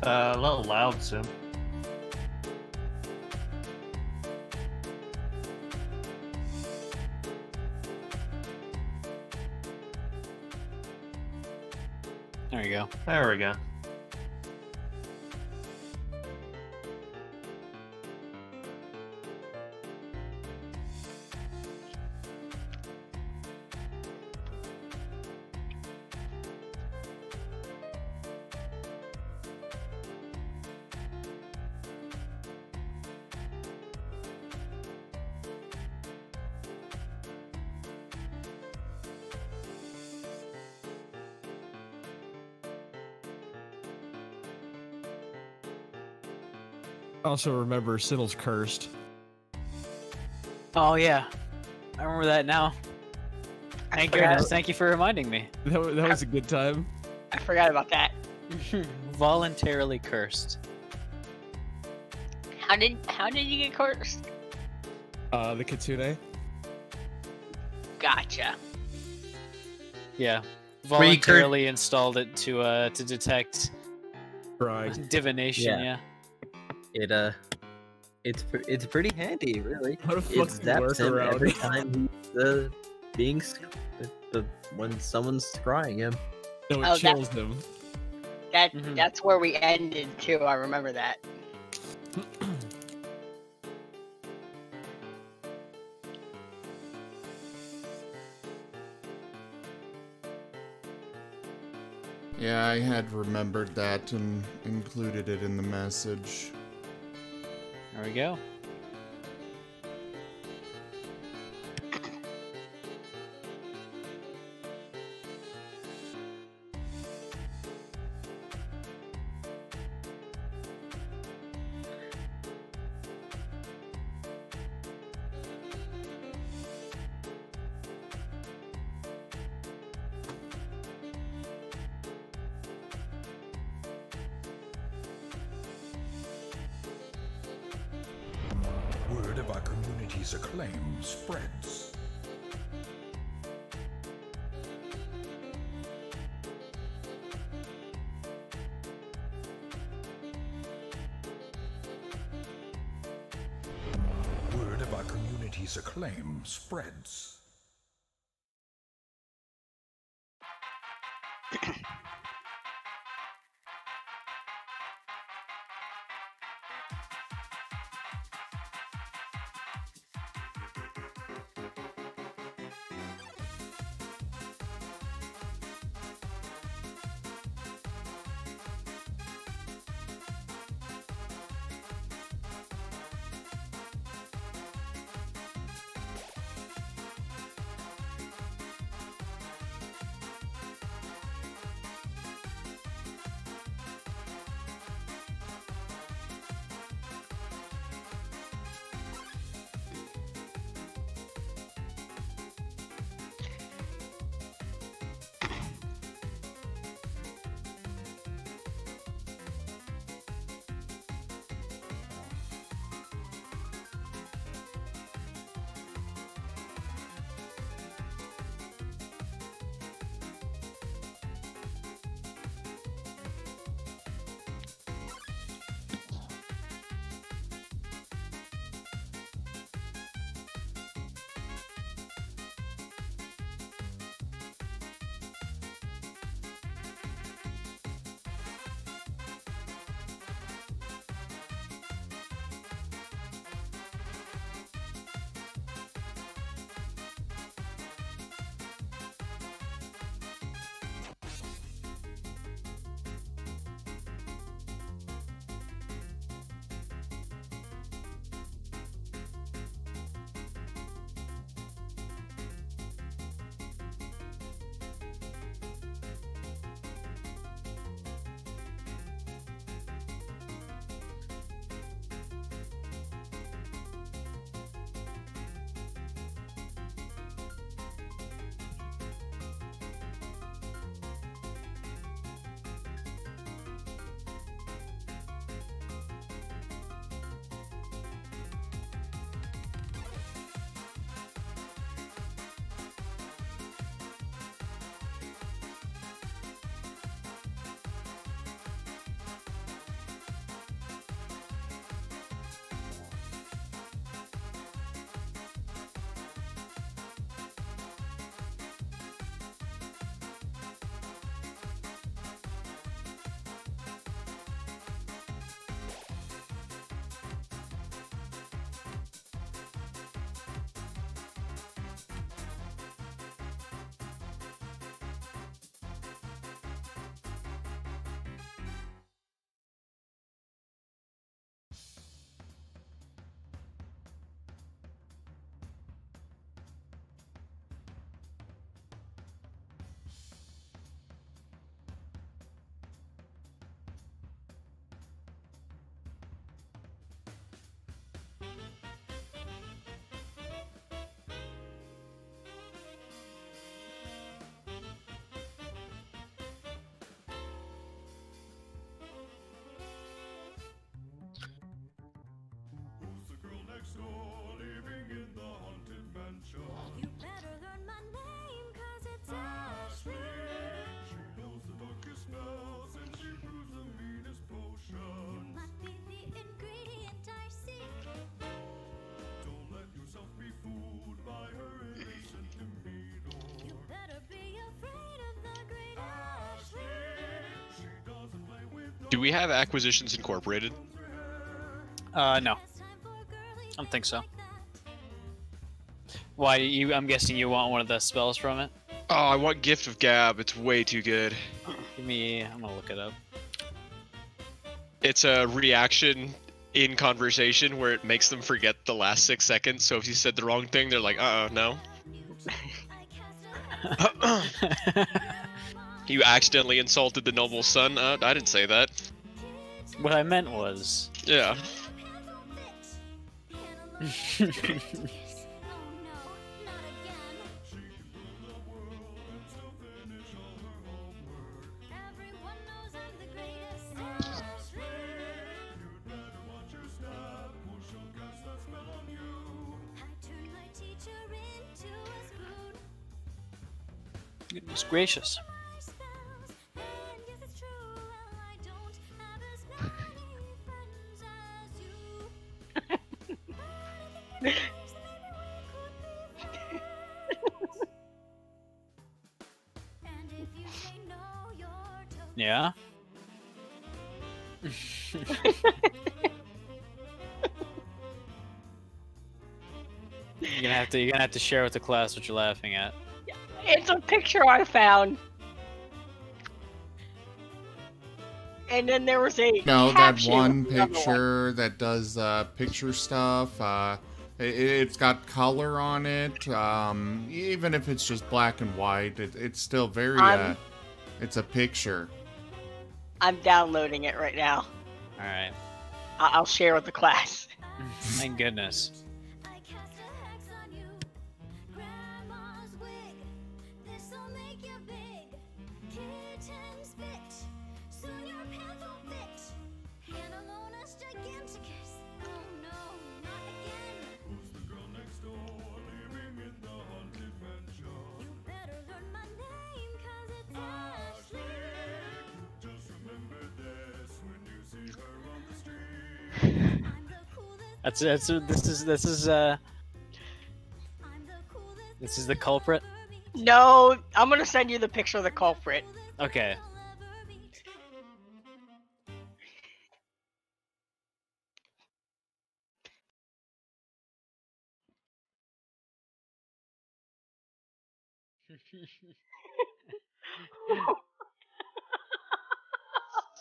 A little loud soon. There you go. There we go. Also remember, Tsinil's cursed. Oh yeah, I remember that now. Thank goodness. Thank you for reminding me. That was a good time. I forgot about that. Voluntarily cursed. How did you get cursed? The Kitsune. Gotcha. Yeah, voluntarily installed it to detect Right. divination. Yeah. Yeah. It's pretty handy, really. What a It fucking zaps him workaround. every time he's being when someone's scrying him. No, it Oh, chills him. That's where we ended too. I remember that. Yeah, I had remembered that and included it in the message. There we go. Word of our community's acclaim spreads. Word of our community's acclaim spreads. Do we have Acquisitions Incorporated? No. I don't think so. Why, I'm guessing you want one of the spells from it? Oh, I want Gift of Gab. It's way too good. Give me... I'm gonna look it up. It's a reaction in conversation where it makes them forget the last 6 seconds. So if you said the wrong thing, they're like, no. You accidentally insulted the noble son. I didn't say that. What I meant was... Yeah. Goodness gracious. Yeah? You're gonna have to share with the class what you're laughing at. It's a picture I found. And then there was a No, that caption one with another picture that does picture stuff. It's got color on it. Even if it's just black and white, it's still very. It's a picture. I'm downloading it right now. All right. I'll share with the class. Thank goodness. This is the culprit. No, I'm gonna send you the picture of the culprit. Okay.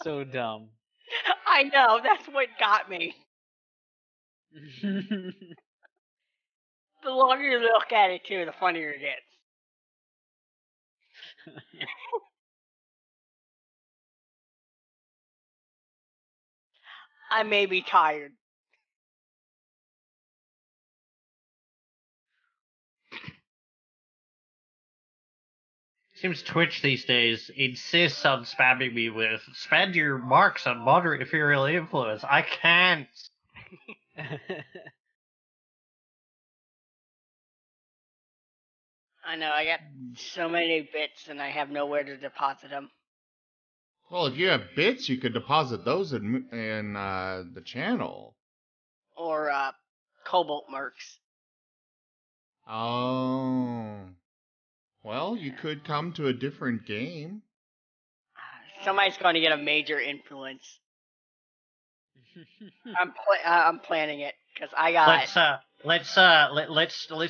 So dumb. I know, that's what got me. The longer you look at it, too, the funnier it gets. I may be tired. Seems Twitch these days insists on spamming me with spend your marks on moderate ethereal influence. I can't. I know, I got so many bits and I have nowhere to deposit them. Well, if you have bits, you could deposit those in the channel. Or, Cobalt Mercs. Oh. Well, you could come to a different game. Somebody's going to get a major influence. I'm planning it because I got. Let's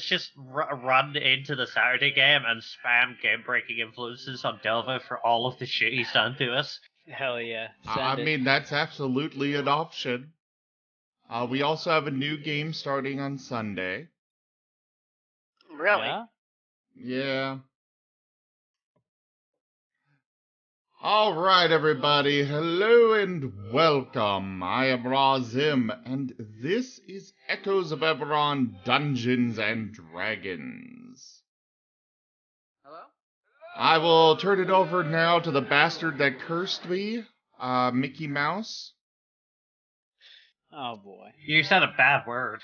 just run into the Saturday game and spam game-breaking influences on Delva for all of the shit he's done to us. Hell yeah. I mean, that's absolutely an option. We also have a new game starting on Sunday. Really? Yeah? Yeah. All right, everybody. Hello and welcome. I am Razim, and this is Echoes of Eberron Dungeons and Dragons. Hello? I will turn it over now to the bastard that cursed me, Mickey Mouse. Oh boy. You said a bad word.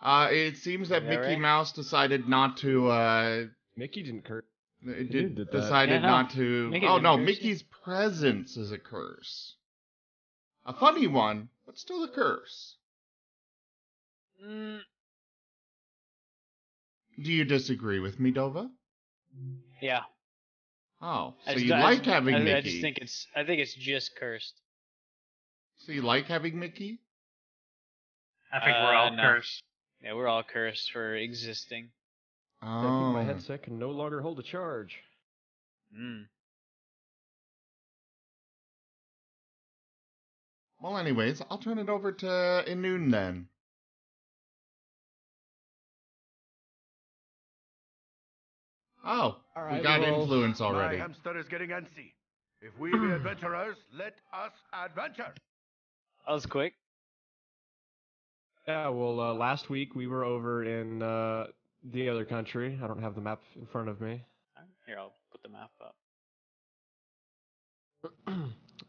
It seems that Mickey Mouse decided not to, Mickey didn't curse. Decided not to. Mickey Oh no, didn't curse you. Mickey's presence is a curse. A funny one, but still a curse. Do you disagree with me, Dova? Yeah. Oh, so I just- you I like just- having Mickey? I just think it's just cursed. So you like having Mickey? I think we're all No. cursed. Yeah, we're all cursed for existing. I think my Oh. headset can no longer hold a charge. Mm. Well, anyways, I'll turn it over to Inun then. Oh, All we right, got well, influence already. My hamster is getting antsy. If we be adventurers, let us adventure. That was quick. Yeah, well, last week we were over in the other country. I don't have the map in front of me. Here, I'll put the map up.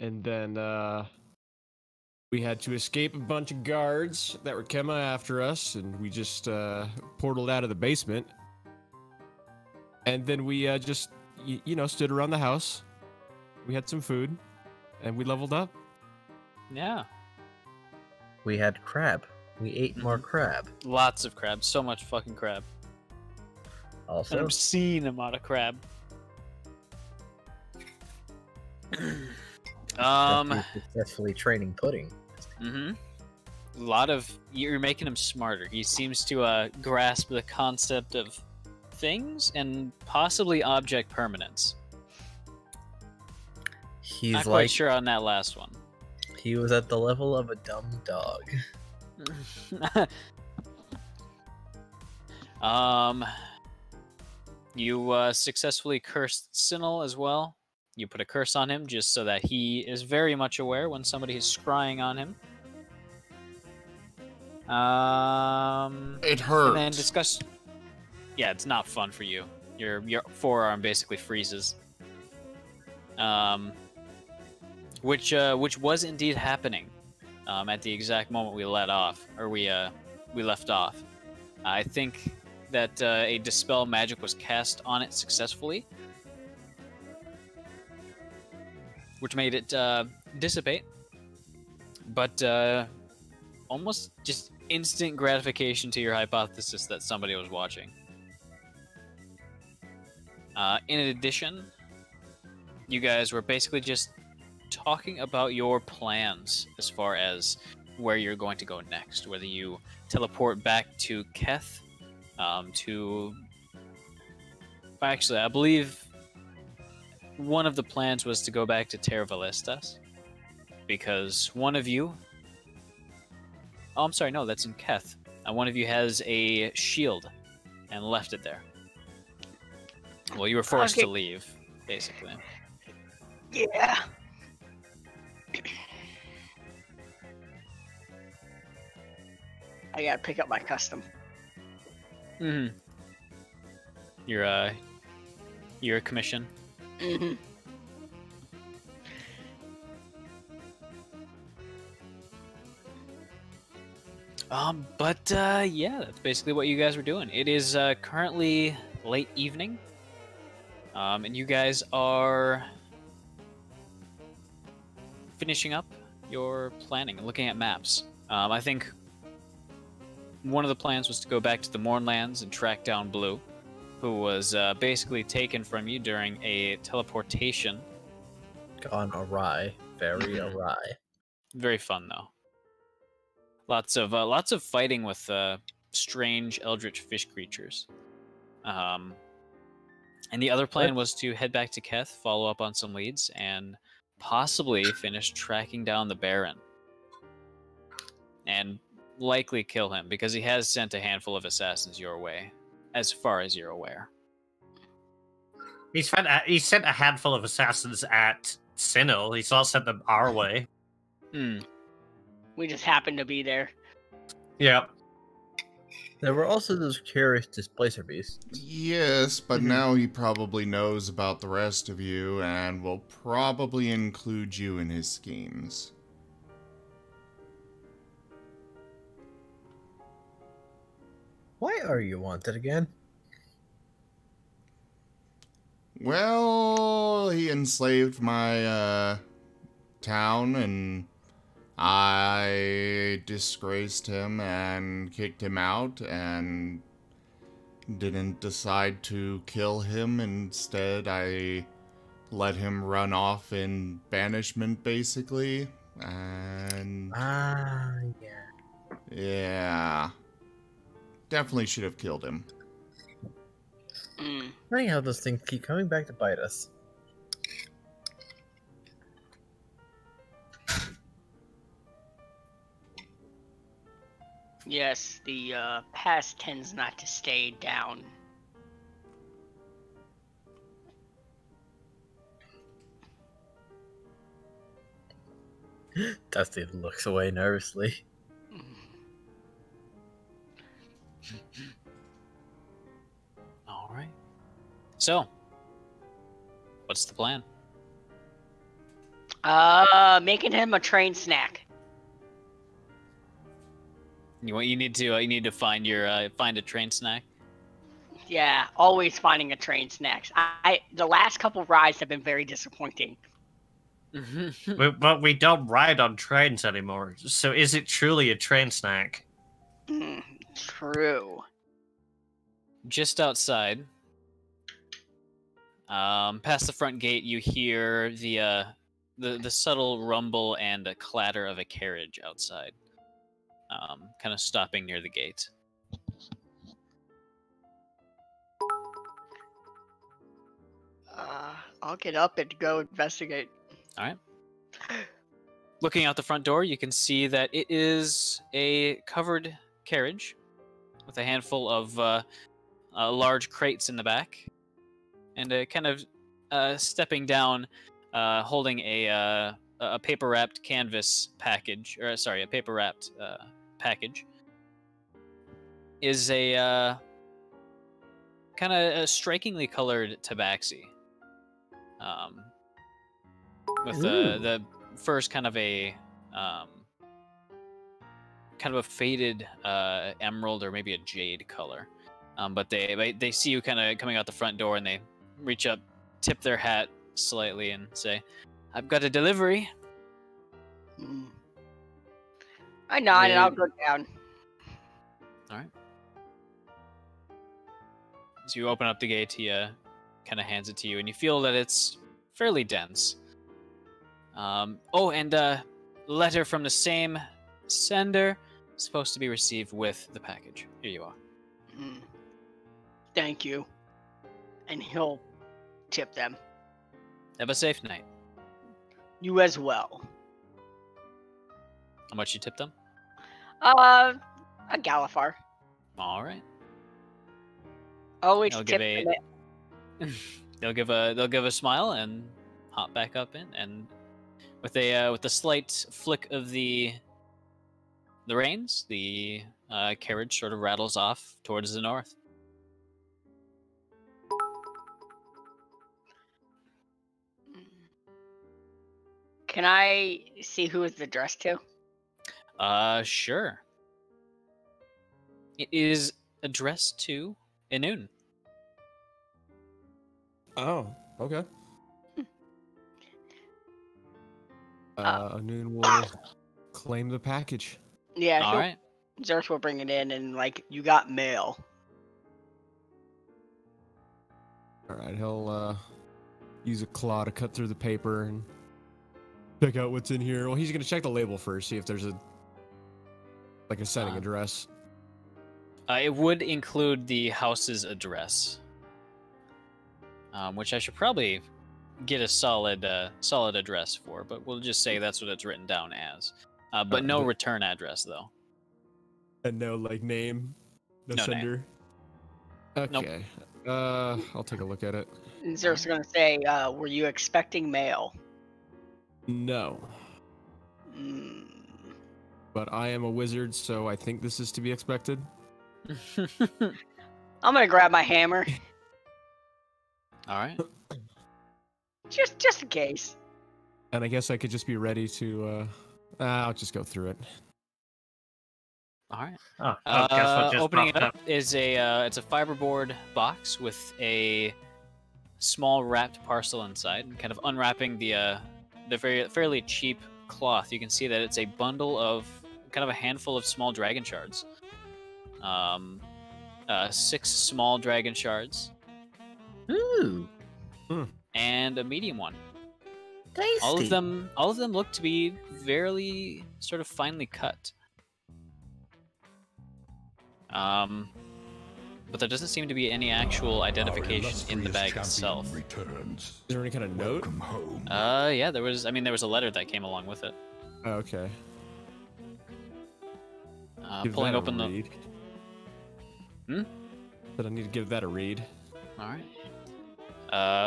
And then we had to escape a bunch of guards that were coming after us, and we just portaled out of the basement. And then we just, you know, stood around the house. We had some food, and we leveled up. Yeah. We had crab. We ate more crab. Lots of crab. So much fucking crab. An Also, obscene amount of crab. successfully training pudding. Mm-hmm. A lot of you're making him smarter. He seems to grasp the concept of things and possibly object permanence. He's Not quite like sure on that last one. he was at the level of a dumb dog. You successfully cursed Tsinil as well. You put a curse on him just so that he is very much aware when somebody is scrying on him. It hurts. And then discuss. Yeah, it's not fun for you. Your forearm basically freezes. Which was indeed happening. At the exact moment we let off, or we left off. I think that a dispel magic was cast on it successfully, which made it dissipate. But almost just instant gratification to your hypothesis that somebody was watching. In addition, you guys were basically just talking about your plans as far as where you're going to go next. Whether you teleport back to Keth, Actually, I believe one of the plans was to go back to Terra Valestas, because one of you... Oh, I'm sorry, no, that's in Keth. One of you has a shield and left it there. Well, you were forced to leave, basically. Yeah. I gotta pick up my custom. Mm-hmm. Your commission. Mm-hmm. Yeah, that's basically what you guys were doing. It is currently late evening, and you guys are finishing up your planning and looking at maps. I think one of the plans was to go back to the Mournlands and track down Blue, who was basically taken from you during a teleportation. Gone awry. Very awry. Very fun though. Lots of fighting with strange eldritch fish creatures. And the other plan was to head back to Keth, follow up on some leads, and possibly finish tracking down the Baron. And likely kill him, because he has sent a handful of assassins your way, as far as you're aware. He sent a handful of assassins at Tsinil. He's not sent them our way. We just happened to be there. Yep. There were also those curious displacer beasts. Yes, but now he probably knows about the rest of you and will probably include you in his schemes. Why are you wanted again? Well, he enslaved my town, and I disgraced him and kicked him out, and didn't decide to kill him. Instead, I let him run off in banishment, basically. And yeah, definitely should have killed him. Funny how those things keep coming back to bite us. Yes, the past tends not to stay down. Dusty looks away nervously. All right. So, what's the plan? Making him a train snack. You need to find your find a train snack. Yeah, always finding a train snacks. The last couple rides have been very disappointing. But we don't ride on trains anymore. So is it truly a train snack? True. Just outside, past the front gate, you hear the subtle rumble and a clatter of a carriage outside, kind of stopping near the gate. I'll get up and go investigate. All right. Looking out the front door, you can see that it is a covered carriage with a handful of large crates in the back, and kind of stepping down, holding a paper-wrapped canvas package, or sorry, a paper-wrapped package, is a kind of a strikingly colored tabaxi. With the first kind of a faded emerald or maybe a jade color, but they see you kind of coming out the front door, and they reach up, tip their hat slightly, and say, "I've got a delivery." I nod and I'll go down. All right. As you open up the gate, he kind of hands it to you, and you feel that it's fairly dense. And a letter from the same sender, supposed to be received with the package. Here you are. Thank you. And he'll tip them. Have a safe night. You as well. How much you tip them? A Galifar. All right. Always They'll tip give them. they'll give a smile and hop back up in, and with a slight flick of the reins, the carriage sort of rattles off towards the north. Can I see who it's addressed to? Sure. It is addressed to Inun. Oh, okay. Noon will claim the package. Yeah. All right. Zerth will bring it in and you got mail. All right, he'll use a claw to cut through the paper and check out what's in here. Well, he's gonna check the label first, see if there's a sending address. It would include the house's address, which I should probably get a solid address for, but we'll just say that's what it's written down as. But no return address though. And no name, no sender. Name. Okay. Nope. I'll take a look at it. And Zerth's gonna say, "Were you expecting mail?" No. But I am a wizard, so I think this is to be expected. I'm gonna grab my hammer. All right. Just in case. And I guess I could just be ready to. I'll just go through it. All right. Guess what just Opening it popped up is it's a fiberboard box with a small wrapped parcel inside. And kind of unwrapping the fairly cheap cloth, you can see that it's a bundle of kind of a handful of small dragon shards. 6 small dragon shards, Ooh, and a medium one. tasty. All of them look to be very sort of finely cut. But there doesn't seem to be any actual identification in the bag itself. Returns. Is there any kind of note? Welcome home. Yeah, there was. I mean, there was a letter that came along with it. Oh, okay. Give Pulling that a open the. read. Hmm. But I need to give that a read. All right.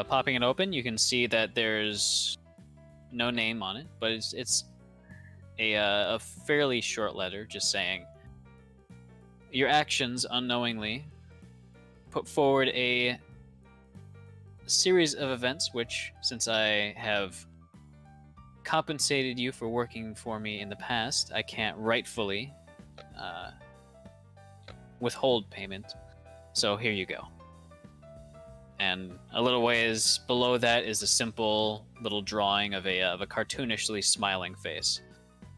Popping it open, you can see that there's no name on it, but it's a fairly short letter, just saying your actions unknowingly put forward a series of events which, since I have compensated you for working for me in the past, I can't rightfully withhold payment. So here you go. And a little ways below that is a simple little drawing of a cartoonishly smiling face,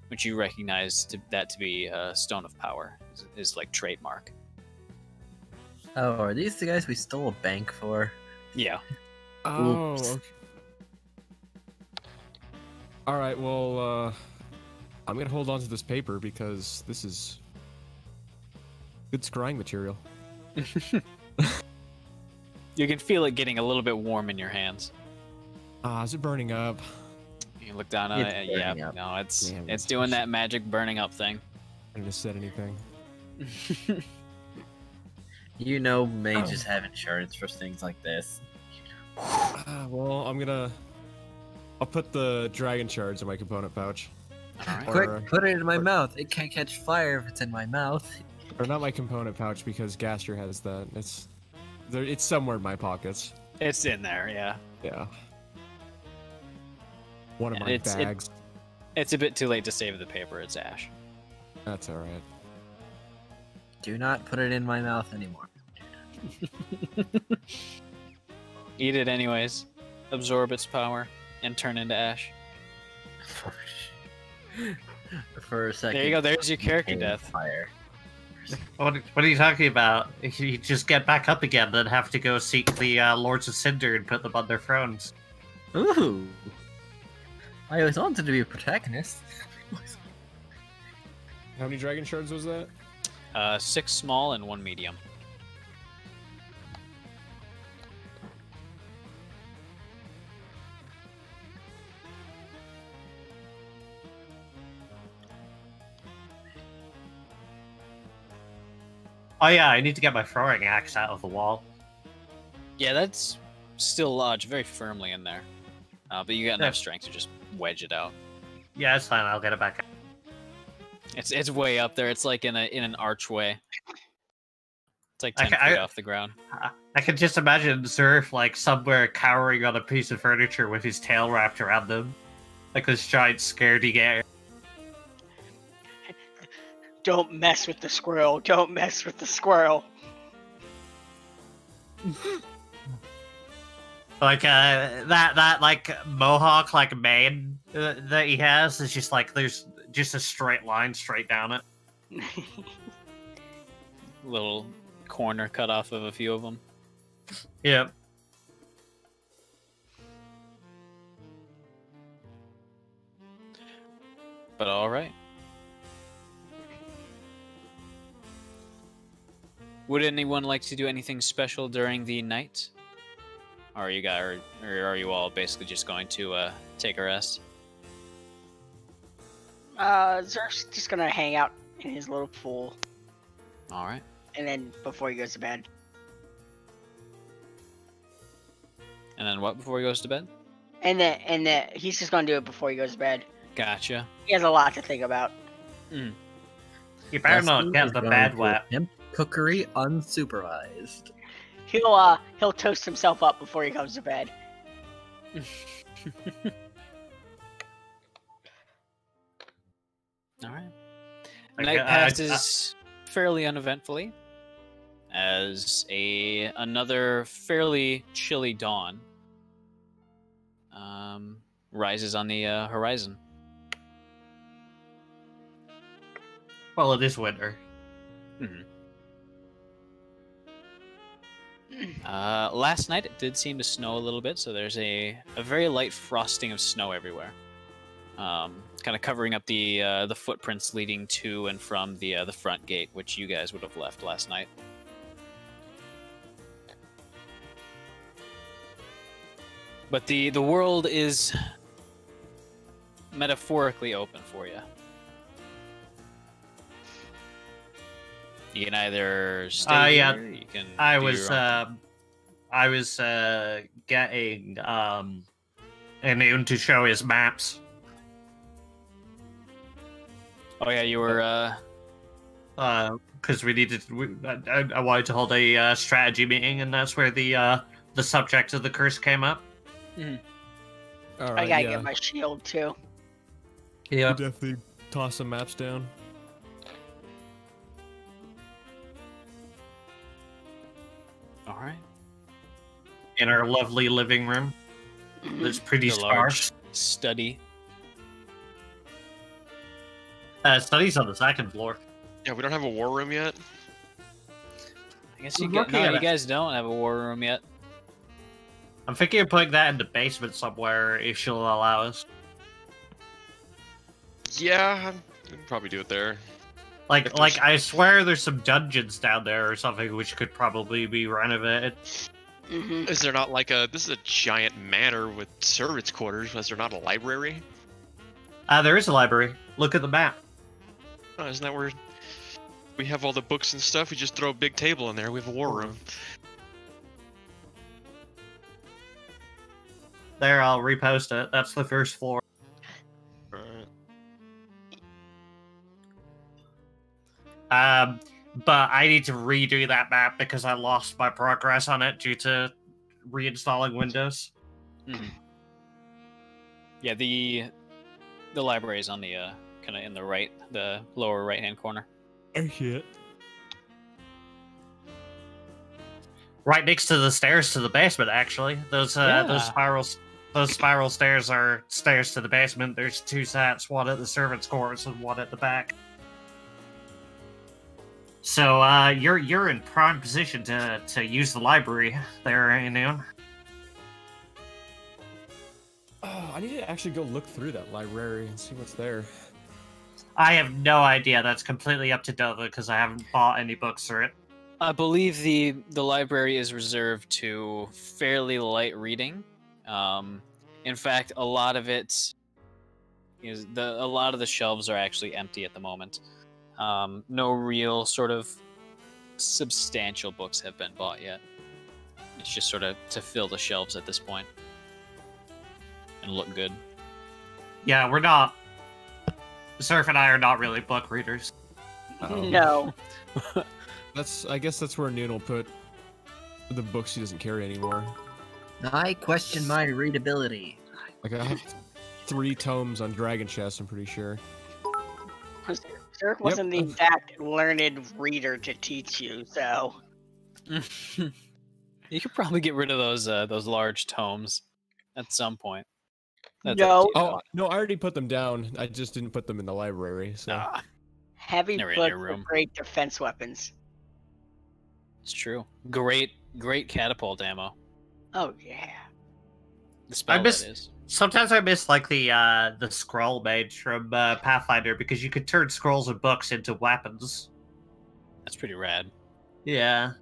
which you recognize to be Stone of Power, is like trademark. Oh, are these the guys we stole a bank for? Yeah. Oh, Oops. okay. All right, well, I'm gonna hold on to this paper because this is good scrying material. You can feel it getting a little bit warm in your hands. Is it burning up? You look down on It's it, yeah, burning up. no, it's Damn, it's doing that magic burning up thing. I didn't said anything. You know, mages have insurance for things like this. Well, I'll put the dragon shards in my component pouch. All right. Quick, put it in my mouth. It can't catch fire if it's in my mouth. Or not my component pouch because Gaster has that. It's somewhere in my pockets. It's in there, yeah. Yeah. One of And my bags. It's a bit too late to save the paper. It's ash. That's all right. Do not put it in my mouth anymore. Eat it anyways. Absorb its power and turn into ash. For a second. There you go. There's your character in death. Fire. What are you talking about? You just get back up again, then have to go seek the Lords of Cinder and put them on their thrones. Ooh. I always wanted to be a protagonist. How many dragon shards was that? 6 small and 1 medium. Oh yeah, I need to get my throwing axe out of the wall. Yeah, that's still lodged very firmly in there. But you got enough strength to just wedge it out. Yeah, it's fine. I'll get it back. It's way up there. It's like in an archway. It's like 10 I feet off the ground. I can just imagine Zerf like somewhere cowering on a piece of furniture with his tail wrapped around him, like this giant scaredy cat. Don't mess with the squirrel. Don't mess with the squirrel. Like that like mohawk like mane that he has is just like there's just a straight line straight down it. Little corner cut off of a few of them. Yep. But all right. Would anyone like to do anything special during the night? Or are you all basically just going to take a rest? Zerf's just gonna hang out in his little pool, All right. and then before he goes to bed. And then what before he goes to bed? And then he's just gonna do it before he goes to bed. Gotcha. He has a lot to think about. You better not get the bad wet. Pimp cookery unsupervised. He'll toast himself up before he goes to bed. All right. Okay, Night passes fairly uneventfully as another fairly chilly dawn rises on the horizon. Well, it is winter. Mm-hmm. Last night it did seem to snow a little bit, so there's a very light frosting of snow everywhere, kind of covering up the footprints leading to and from the front gate, which you guys would have left last night. But the world is metaphorically open for you. You can either stay yeah. here, you can. I do was your own getting Immune to show his maps. Oh yeah, you were. Because we needed. I wanted to hold a strategy meeting, and that's where the subject of the curse came up. Mhm. All I right, gotta yeah. get my shield too. Yeah. Definitely toss some maps down. All right. In our lovely living room. That's pretty The large sparse. study. Study's on the second floor. Yeah, we don't have a war room yet. I guess you, I'm looking no, at you it. guys don't have a war room yet. I'm thinking of putting that in the basement somewhere if she'll allow us. Yeah, we can probably do it there. Like, If there's- I swear there's some dungeons down there or something which could probably be renovated. Is there not like a? This is a giant manor with servants' quarters. Was there not a library? There is a library. Look at the map. Oh, isn't that where we have all the books and stuff? We just throw a big table in there. We have a war room. There, I'll repost it. That's the first floor. Alright. But I need to redo that map because I lost my progress on it due to reinstalling Windows. Yeah, the library is on the kind of in the lower right hand corner. Oh shit. Right next to the stairs to the basement, actually. Those spiral stairs are stairs to the basement. There's two sets, one at the servants' quarters and one at the back. So you're in prime position to use the library there, Noon. Oh, I need to actually go look through that library and see what's there. I have no idea. That's completely up to Dova because I haven't bought any books for it. I believe the library is reserved to fairly light reading. In fact, a lot of it is a lot of the shelves are actually empty at the moment. No real sort of substantial books have been bought yet. It's just sort of to fill the shelves at this point and look good. Yeah, we're not. Surf and I are not really book readers. No. I guess that's where Noon will put the books he doesn't carry anymore. I question my readability. Like I have 3 tomes on Dragon Chest, I'm pretty sure. Zerk wasn't the exact learned reader to teach you, so. You could probably get rid of those large tomes at some point. That's No. up to you, Oh though. no, I already put them down. I just didn't put them in the library. So Ah, Heavy Never in books your are room. great defense weapons. it's true. Great catapult ammo. Oh, yeah. The spell miss- that is. Sometimes I miss like the scroll mage from Pathfinder because you could turn scrolls and books into weapons. That's pretty rad. Yeah.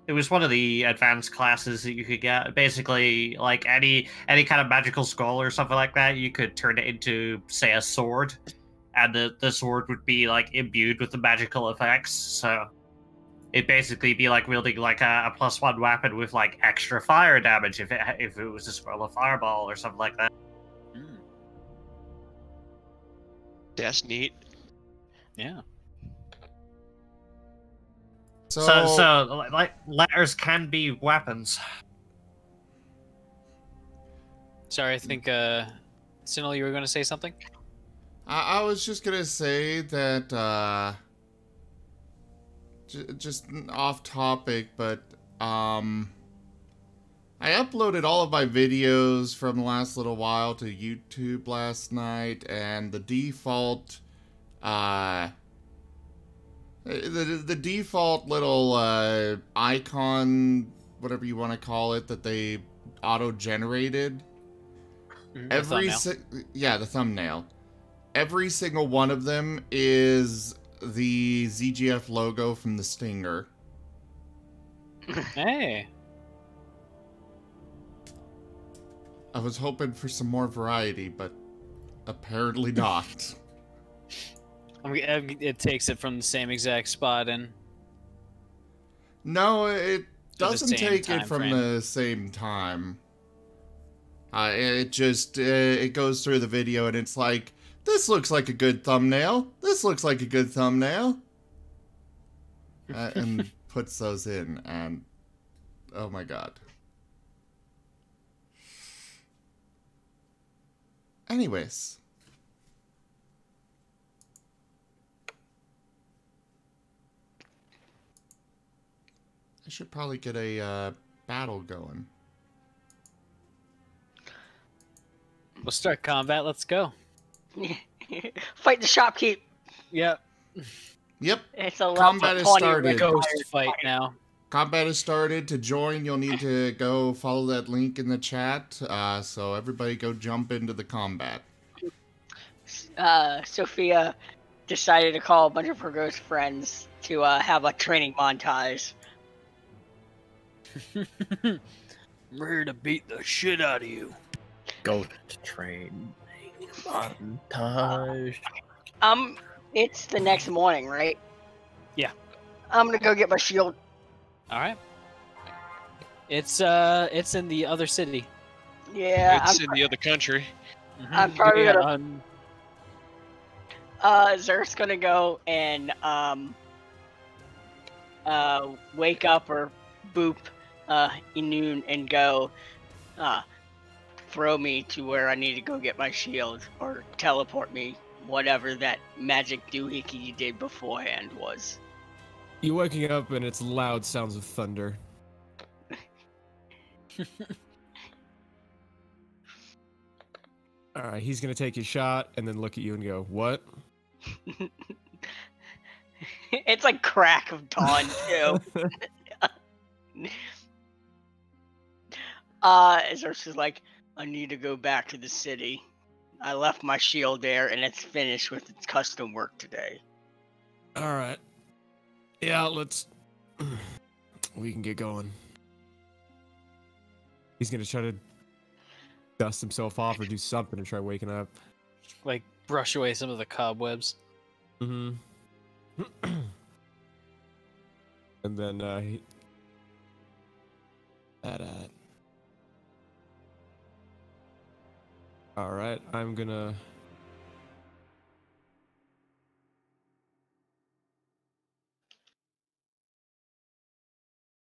It was one of the advanced classes that you could get. Basically, like any kind of magical scroll or something like that, you could turn it into, say, a sword, and the sword would be like imbued with the magical effects. So it'd basically be like wielding like a +1 weapon with like extra fire damage if it was a scroll of fireball or something like that. Mm, That's neat. yeah. So like letters can be weapons. Sorry, I think Tsinil, you were going to say something? I was just gonna say that, just off topic, but, I uploaded all of my videos from the last little while to YouTube last night, and the default, the default little, icon whatever you want to call it, that they auto-generated. The thumbnail. The thumbnail. Every single one of them is the ZGF logo from the Stinger. Hey. I was hoping for some more variety, but apparently not. It takes it from the same exact spot and. No, it doesn't same take it time from frame. the same time. It just it goes through the video and it's like, this looks like a good thumbnail. This looks like a good thumbnail. And puts those in, and oh my god. Anyways. I should probably get a battle going. We'll start combat. Let's go. Fight the shopkeep. Yep. Yep. It's a level Combat has 20 started. Ghost fight now. Combat has started. To join, you'll need to go follow that link in the chat. So everybody go jump into the combat. Sophia decided to call a bunch of her ghost friends to have a training montage. I'm ready to beat the shit out of you. Ghost train montage. It's the next morning, right? Yeah. I'm gonna go get my shield. All right. It's in the other city. Yeah, It's in the other country. I'm probably Yeah, gonna. Zerf's gonna go and wake up or boop Inun and go throw me to where I need to go get my shield or teleport me, whatever that magic doohickey did beforehand was. You waking up and it's loud sounds of thunder. Alright, he's gonna take his shot and then look at you and go, what? It's like crack of dawn too. Zerf's is like, I need to go back to the city. I left my shield there and it's finished with its custom work today. Alright. Yeah, let's... we can get going. He's gonna try to dust himself off or do something to try waking up. like brush away some of the cobwebs. Mm-hmm. And then Alright, I'm gonna...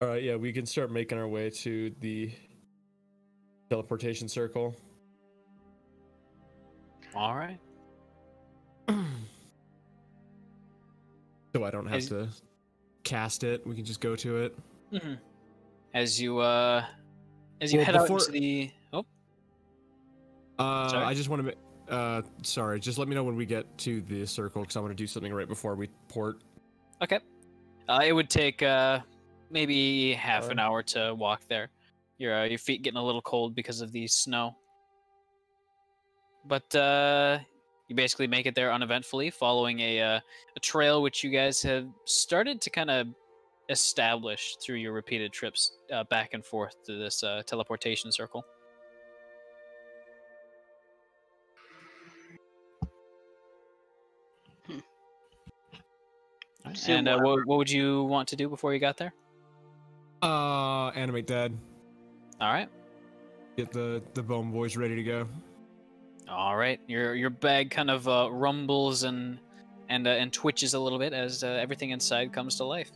Alright, yeah, we can start making our way to the teleportation circle. All right. So I don't have to cast it, we can just go to it. Mm-hmm. As you head out into the... Oh. Sorry? I just want to... sorry, just let me know when we get to the circle, because I want to do something right before we port. Okay. It would take maybe half an hour to walk there. Your feet getting a little cold because of the snow. But you basically make it there uneventfully, following a trail which you guys have started to kind of establish through your repeated trips back and forth to this teleportation circle. And what would you want to do before you got there? Animate Dad. All right. Get the bone boys ready to go. All right. Your bag kind of rumbles and twitches a little bit as everything inside comes to life.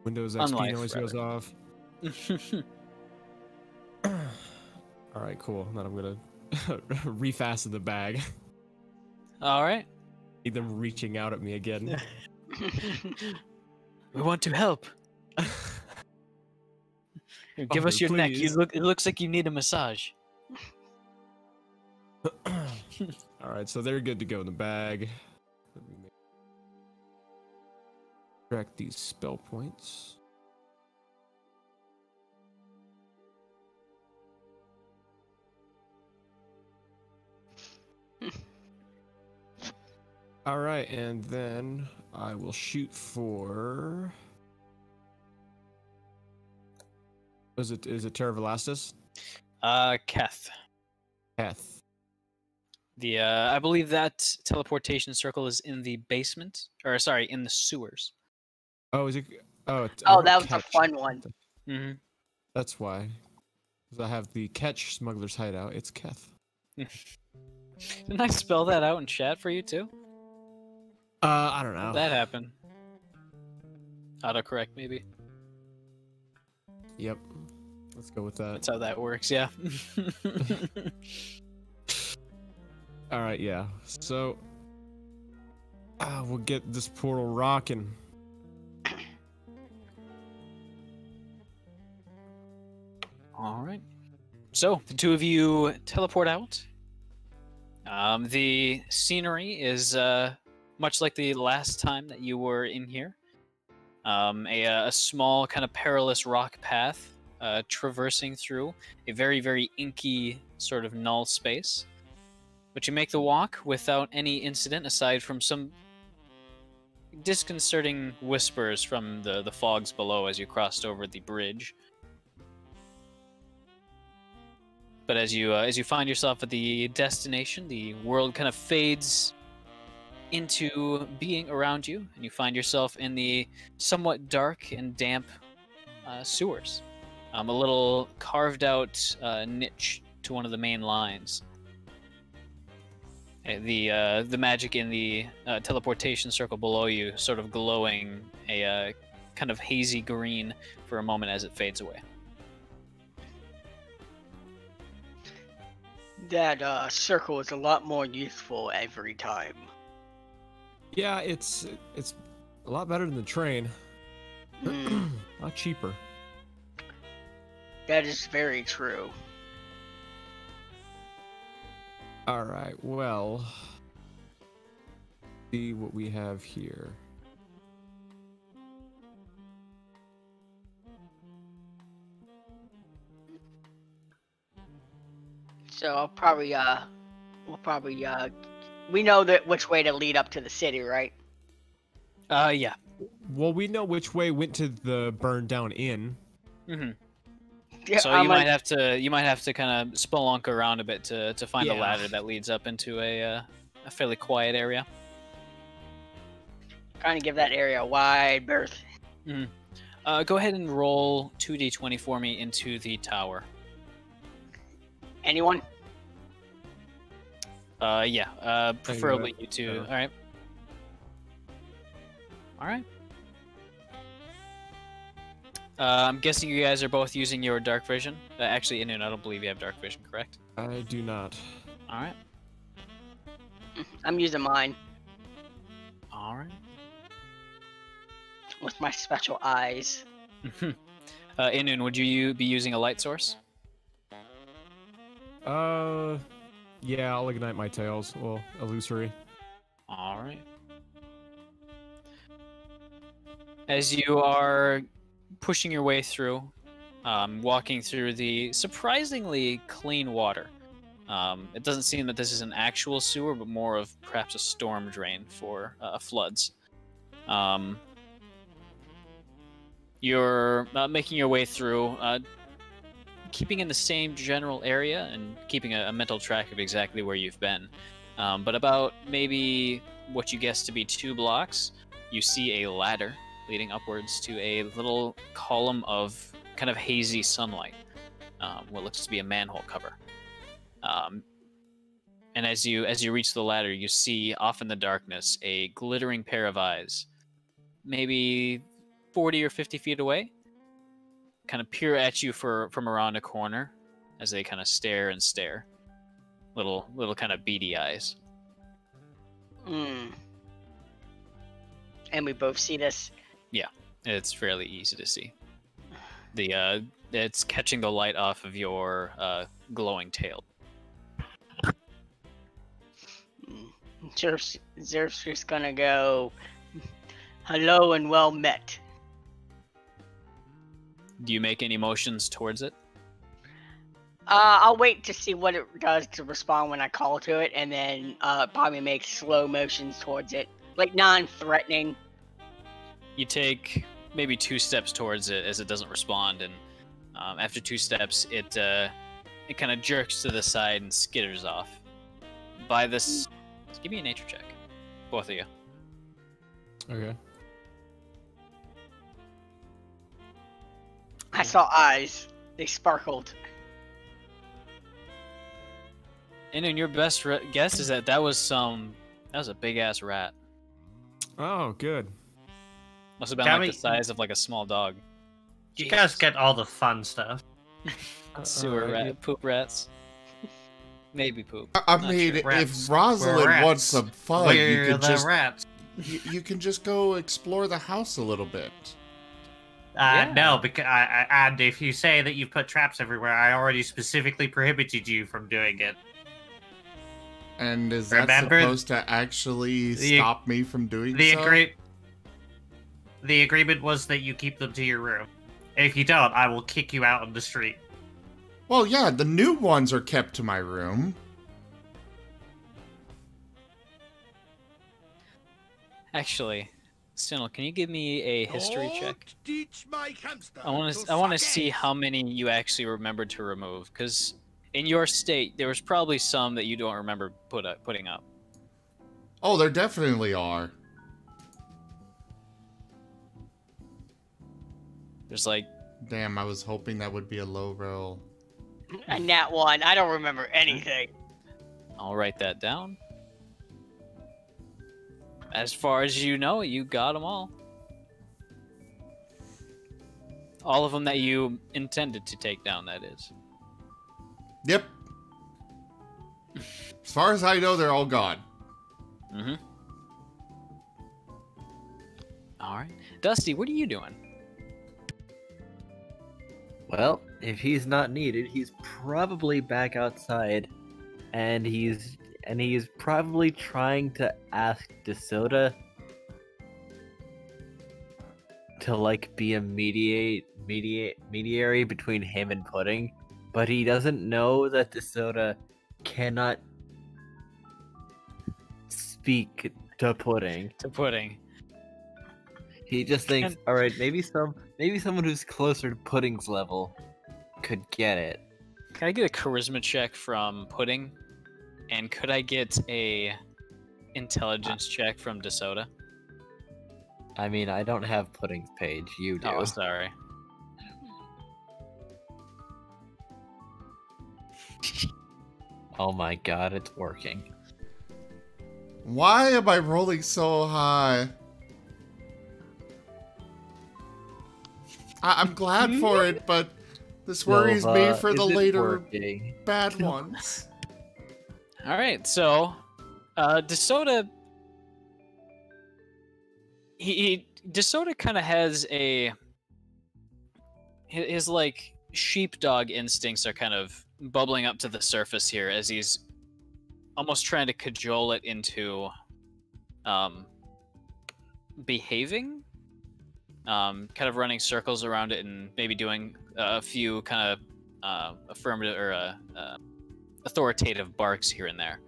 Windows XP noise goes off. All right, cool. Then I'm gonna refasten the bag. All right. Need them reaching out at me again. We want to help. Give us your neck. It looks like you need a massage. All right, so they're good to go in the bag. Let me track these spell points. All right, and then I will shoot for. Is it Terravalastus? Keth. Keth. The I believe that teleportation circle is in the basement, or sorry, in the sewers. Oh, is it? Oh, Oh, that was a fun one. Mm-hmm. That's why. Because I have the catch smuggler's hideout. It's Keth. Didn't I spell that out in chat for you too? I don't know. That happened. Autocorrect maybe. Yep. Let's go with that. That's how that works. Yeah. All right. Yeah. So we'll get this portal rocking. All right. So the two of you teleport out. The scenery is much like the last time that you were in here. A small kind of perilous rock path traversing through a very, very inky sort of null space. But you make the walk without any incident aside from some disconcerting whispers from the fogs below as you crossed over the bridge. But as you find yourself at the destination, the world kind of fades into being around you, and you find yourself in the somewhat dark and damp sewers. A little carved out niche to one of the main lines. The magic in the teleportation circle below you sort of glowing a kind of hazy green for a moment as it fades away. That circle is a lot more useful every time. Yeah, it's a lot better than the train. A lot cheaper. That is very true. All right. Well, see what we have here. So I'll probably we know that which way to lead up to the city, right? Yeah. Well, we know which way went to the burned down inn. Mm-hmm. Yeah, So you might have to kind of spelunk around a bit to find the Yeah. ladder that leads up into a fairly quiet area. Trying to give that area a wide berth. Go ahead and roll 2d20 for me into the tower. Anyone? Yeah. Preferably you two. Sure. All right. All right. I'm guessing you guys are both using your dark vision. Actually, Inu, I don't believe you have dark vision, correct? I do not. All right. I'm using mine All right. with my special eyes. Inun, would you be using a light source? Yeah, I'll ignite my tails. Well, illusory. All right. As you are pushing your way through, walking through the surprisingly clean water. It doesn't seem that this is an actual sewer, but more of perhaps a storm drain for floods. You're making your way through, keeping in the same general area and keeping a mental track of exactly where you've been. But about maybe what you guess to be 2 blocks, you see a ladder leading upwards to a little column of kind of hazy sunlight, what looks to be a manhole cover. And as you reach the ladder, you see off in the darkness a glittering pair of eyes, maybe 40 or 50 feet away, kind of peer at you from around a corner as they kind of stare and stare. Little kind of beady eyes. And we both see this. Yeah, it's fairly easy to see. It's catching the light off of your glowing tail. Zerf's just gonna go, hello and well met. Do you make any motions towards it? I'll wait to see what it does to respond when I call to it, and then probably make slow motions towards it, like non-threatening. You take maybe 2 steps towards it as it doesn't respond, and after 2 steps, it kind of jerks to the side and skitters off. By this, give me a nature check, both of you. Okay. I saw eyes. They sparkled. And in your best guess is that was a big ass rat. Oh, good. Must have been Can like we- the size of like a small dog. You guys get all the fun stuff. Sewer Alright, rat, poop rats. Maybe poop. I Not mean, sure. if Rats. Rosalind We're rats. wants some fun, We're you can the just rats. you can just go explore the house a little bit. Yeah. No, because and if you say that you've put traps everywhere, I already specifically prohibited you from doing it. And is that Remember, supposed to actually stop me from doing The so? The agreement was that you keep them to your room. If you don't, I will kick you out on the street. Well, yeah, the new ones are kept to my room. Actually, Tsinil, can you give me a history check? Teach my hamster I want to see how many you actually remembered to remove, because in your state, there was probably some that you don't remember putting up. Oh, there definitely are. There's like, Damn, I was hoping that would be a low roll. A nat 1. I don't remember anything. I'll write that down. As far as you know, you got them all. All of them that you intended to take down, that is. Yep. As far as I know, they're all gone. Mm-hmm. All right. Dusty, what are you doing? Well, if he's not needed, he's probably back outside, and he's probably trying to ask DeSoda to like be a mediary between him and Pudding, but he doesn't know that DeSoda cannot speak to Pudding. To Pudding. He just thinks, And- all right, maybe someone who's closer to Pudding's level could get it. Can I get a charisma check from Pudding? And could I get a intelligence check from DeSoda? I mean, I don't have Pudding's page. You do. Oh, sorry. Oh my god, it's working. Why am I rolling so high? I'm glad for it, but this worries me Nova, for the is it later working? bad ones. All right, so DeSoda, DeSoda kind of has his like sheepdog instincts are kind of bubbling up to the surface here as he's almost trying to cajole it into behaving, kind of running circles around it and maybe doing a few kind of affirmative or authoritative barks here and there.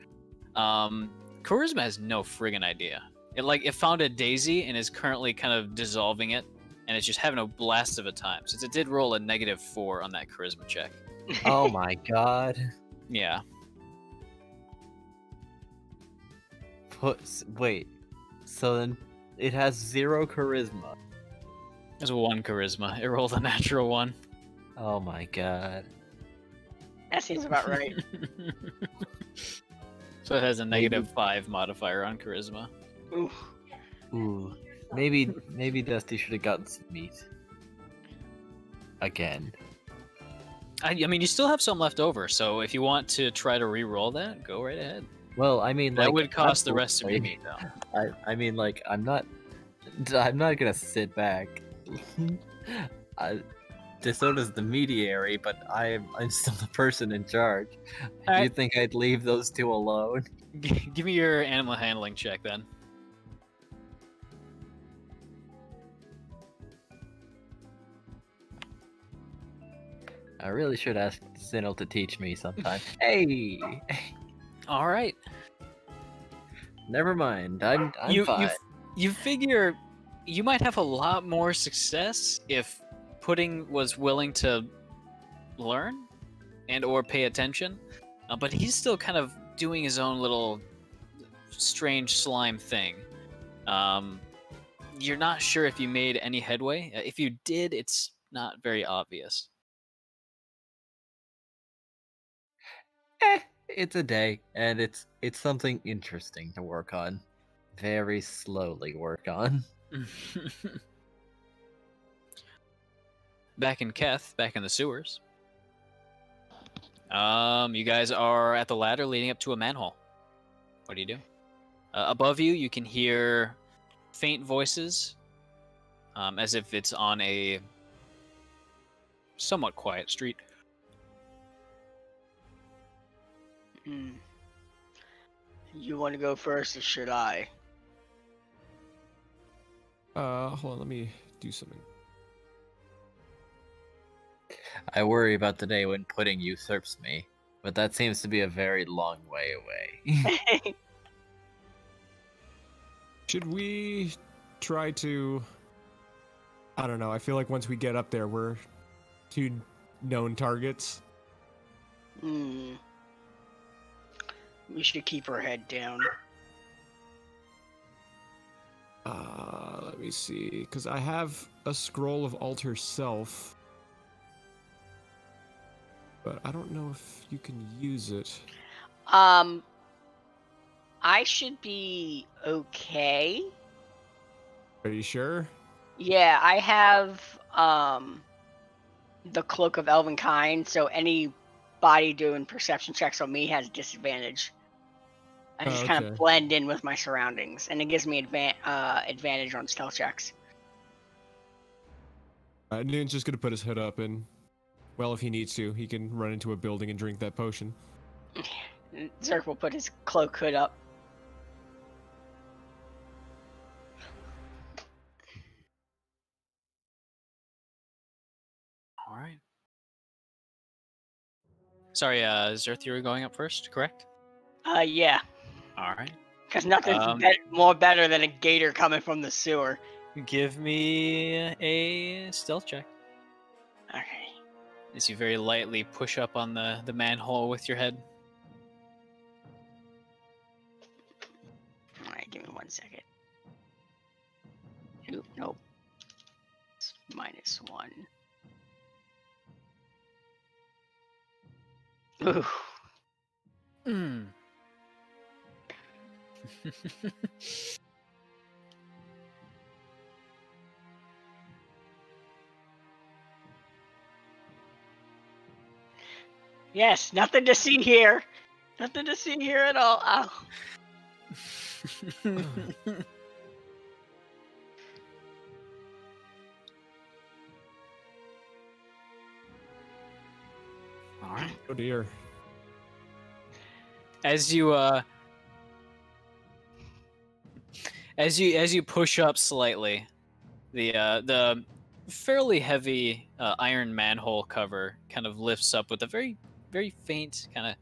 Charisma has no friggin' idea. It found a daisy and is currently kind of dissolving it, and it's just having a blast of a time. Since it did roll a -4 on that charisma check. Oh my god. Yeah. Wait. So then it has 0 charisma. There's 1 charisma. It rolled a natural 1. Oh my god. That seems about right. So it has a -5 modifier on charisma. Oof. Ooh. Maybe Dusty should have gotten some meat. Again. I mean, you still have some left over, so if you want to try to re-roll that, go right ahead. Well, I mean, That like, would cost the rest of your absolutely. meat, though. I mean, like, I'm not gonna sit back. DeSoda's the mediary, but I'm still the person in charge. Do you Alright. think I'd leave those two alone? Give me your animal handling check, then. I really should ask Tsinil to teach me sometime. Hey! All right. Never mind. I'm fine. You figure you might have a lot more success if Pudding was willing to learn and or pay attention, but he's still kind of doing his own little strange slime thing. You're not sure if you made any headway. If you did, it's not very obvious. It's a day, and it's something interesting to work on. Very slowly work on. Back in Keth, back in the sewers. You guys are at the ladder leading up to a manhole. What do you do? Above you, you can hear faint voices, as if it's on a somewhat quiet street. You want to go first, or should I? Hold on, let me do something. I worry about the day when Pudding usurps me, but that seems to be a very long way away. Should we try to... I don't know, I feel like once we get up there, we're two known targets. We should keep our head down. Let me see, because I have a scroll of alter self, but I don't know if you can use it. I should be okay. Are you sure? Yeah, I have the Cloak of Elvenkind, so anybody doing perception checks on me has disadvantage. I just kind of blend in with my surroundings, and it gives me advantage on stealth checks. Noon's just gonna put his hood up, and, well, if he needs to, he can run into a building and drink that potion. Zerk will put his cloak hood up. All right. Sorry, Zerth, you were going up first, correct? Yeah. All right. Because nothing's more better than a gator coming from the sewer. Give me a stealth check. Okay. As you very lightly push up on the manhole with your head. Alright, give me 1 second. Nope. It's -1. Ooh. Yes, nothing to see here. Nothing to see here at all. Ow. All right. Oh dear. As you push up slightly, the fairly heavy iron manhole cover kind of lifts up with a very, very faint kind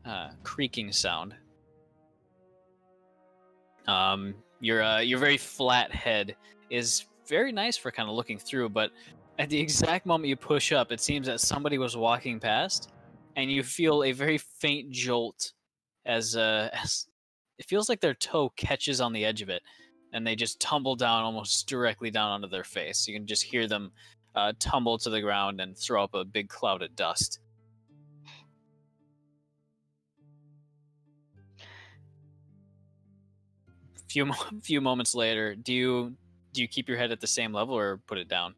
of creaking sound. Your very flat head is very nice for kind of looking through, but at the exact moment you push up, it seems that somebody was walking past, and you feel a very faint jolt as it feels like their toe catches on the edge of it, and they just tumble down almost directly down onto their face. You can just hear them tumble to the ground and throw up a big cloud of dust. Few moments later, do you keep your head at the same level or put it down?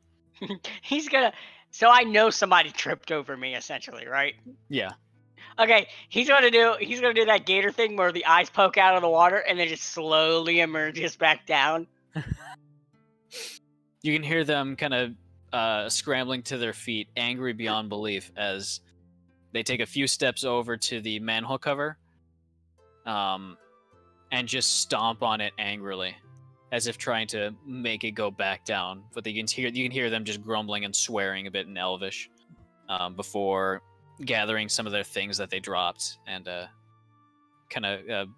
He's gonna. So I know somebody tripped over me, essentially, right? Yeah. Okay, he's gonna do that gator thing where the eyes poke out of the water and then just slowly emerges back down. You can hear them kind of scrambling to their feet, angry beyond belief, as they take a few steps over to the manhole cover, and just stomp on it angrily, as if trying to make it go back down. But you can hear them just grumbling and swearing a bit in Elvish. before gathering some of their things that they dropped and kind of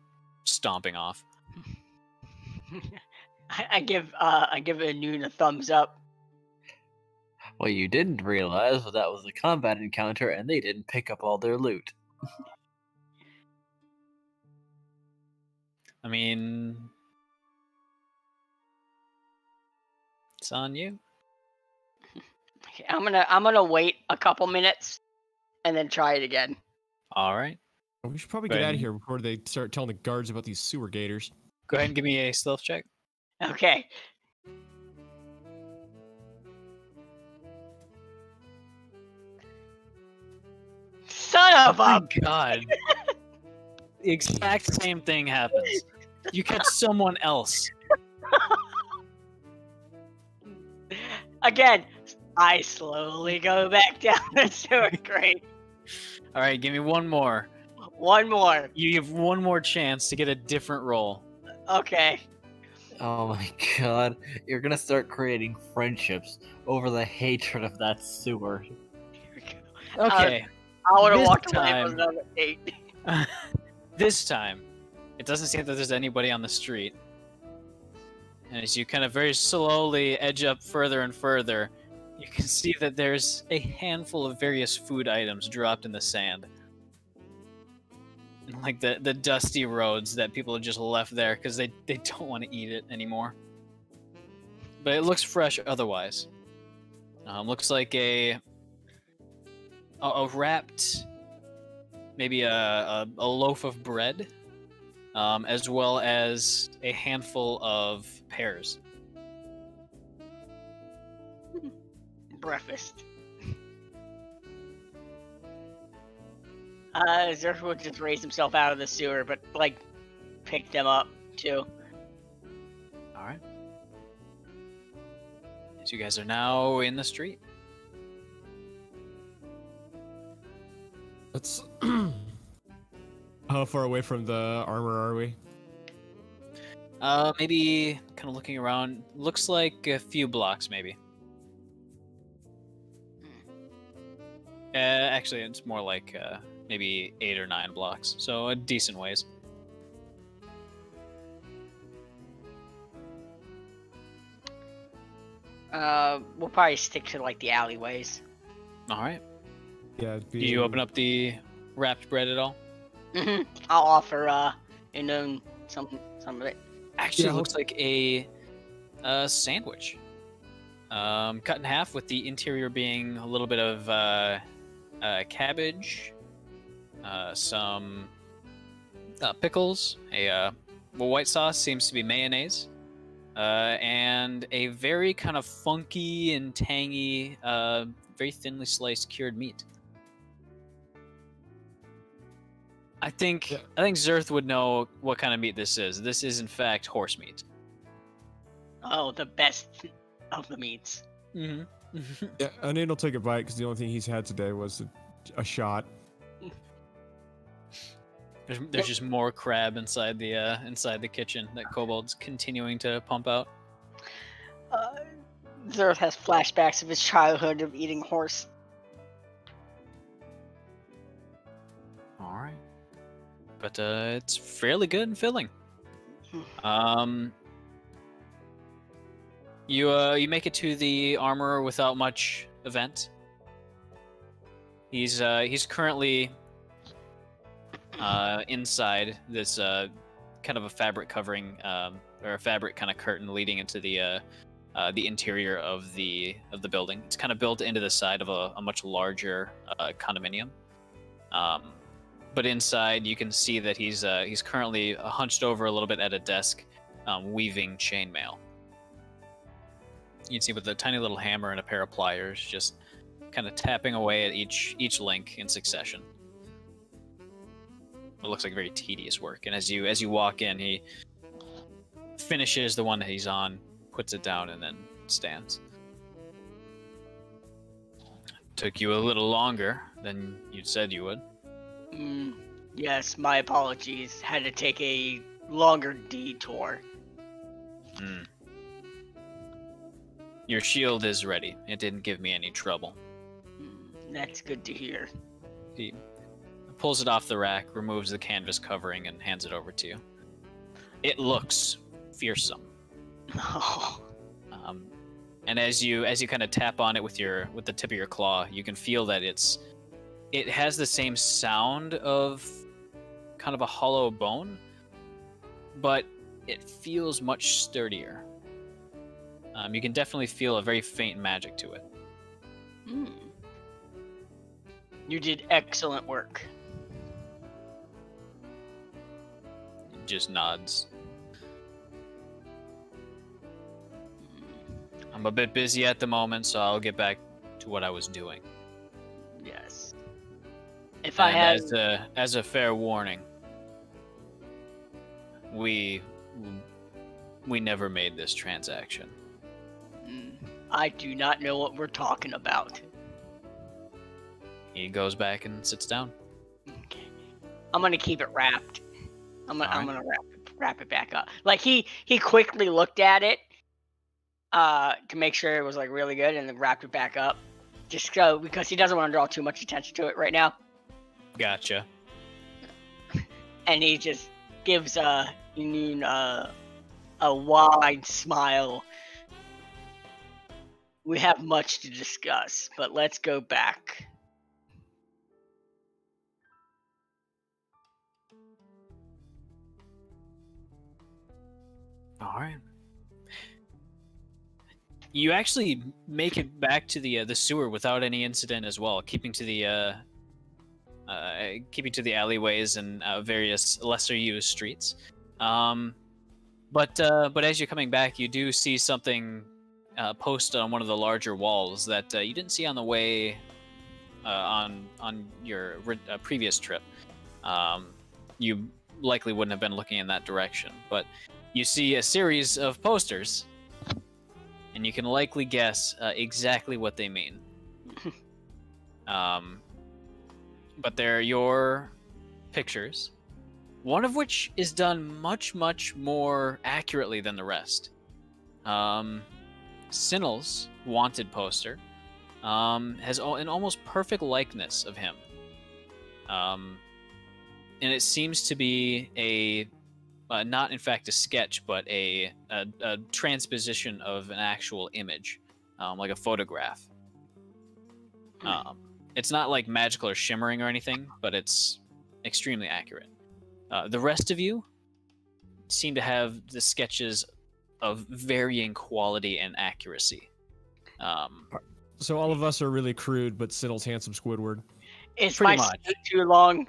stomping off. I give Noon a thumbs up. What you didn't realize was that was a combat encounter, and they didn't pick up all their loot. I mean, it's on you. Okay, I'm gonna wait a couple minutes and then try it again. All right. We should probably Go get ahead out of and- here before they start telling the guards about these sewer gators. Go ahead and give me a stealth check. Okay. Son of a! God. The exact same thing happens. You catch someone else. Again, I slowly go back down the sewer grate. All right, give me one more. One more. You have one more chance to get a different roll. Okay. Oh my god, you're gonna start creating friendships over the hatred of that sewer. Here we go. Okay. I would have This walked away time- with another 8. This time, it doesn't seem that there's anybody on the street. And as you kind of very slowly edge up further and further, you can see that there's a handful of various food items dropped in the sand. And like the dusty roads that people have just left there because they don't want to eat it anymore. But it looks fresh otherwise. Looks like a wrapped, maybe a loaf of bread, as well as a handful of pears. Breakfast. Zerf would just raise himself out of the sewer, but like pick them up too. All right. So you guys are now in the street. That's how far away from the armor are we? Maybe kind of looking around. Looks like a few blocks, maybe. Actually, it's more like maybe 8 or 9 blocks, so a decent ways. We'll probably stick to like the alleyways. All right. Yeah. Do you open up the wrapped bread at all? I'll offer some of it. Actually, Yeah, it looks like a sandwich. Cut in half with the interior being a little bit of cabbage, some pickles, a white sauce, seems to be mayonnaise, and a very kind of funky and tangy, very thinly sliced cured meat. I think Zerth would know what kind of meat this is. This is in fact horse meat. Oh, the best of the meats. Mm-hmm. Yeah, Anin will take a bite because the only thing he's had today was a shot. There's just more crab inside the kitchen that Kobold's continuing to pump out. Zerth has flashbacks of his childhood of eating horse. All right, but it's fairly good and filling. You make it to the armorer without much event. He's currently inside this kind of a fabric covering or a fabric kind of curtain leading into the interior of the building. It's kind of built into the side of a much larger condominium. But inside, you can see that he's currently hunched over a little bit at a desk, weaving chainmail. You can see with a tiny little hammer and a pair of pliers, just kind of tapping away at each link in succession. It looks like very tedious work. And as you walk in, he finishes the one that he's on, puts it down, and then stands. Took you a little longer than you said you would. Yes, my apologies. Had to take a longer detour. Your shield is ready. It didn't give me any trouble. That's good to hear. He pulls it off the rack, removes the canvas covering, and hands it over to you. It looks fearsome. And as you kind of tap on it with the tip of your claw, you can feel that it has the same sound of kind of a hollow bone, but it feels much sturdier. You can definitely feel a very faint magic to it. You did excellent work. It just nods. I'm a bit busy at the moment, so I'll get back to what I was doing. Yes. If I had... as a fair warning, we never made this transaction. I do not know what we're talking about. He goes back and sits down. Okay. I'm gonna keep it wrapped. I'm gonna wrap it back up. Like he quickly looked at it to make sure it was like really good, and then wrapped it back up. Just so because he doesn't want to draw too much attention to it right now. Gotcha. And he just gives Noon a wide smile. We have much to discuss, but let's go back. All right. You actually make it back to the sewer without any incident as well, keeping to the alleyways and various lesser used streets. But as you're coming back, you do see something posted on one of the larger walls that you didn't see on the way on your previous trip. You likely wouldn't have been looking in that direction, but you see a series of posters, and you can likely guess exactly what they mean. But they're your pictures, one of which is done much, much more accurately than the rest. Tsinil's wanted poster has an almost perfect likeness of him. And it seems to be not in fact a sketch, but a transposition of an actual image, like a photograph. It's not like magical or shimmering or anything, but it's extremely accurate. The rest of you seem to have the sketches of varying quality and accuracy. So all of us are really crude, but Tsinil's handsome Squidward. Is my stick too long?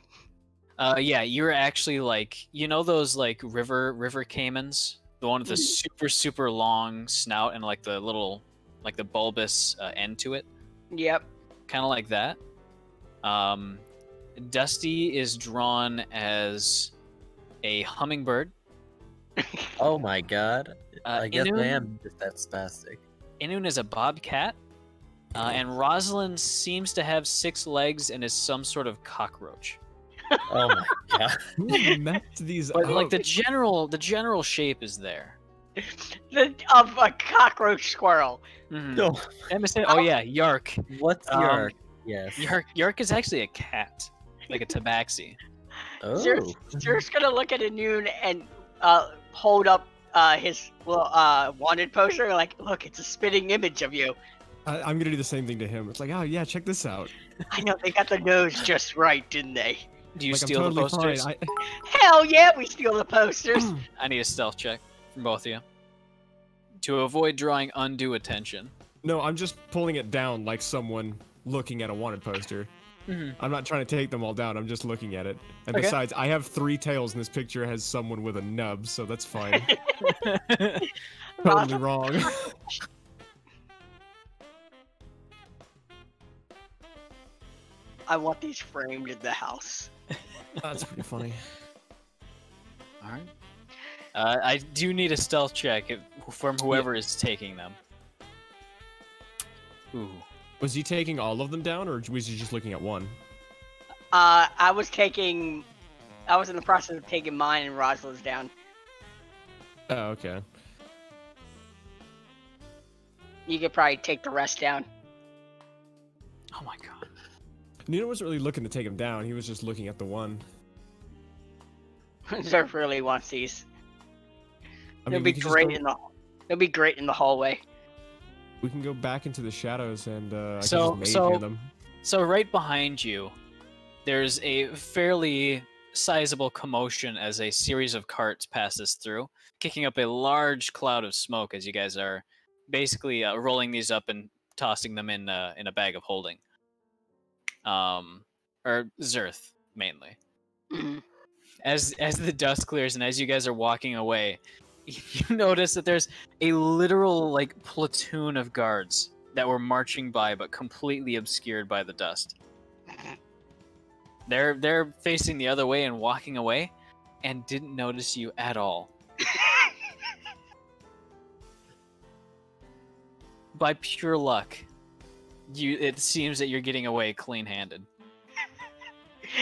Yeah, you're actually like, you know those like river caimans? The one with the super long snout and like the little, like the bulbous end to it? Yep. Kind of like that. Dusty is drawn as a hummingbird. Oh my god. I guess Inun, I am just that spastic. Inun is a bobcat. And Rosalind seems to have 6 legs and is some sort of cockroach. Oh my god. Who mapped these But out? like the general shape is there. Of a cockroach squirrel. Mm-hmm. No. Oh yeah, Yark. What's Yark? Yes. Yark is actually a cat, like a tabaxi. Oh. Zer's gonna look at Noon and hold up his wanted poster, like, look, it's a spitting image of you. I'm gonna do the same thing to him. It's like, oh yeah, check this out. I know, they got the nose just right, didn't they? Do you Like, I'm steal the totally posters? fine. Hell yeah, we steal the posters. I need a stealth check from both of you to avoid drawing undue attention. No, I'm just pulling it down like someone looking at a wanted poster. I'm not trying to take them all down. I'm just looking at it. And Okay. besides, I have 3 tails, and this picture has someone with a nub, so that's fine. Totally wrong. I want these framed in the house. That's pretty funny. All right. I do need a stealth check from whoever is taking them. Ooh. Was he taking all of them down, or was he just looking at one? I was in the process of taking mine and Rosalind's down. Oh, okay. You could probably take the rest down. Oh my god. Nino wasn't really looking to take him down. He was just looking at the one. Zerf really wants these. I It'll mean, be we could just great go- in the. It'll be great in the hallway. We can go back into the shadows and I So- can just so- mage them. So right behind you, there's a fairly sizable commotion as a series of carts passes through, kicking up a large cloud of smoke as you guys are basically rolling these up and tossing them in a bag of holding. Or Zerth mainly. Mhm. As the dust clears and as you guys are walking away, you notice that there's a literal like platoon of guards that were marching by but completely obscured by the dust. They're facing the other way and walking away and didn't notice you at all. By pure luck, it seems that you're getting away clean-handed.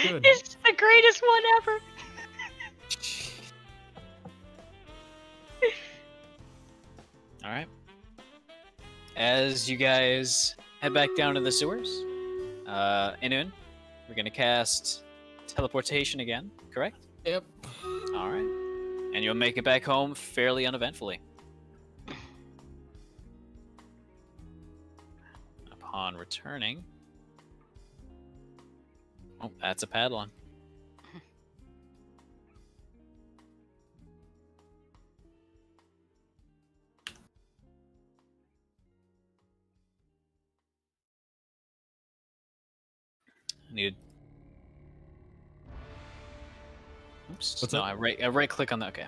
Good. It's the greatest one ever. All right. As you guys head back down to the sewers, Inun, we're gonna cast teleportation again, correct? Yep. All right. And you'll make it back home fairly uneventfully. Upon returning, oh, that's a Padlon. Need. Oops. What's no, that? I right click on that. Okay.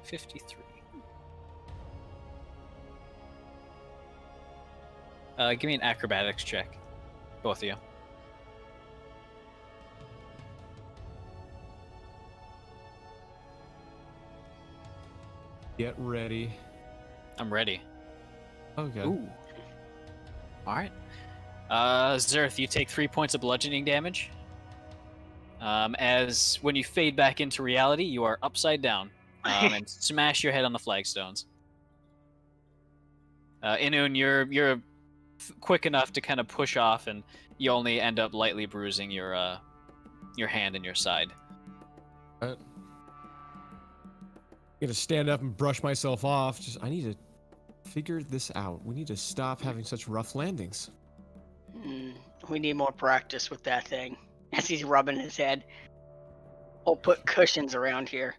53. Give me an acrobatics check, both of you. Get ready. I'm ready. Okay. Ooh. All right. Zerth, you take 3 points of bludgeoning damage. As when you fade back into reality, you are upside down and smash your head on the flagstones. Inun, you're quick enough to kind of push off, and you only end up lightly bruising your hand and your side. I'm gonna stand up and brush myself off. I need to figure this out. We need to stop having such rough landings. We need more practice with that thing. As he's rubbing his head. We'll put cushions around here.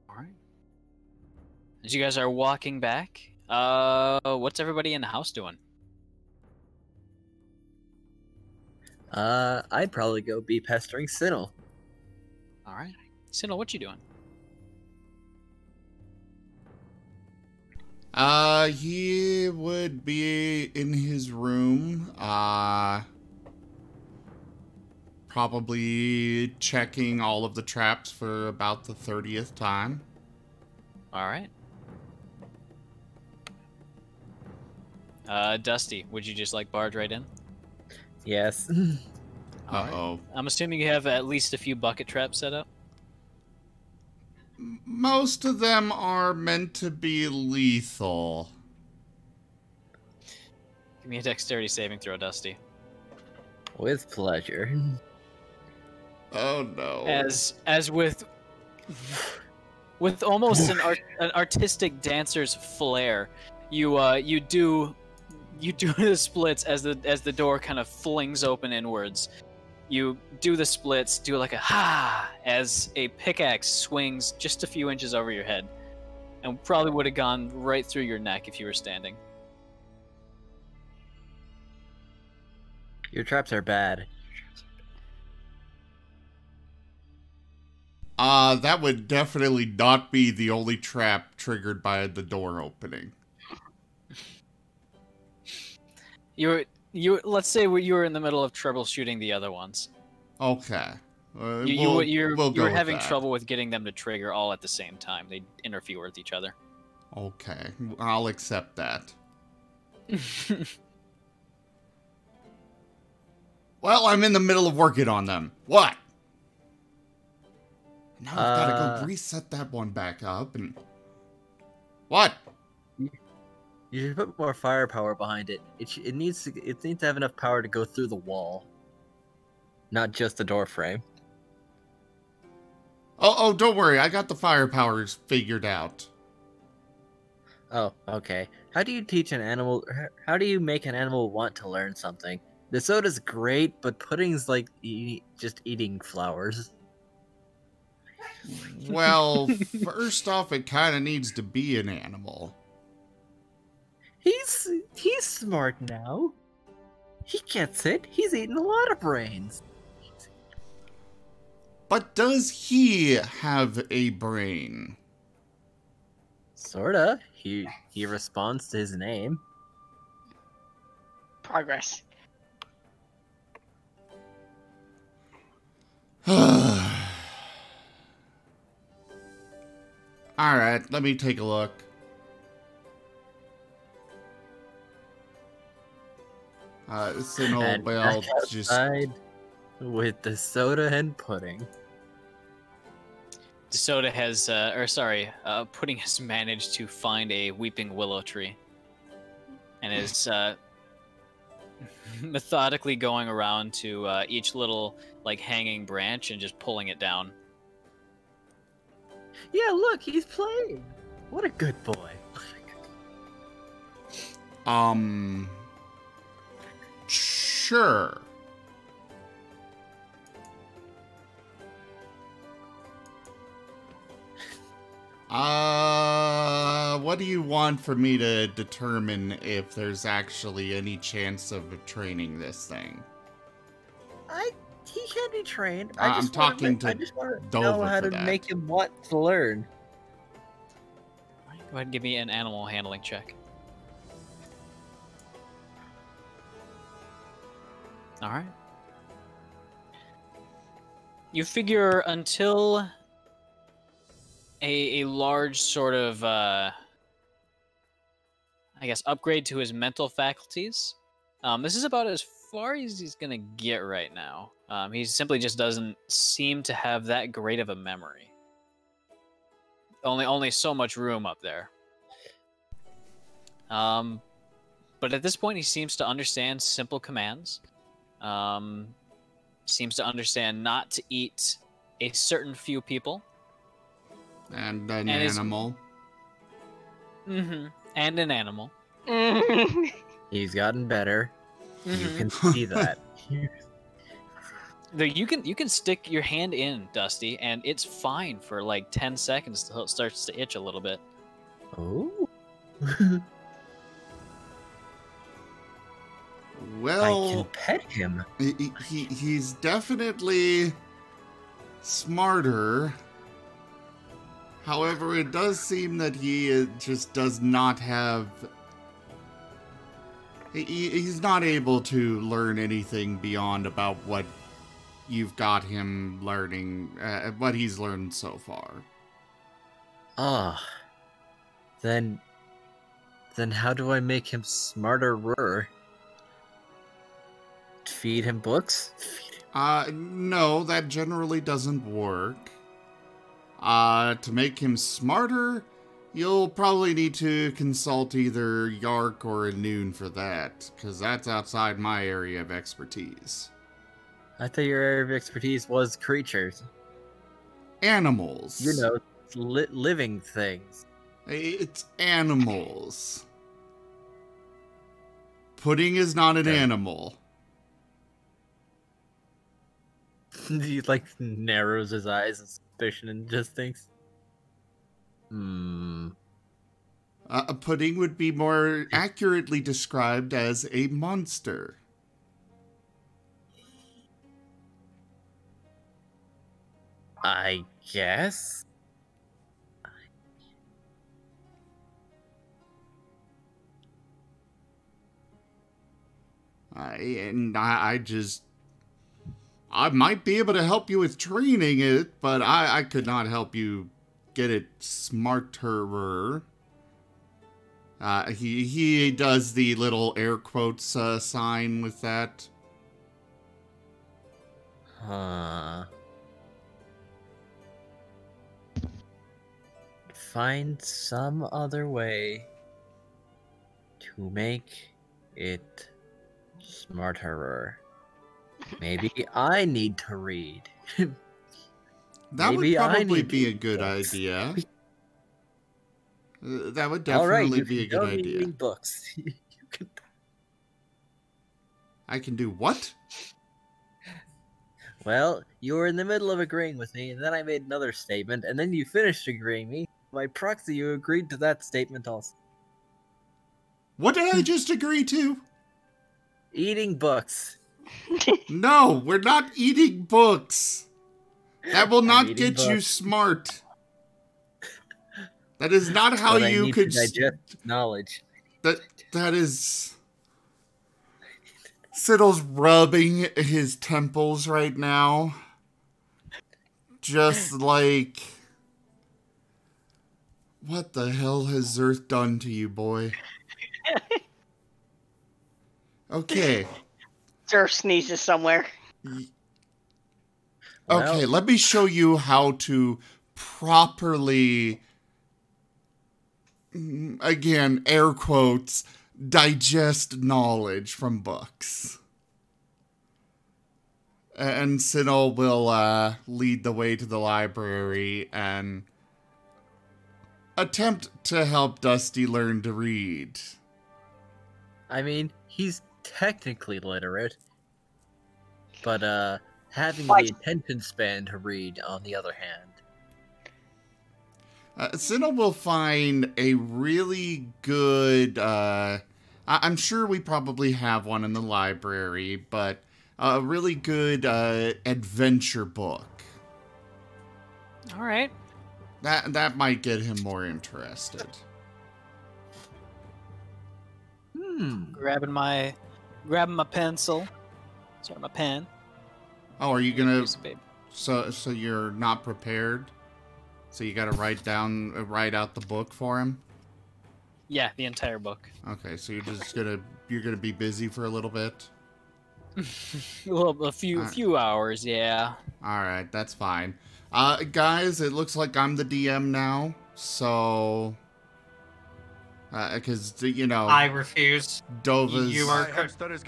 All right. As you guys are walking back, what's everybody in the house doing? I'd probably go be pestering Tsinil. All right. Tsinil, what you doing? He would be in his room, probably checking all of the traps for about the 30th time. All right. Dusty, would you just like barge right in? Yes. All right. Uh-oh. I'm assuming you have at least a few bucket traps set up. Most of them are meant to be lethal. Give me a dexterity saving throw, Dusty. With pleasure. Oh no. As with almost an artistic dancer's flair, you do the splits as the door kind of flings open inwards. You do the splits, do like a ha as a pickaxe swings just a few inches over your head, and probably would have gone right through your neck if you were standing. Your traps are bad. That would definitely not be the only trap triggered by the door opening. Let's say you were in the middle of troubleshooting the other ones. Okay. You were with having that. trouble with getting them to trigger all at the same time. They interfere with each other. Okay, I'll accept that. Well, I'm in the middle of working on them. What? Now I've gotta go reset that one back up and... What? You should put more firepower behind it. It needs to have enough power to go through the wall, not just the door frame. Oh, don't worry. I got the firepower figured out. Oh, okay. How do you teach an animal? How do you make an animal want to learn something? The soda's great, but pudding's like just eating flowers. Well, first off, it kind of needs to be an animal. He's smart now. He gets it. He's eaten a lot of brains. But does he have a brain? Sorta. He responds to his name. Progress. Alright, let me take a look. Tsinil, well, just... with the soda and pudding. The soda has, pudding has managed to find a weeping willow tree, and is methodically going around to each little like hanging branch and just pulling it down. Yeah, look, he's playing. What a good boy. Sure. What do you want for me to determine if there's actually any chance of training this thing? He can be trained. I'm talking to I just want to Dover know how for to that. make him want to learn. Go ahead and give me an animal handling check. All right. You figure until a large sort of, I guess, upgrade to his mental faculties. This is about as far as he's gonna get right now. He simply just doesn't seem to have that great of a memory. Only so much room up there. But at this point, he seems to understand simple commands. Seems to understand not to eat a certain few people. And an animal. Mm-hmm. And an animal. He's gotten better. You can see that. You can stick your hand in, Dusty, and it's fine for like 10 seconds until it starts to itch a little bit. Oh. Well, I can pet him. He's definitely smarter. However, it does seem that he just does not have... He's not able to learn anything beyond about what you've got him learning, what he's learned so far. Ah. Then how do I make him smarter? Feed him books? No, that generally doesn't work. To make him smarter, you'll probably need to consult either Yark or Noon for that, because that's outside my area of expertise. I thought your area of expertise was creatures. Animals. You know, living things. It's animals. Pudding is not an animal. He like narrows his eyes in suspicion and just thinks, A pudding would be more accurately described as a monster. I guess? I might be able to help you with training it, but I could not help you get it smarter. He does the little air quotes sign with that. Huh. Find some other way. to make it smarter. Maybe I need to read. That would Maybe I probably need be to a good books. idea. That would All right, definitely you be a can good go to idea. reading books. You can- I can do what? Well, you were in the middle of agreeing with me, and then I made another statement, and then you finished agreeing me. By proxy, you agreed to that statement also. What did I just agree to? Eating books. No, we're not eating books. That will I'm not eating get you books. smart. That is not how But I you need could. to digest knowledge. That is. Tsinil's rubbing his temples right now. Just like. What the hell has Earth done to you, boy? Okay. Sir sneezes somewhere. Okay, let me show you how to properly, again, air quotes, digest knowledge from books. And Tsinil will lead the way to the library and attempt to help Dusty learn to read. I mean, he's technically literate, but having the attention span to read, on the other hand. Tsinil will find a really good, I'm sure we probably have one in the library, but a really good adventure book. All right. That might get him more interested. Grabbing my pencil. Sorry, my pen. Oh, are you gonna? Piece of paper. So you're not prepared. So you got to write out the book for him. Yeah, the entire book. Okay, so you're gonna be busy for a little bit. A few hours, yeah. All right, that's fine. Guys, it looks like I'm the DM now, so because I refuse. Dova's.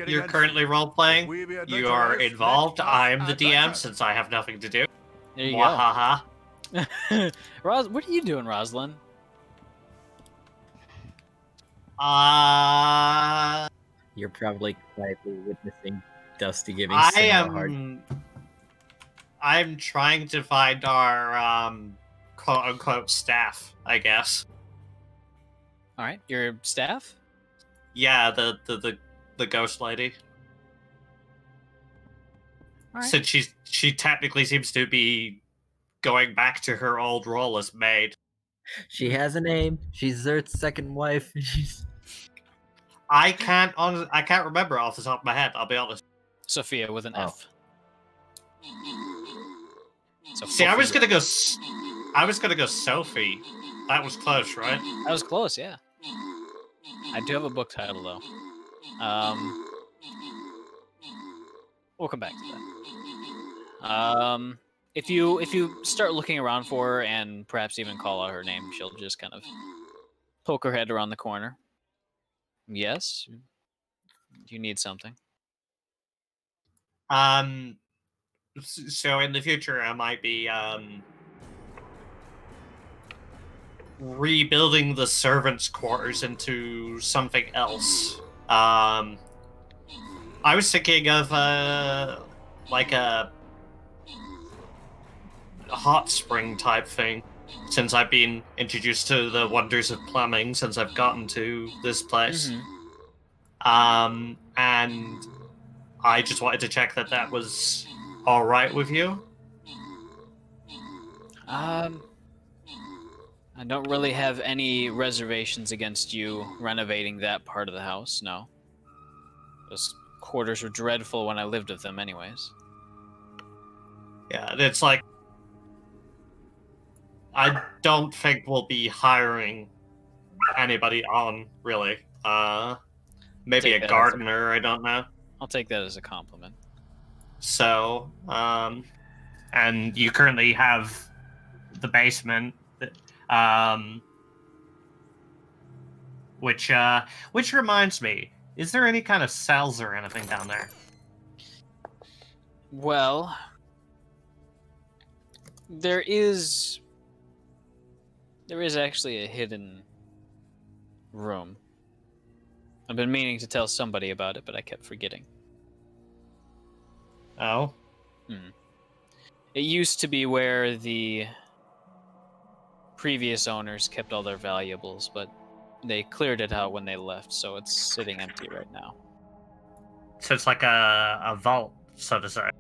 You're currently role playing. You are involved. I am the DM since I have nothing to do. There you Wahaha. go. Ros, what are you doing, Roslyn? You're probably quietly witnessing Dusty giving Tsinil a hard. I'm trying to find our quote unquote staff, I guess. All right, your staff? Yeah, the ghost lady. All right. Since she technically seems to be going back to her old role as maid. She has a name. She's Zert's second wife. I can't remember off the top of my head. I'll be honest. Sophia with an F. See, I was gonna go Sophie. That was close, right? That was close, yeah. I do have a book title though. We'll come back to that. If you start looking around for her and perhaps even call out her name, she'll just kind of poke her head around the corner. Yes? You need something? So in the future, I might be rebuilding the servants' quarters into something else. I was thinking of like a hot spring type thing, since I've been introduced to the wonders of plumbing since I've gotten to this place. And I just wanted to check that was all right with you. I don't really have any reservations against you renovating that part of the house, no. Those quarters were dreadful when I lived with them anyways. Yeah, it's like, I don't think we'll be hiring anybody on, really. Maybe a gardener, I don't know. I'll take that as a compliment. So, and you currently have the basement. Which reminds me, is there any kind of cells or anything down there? Well, there is actually a hidden room. I've been meaning to tell somebody about it, but I kept forgetting. Oh? It used to be where the previous owners kept all their valuables, but they cleared it out when they left, so it's sitting empty right now. So it's like a vault, so to say.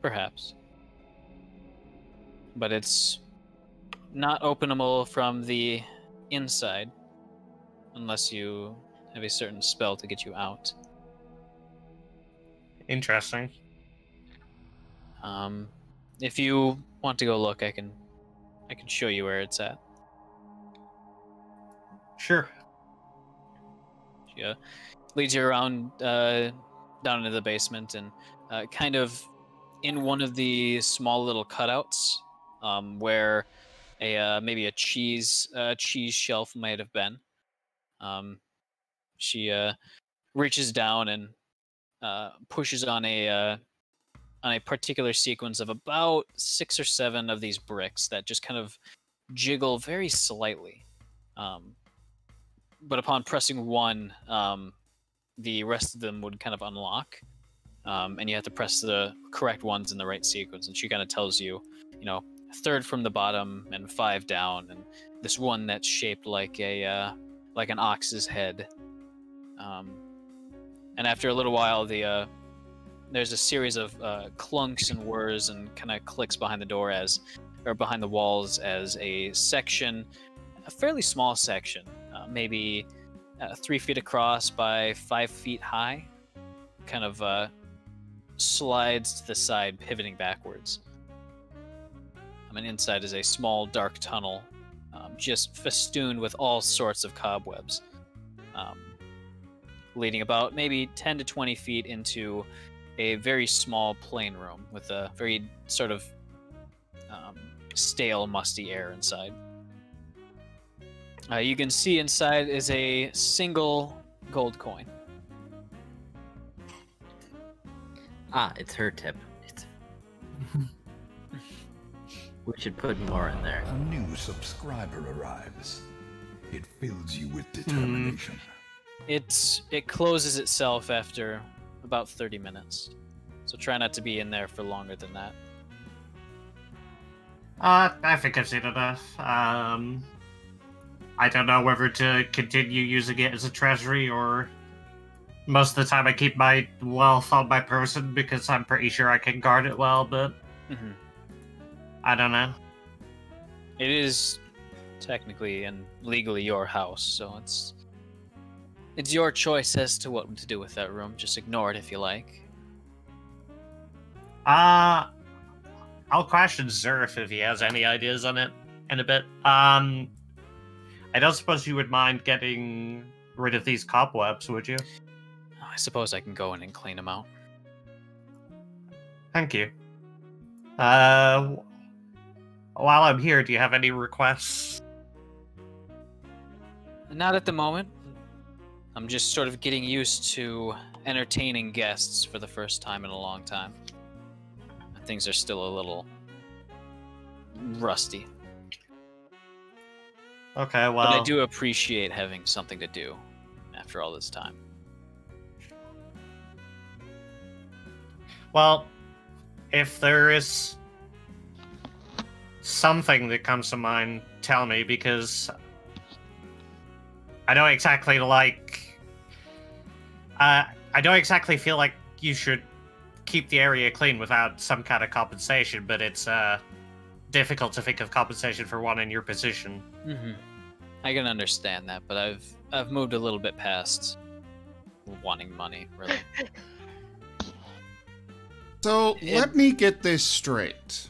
Perhaps. But it's not openable from the inside, unless you have a certain spell to get you out. Interesting. If you want to go look, I can show you where it's at. Sure. She leads you around down into the basement, and kind of in one of the small little cutouts where maybe a cheese shelf might have been. She reaches down and pushes on a particular sequence of about 6 or 7 of these bricks that just kind of jiggle very slightly. But upon pressing one, the rest of them would kind of unlock. And you have to press the correct ones in the right sequence. And she kind of tells you, a third from the bottom and 5 down, and this one that's shaped like an ox's head. And after a little while, there's a series of clunks and whirs and kind of clicks behind the door behind the walls as a section, a fairly small section, maybe 3 feet across by 5 feet high, kind of slides to the side, pivoting backwards. And inside is a small dark tunnel, just festooned with all sorts of cobwebs, leading about maybe 10 to 20 feet into a very small plain room with a very sort of stale, musty air inside. You can see inside is a single gold coin. Ah, it's her tip. We should put more in there. A new subscriber arrives. It fills you with determination. It closes itself after about 30 minutes. So try not to be in there for longer than that. I think I've seen enough. I don't know whether to continue using it as a treasury, or most of the time I keep my wealth on my person because I'm pretty sure I can guard it well, but I don't know. It is technically and legally your house, so it's your choice as to what to do with that room. Just ignore it if you like. I'll question Zerf if he has any ideas on it in a bit. I don't suppose you would mind getting rid of these cobwebs, would you? I suppose I can go in and clean them out. Thank you. While I'm here, do you have any requests? Not at the moment. I'm just sort of getting used to entertaining guests for the first time in a long time. Things are still a little rusty. Okay, well... But I do appreciate having something to do after all this time. Well, if there is something that comes to mind, tell me, because I don't exactly I don't exactly feel like you should keep the area clean without some kind of compensation, but it's difficult to think of compensation for one in your position. I can understand that, but I've moved a little bit past wanting money, really. So, let me get this straight.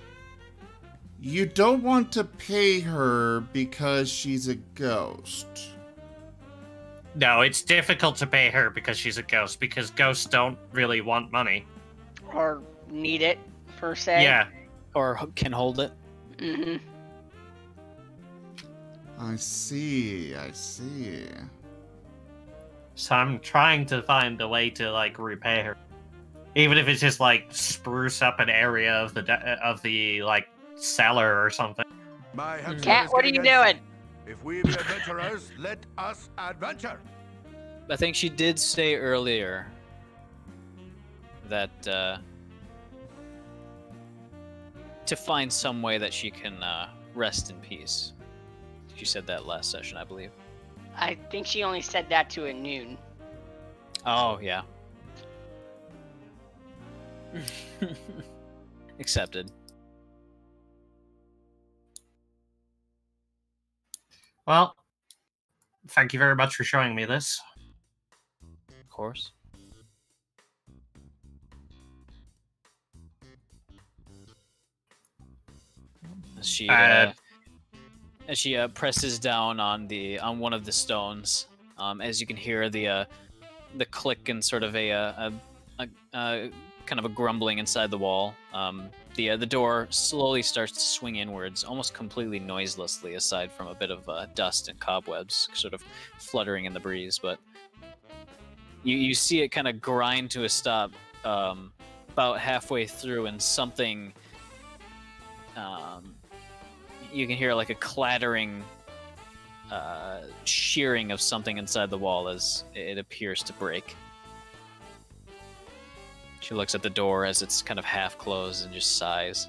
You don't want to pay her because she's a ghost. No, it's difficult to pay her because she's a ghost, because ghosts don't really want money. Or need it, per se. Yeah. Or can hold it. I see. So I'm trying to find a way to like repay her, even if it's just like spruce up an area of the like cellar or something. My hamster Cat, is what are getting you doing? If we be adventurers, let us adventure. I think she did say earlier that to find some way that she can rest in peace. She said that last session, I believe. I think she only said that to at noon. Oh, yeah. Accepted. Well, thank you very much for showing me this. Of course. As she presses down on one of the stones, as you can hear the click and sort of a kind of a grumbling inside the wall. The door slowly starts to swing inwards, almost completely noiselessly, aside from a bit of dust and cobwebs sort of fluttering in the breeze. But you see it kind of grind to a stop about halfway through, and something. You can hear like a clattering, shearing of something inside the wall as it appears to break. She looks at the door as it's kind of half closed and just sighs.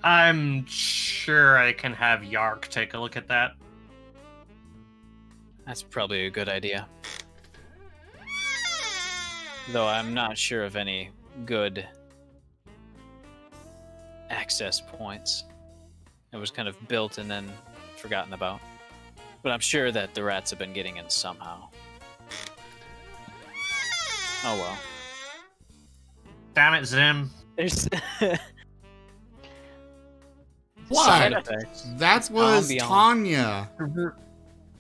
I'm sure I can have Yark take a look at that. That's probably a good idea. Though I'm not sure of any good access points. It was kind of built and then forgotten about. But I'm sure that the rats have been getting in somehow. Oh well. Damn it, Zim. There's What? That was Tanya.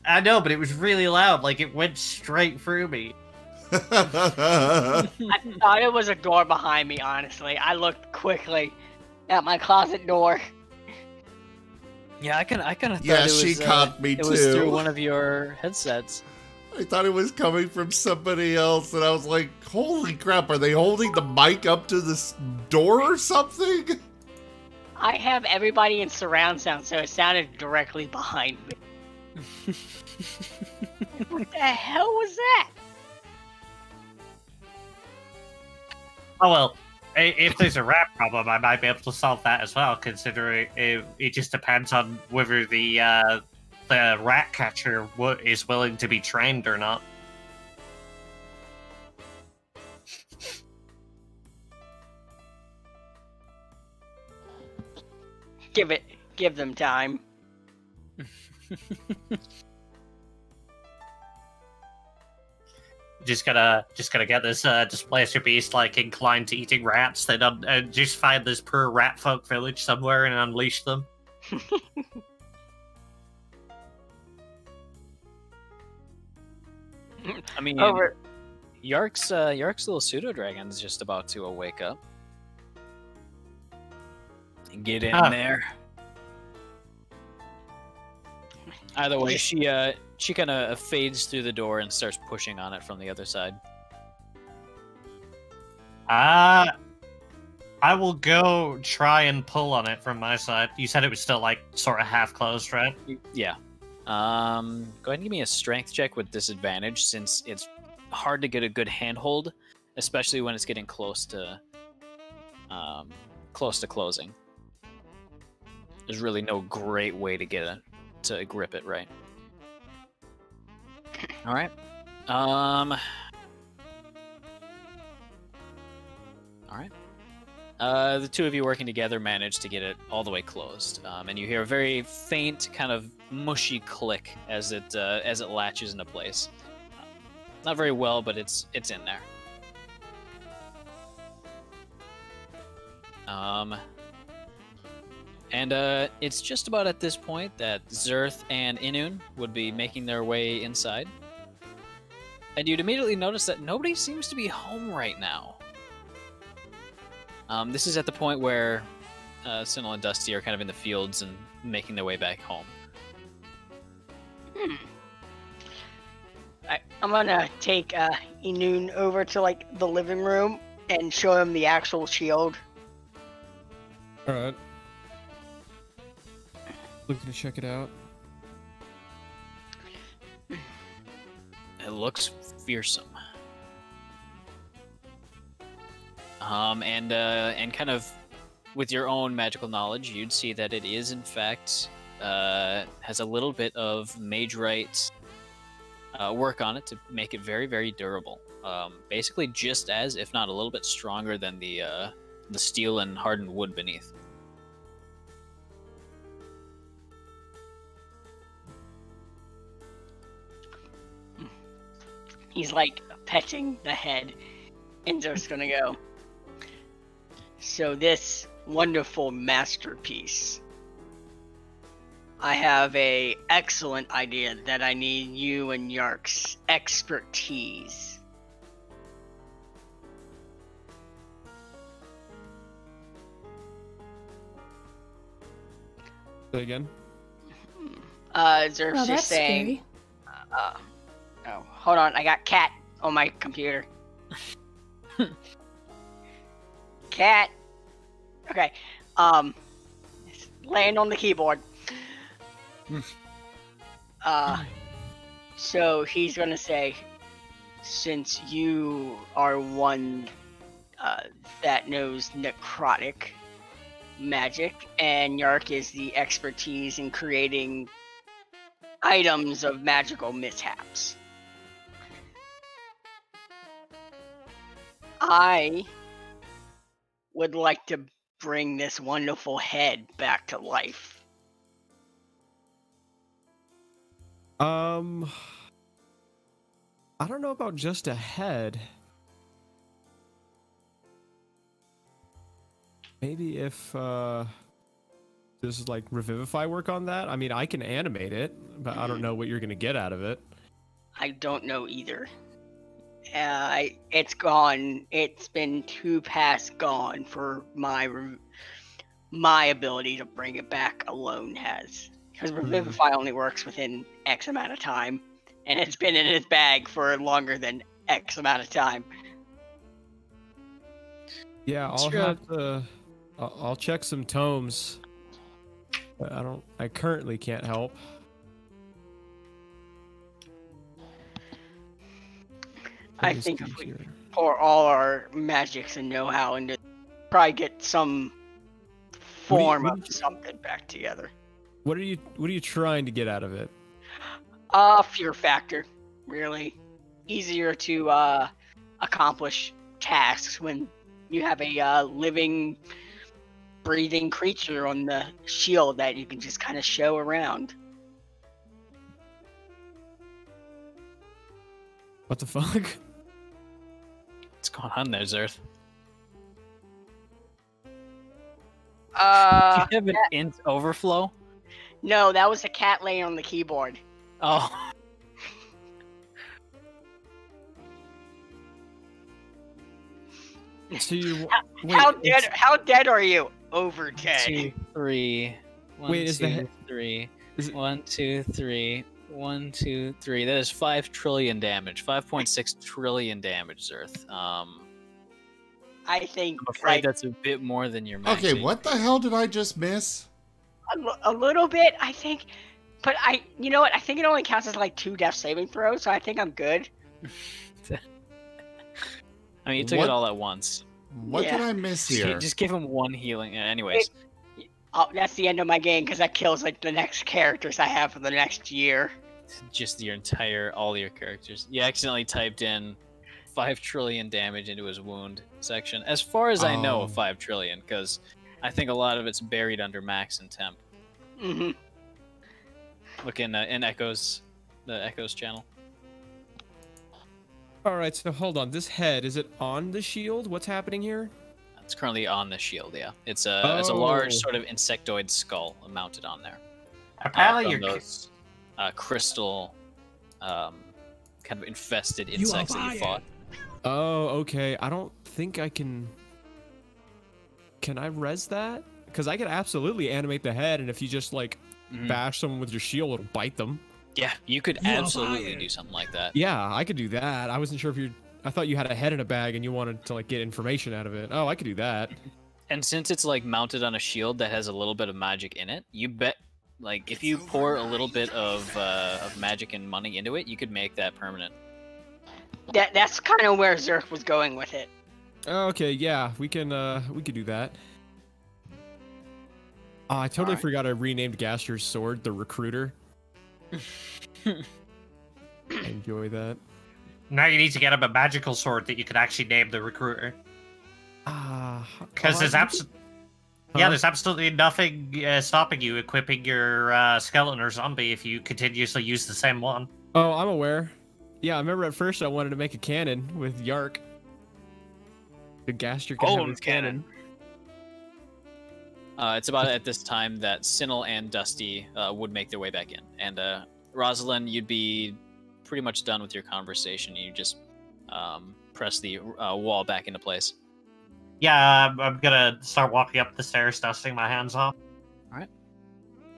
I know, but it was really loud. Like, it went straight through me. I thought it was a door behind me, honestly. I looked quickly at my closet door. Yeah, I kind of thought Yeah, it was, she caught me it too. was through one of your headsets. I thought it was coming from somebody else, and I was like, holy crap, are they holding the mic up to this door or something? I have everybody in surround sound, so it sounded directly behind me. What the hell was that? Oh well, if there's a rat problem, I might be able to solve that as well, considering it just depends on whether the rat catcher is willing to be trained or not. Give them time. Just gotta get this displacer beast like inclined to eating rats. Then just find this poor rat folk village somewhere and unleash them. I mean, Yark's little pseudo dragon's just about to wake up. Get in there. Either way, she kind of fades through the door and starts pushing on it from the other side. I will go try and pull on it from my side. You said it was still like sort of half closed, right? Yeah. Go ahead and give me a strength check with disadvantage, since it's hard to get a good handhold, especially when it's getting close to closing. There's really no great way to get to grip it right. All right. All right. The two of you working together manage to get it all the way closed, and you hear a very faint, kind of mushy click as it latches into place. Not very well, but it's in there. And it's just about at this point that Zerth and Inun would be making their way inside. And you'd immediately notice that nobody seems to be home right now. This is at the point where Tsinil and Dusty are kind of in the fields and making their way back home. I'm gonna take Inun over to like the living room and show him the actual shield. All right. Looking to check it out. It looks fearsome. And kind of with your own magical knowledge, you'd see that it is in fact has a little bit of Mage-Rite work on it to make it very, very durable. Basically, just as, if not a little bit stronger than the steel and hardened wood beneath. He's like petting the head, and just gonna go. So this wonderful masterpiece. I have a excellent idea that I need you and Yark's expertise. Say again. Zerf's just saying. Scary. Oh, hold on. I got Cat on my computer. Cat. Okay. Land on the keyboard. So he's gonna say, since you are one that knows necrotic magic, and Yark is the expertise in creating items of magical mishaps, I would like to bring this wonderful head back to life. I don't know about just a head. Maybe if does like Revivify work on that? I mean, I can animate it, but I don't know what you're gonna get out of it. I don't know either. It's gone. It's been 2 pass gone for my ability to bring it back alone has. Because Revivify only works within X amount of time, and it's been in his bag for longer than X amount of time. Yeah, I'll check some tomes. But I currently can't help. I think if we pour all our magics and know-how into, probably get some form of something back together. What are you trying to get out of it? Fear factor, really. Easier to accomplish tasks when you have a living, breathing creature on the shield that you can just kind of show around. What the fuck? What's going on there, Zerth? You have an int overflow? No, that was a cat laying on the keyboard. Oh. So you wait, how dead are you? Over dead. 2, 3. 1, Wait, is 2, 3. 1, 2, 3. 1, 2, 3. That is 5 trillion damage. 5.6 trillion damage, Zerth. I think. I'm afraid that's a bit more than your max. Okay, what the hell did I just miss? A little bit, I think. But you know what? I think it only counts as like 2 death saving throws, so I think I'm good. I mean, you took it all at once. What did I miss here? Just give him 1 healing. Anyways. That's the end of my game, because that kills like the next characters I have for the next year. Just all your characters. You accidentally typed in 5 trillion damage into his wound section. As far as I know, 5 trillion, because I think a lot of it's buried under max and temp. Mm-hmm. Look in Echo's, the Echo's channel. All right, so hold on. This head, is it on the shield? What's happening here? It's currently on the shield. Yeah, it's a large sort of insectoid skull mounted on there. Apparently, those crystal, kind of infested insects that you fought. Oh, okay. I don't think I can. Can I res that? Because I could absolutely animate the head, and if you just like bash someone with your shield, it'll bite them. Yeah, you could absolutely do something like that. Yeah, I could do that. I wasn't sure if you. I thought you had a head in a bag and you wanted to like get information out of it. Oh, I could do that. And since it's like mounted on a shield that has a little bit of magic in it, you bet like if you pour a little bit of magic and money into it, you could make that permanent. That's kind of where Zerk was going with it. Oh, okay, yeah, we can do that. Oh, I totally forgot I renamed Gaster's sword the Recruiter. I enjoy that. Now you need to get him a magical sword that you can actually name the Recruiter. Because there's there's absolutely nothing stopping you equipping your skeleton or zombie if you continuously use the same one. Oh, I'm aware. Yeah, I remember at first I wanted to make a cannon with Yark. The Gaster can have his cannon. It's about at this time that Tsinil and Dusty would make their way back in. And Rosalind, you'd be pretty much done with your conversation. You just press the wall back into place. Yeah, I'm gonna start walking up the stairs, dusting my hands off.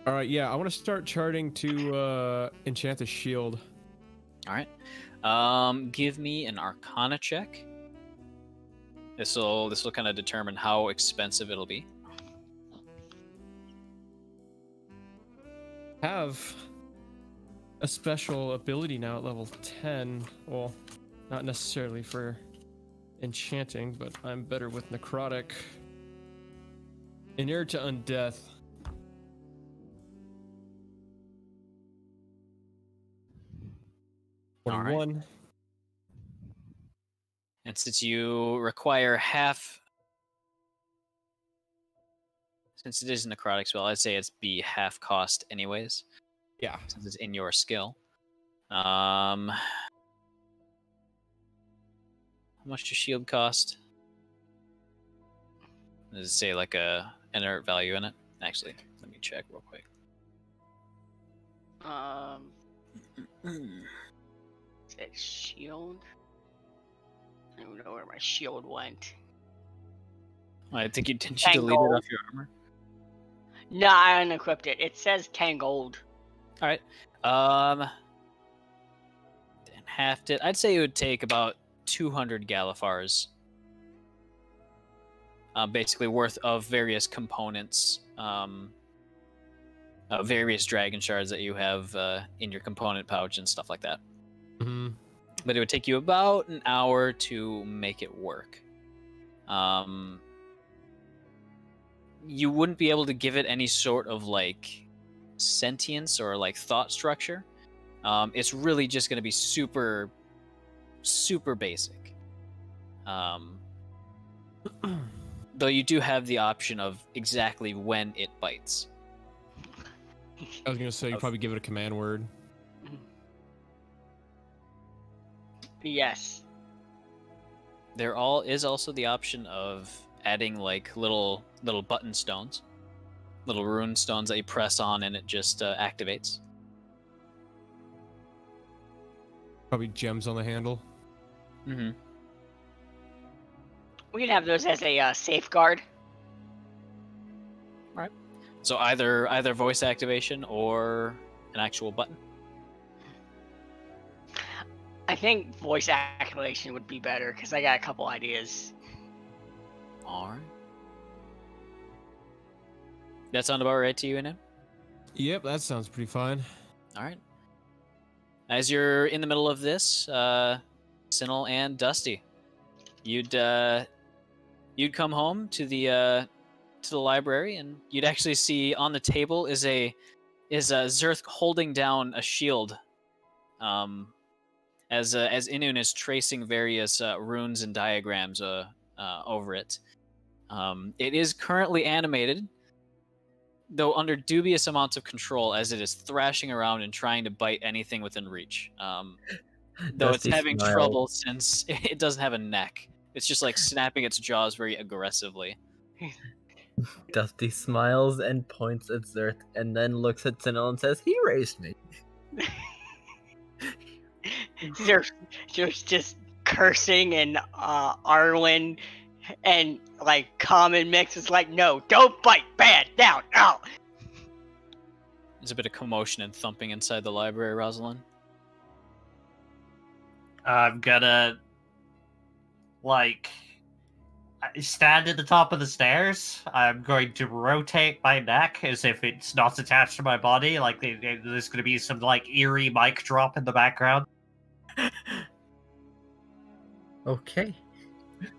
All right, yeah, I want to start charting to enchant the shield. All right. Give me an Arcana check. This will kind of determine how expensive it'll be. Have a special ability now at level 10. Well, not necessarily for enchanting, but I'm better with necrotic. Inure to undeath. All 21. right. And since you require half, since it is necrotic spell, I'd say it's be half cost anyways. Yeah, since it's in your skill. How much does shield cost? Does it say like a inert value in it? Actually, let me check real quick. Is it shield? I don't know where my shield went. I think you didn't you delete it off your armor. No, I unequipped it. It says 10 gold. All right. And halved it. I'd say it would take about 200 Galifars. Basically worth of various components, various dragon shards that you have in your component pouch and stuff like that. Mm-hmm. But it would take you about an hour to make it work. You wouldn't be able to give it any sort of like sentience or like thought structure. It's really just going to be super, super basic. Though you do have the option of exactly when it bites. I was going to say, you probably give it a command word. Yes. There is also the option of adding like little button stones, little rune stones that you press on and it just activates. Probably gems on the handle. Mm-hmm. We can have those as a safeguard. All right. So either voice activation or an actual button. I think voice activation would be better because I got a couple ideas. All right. That sound about right to you, Inan? Yep, that sounds pretty fine. All right. As you're in the middle of this, Tsinil and Dusty, you'd come home to the library, and you'd actually see on the table is Zerth holding down a shield, as Inun is tracing various runes and diagrams over it. It is currently animated, though under dubious amounts of control, as it is thrashing around and trying to bite anything within reach. Though it's having trouble since it doesn't have a neck. It's just like snapping its jaws very aggressively. Dusty smiles and points at Zerth, and then looks at Tsinil and says, "He raised me." There's just cursing and Arwen and like common mix is like, no, don't bite, bad, down, out. There's a bit of commotion and thumping inside the library, Rosalind. I'm gonna, like, stand at the top of the stairs. I'm going to rotate my neck as if it's not attached to my body. Like, there's gonna be some, like, eerie mic drop in the background. Okay.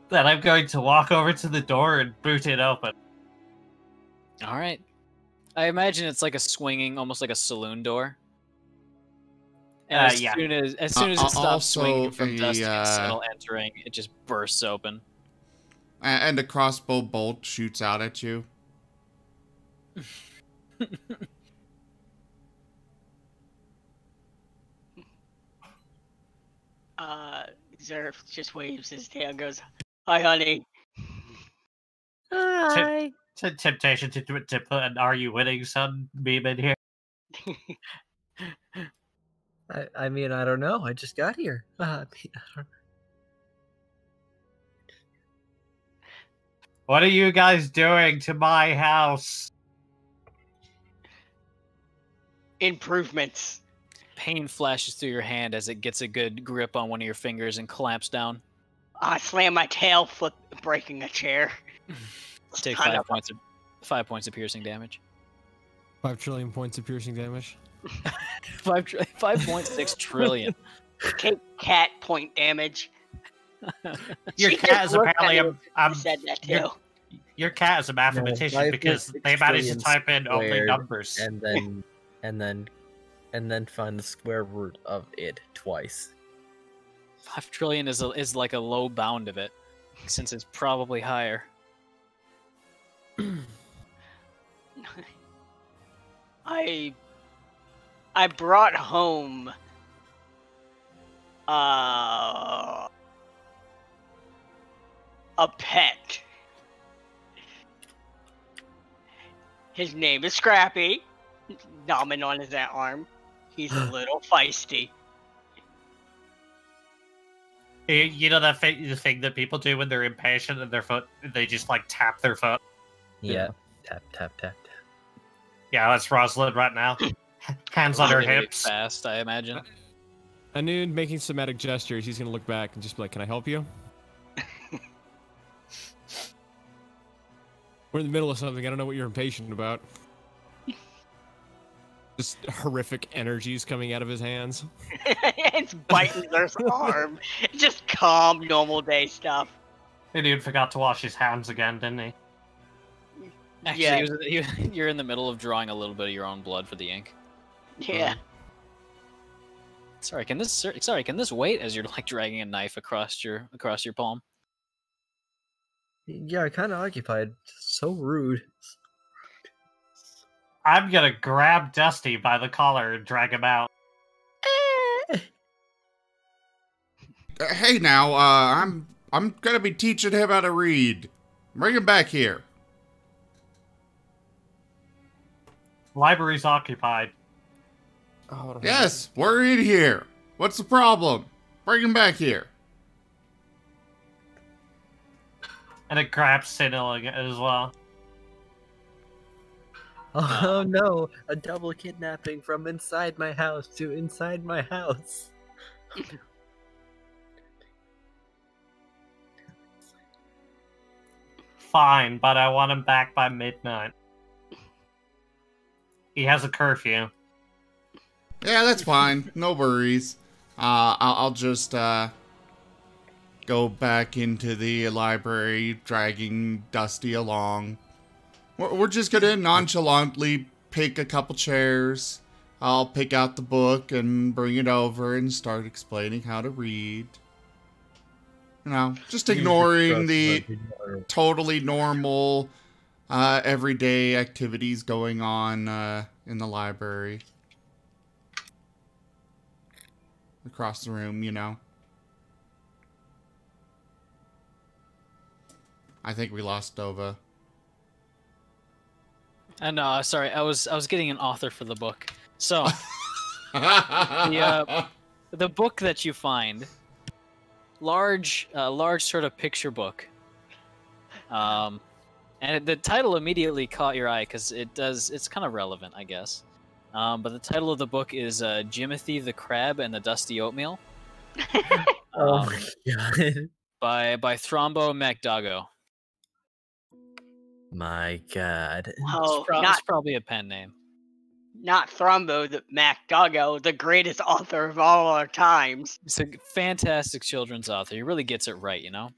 Then I'm going to walk over to the door and boot it open. All right. I imagine it's like a swinging, almost like a saloon door. And as yeah. soon as it stops also swinging from a, Dusty and Tsinil entering, it just bursts open. And a crossbow bolt shoots out at you. Zerf just waves his tail and goes, "Hi, honey." Hi. It's a temptation to put an "Are you winning, son?" meme in here. I mean, I don't know. I just got here. What are you guys doing to my house? Improvements. Pain flashes through your hand as it gets a good grip on one of your fingers and clamps down. I slam my tail, breaking a chair. Take 5 points of piercing damage. 5 trillion points of piercing damage. 5.6 trillion. Cat point damage. Your She cat just is looked apparently at me and said that too. your cat is a mathematician No, because 5.6 they managed to trillion type in only squared, numbers. and then find the square root of it twice. 5 trillion is like a low bound of it, since it's probably higher. I brought home a pet. His name is Scrappy. Dominant on his arm. He's a little feisty. You know that the thing that people do when they're impatient and their foot, they just like tap their foot. Yeah. Tap, tap, tap, tap. Yeah, that's Rosalind right now. Hands on her Really hips. fast, I imagine. Anud making somatic gestures. He's gonna look back and just be like, "Can I help you?" We're in the middle of something. I don't know what you're impatient about. Just horrific energies coming out of his hands. It's biting their arm. Just calm, normal day stuff. The dude forgot to wash his hands again, didn't he? Actually, Yeah. you're in the middle of drawing a little bit of your own blood for the ink. Yeah. Sorry, can this wait as you're like dragging a knife across your palm? Yeah, kind of occupied. So rude. I'm gonna grab Dusty by the collar and drag him out. Hey now, I'm gonna be teaching him how to read. Bring him back here. Library's occupied. Oh, Yes, we're in here. What's the problem? Bring him back here. And it grabs Tsinil as well. Oh no, a double kidnapping from inside my house to inside my house. Fine, but I want him back by midnight. He has a curfew. Yeah, that's fine. No worries. I'll just go back into the library, dragging Dusty along. We're just gonna nonchalantly pick a couple chairs. I'll pick out the book and bring it over and start explaining how to read. You know, just ignoring the totally normal, everyday activities going on in the library. Across the room, you know. I think we lost Dova. No, sorry, I was getting an author for the book. So, the book that you find, large sort of picture book, and the title immediately caught your eye because it's kind of relevant, I guess. But the title of the book is Jimothy the Crab and the Dusty Oatmeal. Oh my god. By Thrombo MacDoggo. My god. Oh, It's probably a pen name. not Thrombo, the MacDoggo, the greatest author of all our times. It's a fantastic children's author. He really gets it right, you know?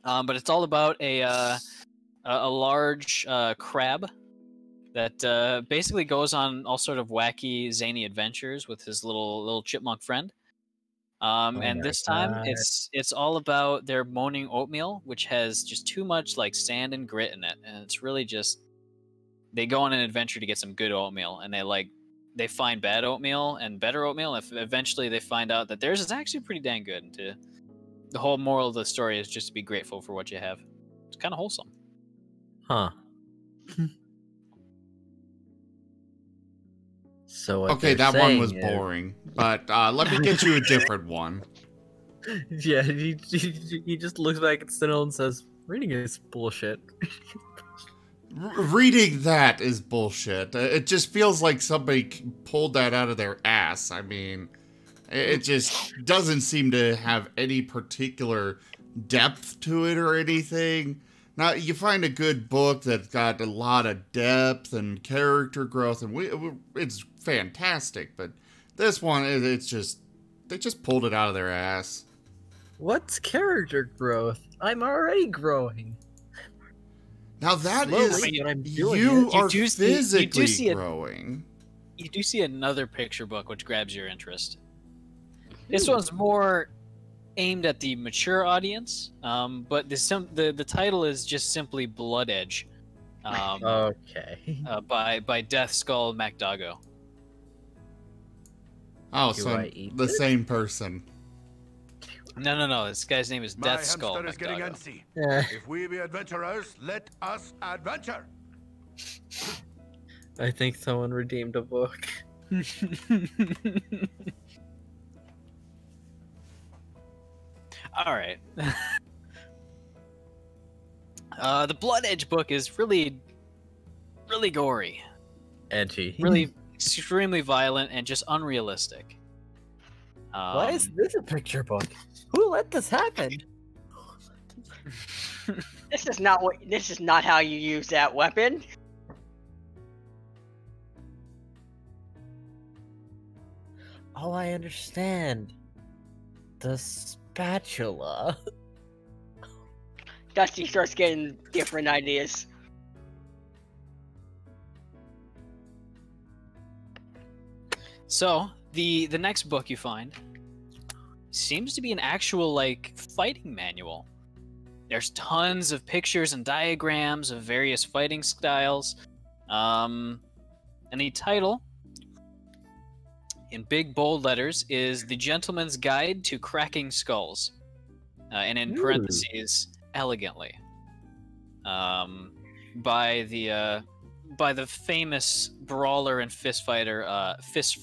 But it's all about a large crab that basically goes on all sort of wacky, zany adventures with his little chipmunk friend. And this time, it's all about their morning oatmeal, which has just too much like sand and grit in it, and it's really just they go on an adventure to get some good oatmeal, and they find bad oatmeal and better oatmeal. If eventually they find out that theirs is actually pretty dang good, and the whole moral of the story is just to be grateful for what you have. It's kind of wholesome. Huh. So okay, that one was boring, but let me get you a different one. Yeah, he just looks back at Tsinil and says, "Reading is bullshit." Reading that is bullshit. It just feels like somebody pulled that out of their ass. I mean, it just doesn't seem to have any particular depth to it or anything. Now, you find a good book that's got a lot of depth and character growth, and it's fantastic, but this one, they just pulled it out of their ass. What's character growth? I'm already growing. Now that Slowly, is, you are physically growing. You do see another picture book which grabs your interest. This one's more aimed at the mature audience, but the title is just simply Blood Edge. Okay. By Death Skull MacDoggo. Oh, so the same person. No. This guy's name is Death Skull hamster is getting MacDoggo. antsy. If we be adventurers, let us adventure. I think someone redeemed a book. All right. The Blood Edge book is really gory. Edgy. Really extremely violent and just unrealistic. Why is this a picture book? Who let this happen? This is not how you use that weapon. Oh, I understand. The spatula. Dusty starts getting different ideas. So the next book you find seems to be an actual like fighting manual. There's tons of pictures and diagrams of various fighting styles. And the title, in big bold letters, is The Gentleman's Guide to Cracking Skulls. And in parentheses, elegantly. By the famous brawler and fist fighter, Fist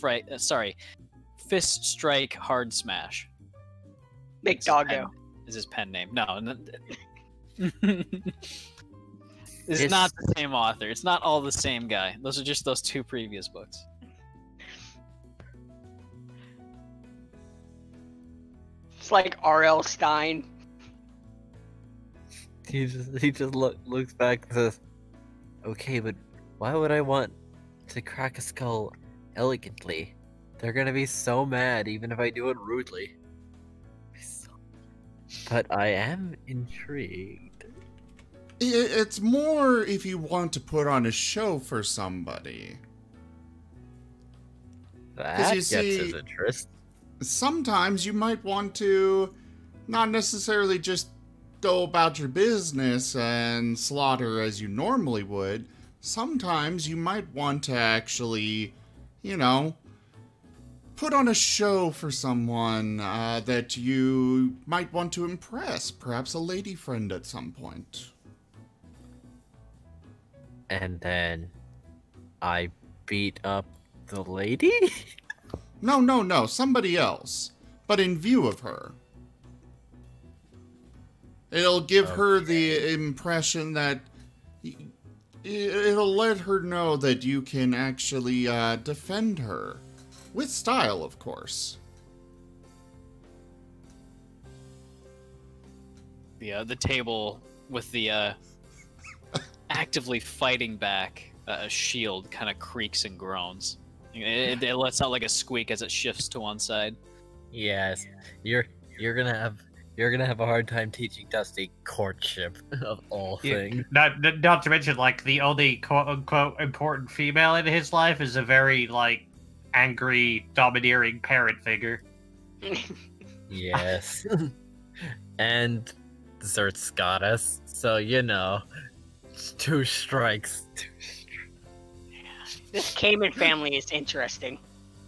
Strike Hard Smash. MacDoggo is his pen name. No. It's not the same author. It's not all the same guy. Those are just those two previous books. It's like R.L. Stein. He just looks back and says, "Okay, but why would I want to crack a skull elegantly? They're gonna be so mad even if I do it rudely." But I am intrigued. It's more if you want to put on a show for somebody. That gets his interest. Sometimes you might want to not necessarily just go about your business and slaughter as you normally would. Sometimes you might want to actually, put on a show for someone that you might want to impress. Perhaps a lady friend at some point. And then I beat up the lady? No, somebody else. But in view of her. It'll give her the impression that it'll let her know that you can actually defend her. With style, of course. The table with the actively fighting back shield kind of creaks and groans. It lets out like a squeak as it shifts to one side. Yes, you're gonna have a hard time teaching Dusty courtship of all things. Not to mention, like, the only quote-unquote important female in his life is a very, like, angry, domineering parent figure. Yes. And Zert's got us, so, you know, two strikes. This Cayman family is interesting.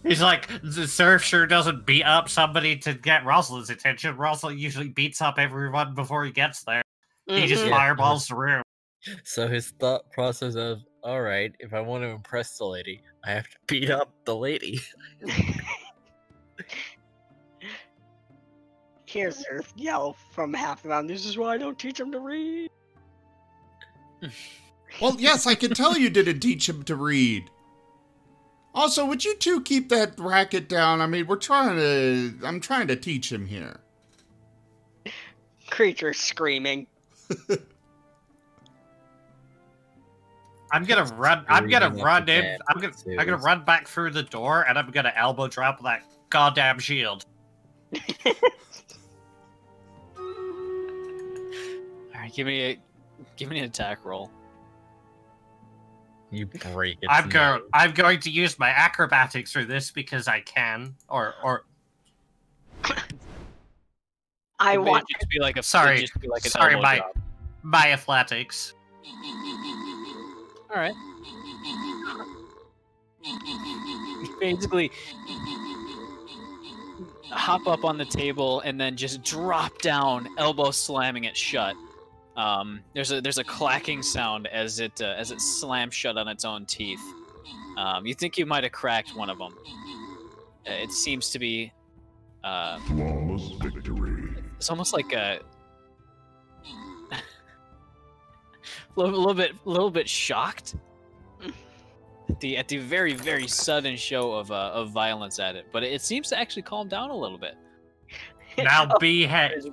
He's like, the Surf sure doesn't beat up somebody to get Rosalind's attention. Rosalind usually beats up everyone before he gets there. He just fireballs the room. So his thought process of, alright, if I want to impress the lady, I have to beat up the lady. Here's Earth yell from half the mountain. This is why I don't teach him to read. Well, yes, I can tell you didn't teach him to read. Also, would you two keep that racket down? I mean, I'm trying to teach him here. Creature screaming. I'm gonna run back through the door, and I'm gonna elbow drop that goddamn shield. Alright, give me an attack roll. You break it. I'm going to use my acrobatics for this because I can. I want to be like a sorry, my athletics. All right. Basically, hop up on the table and then just drop down, elbow slamming it shut. There's a clacking sound as it slams shut on its own teeth. You think you might have cracked one of them. It seems to be flawless victory. It's almost like a little bit shocked at the very, very sudden show of violence at it, but it seems to actually calm down a little bit. Now behave.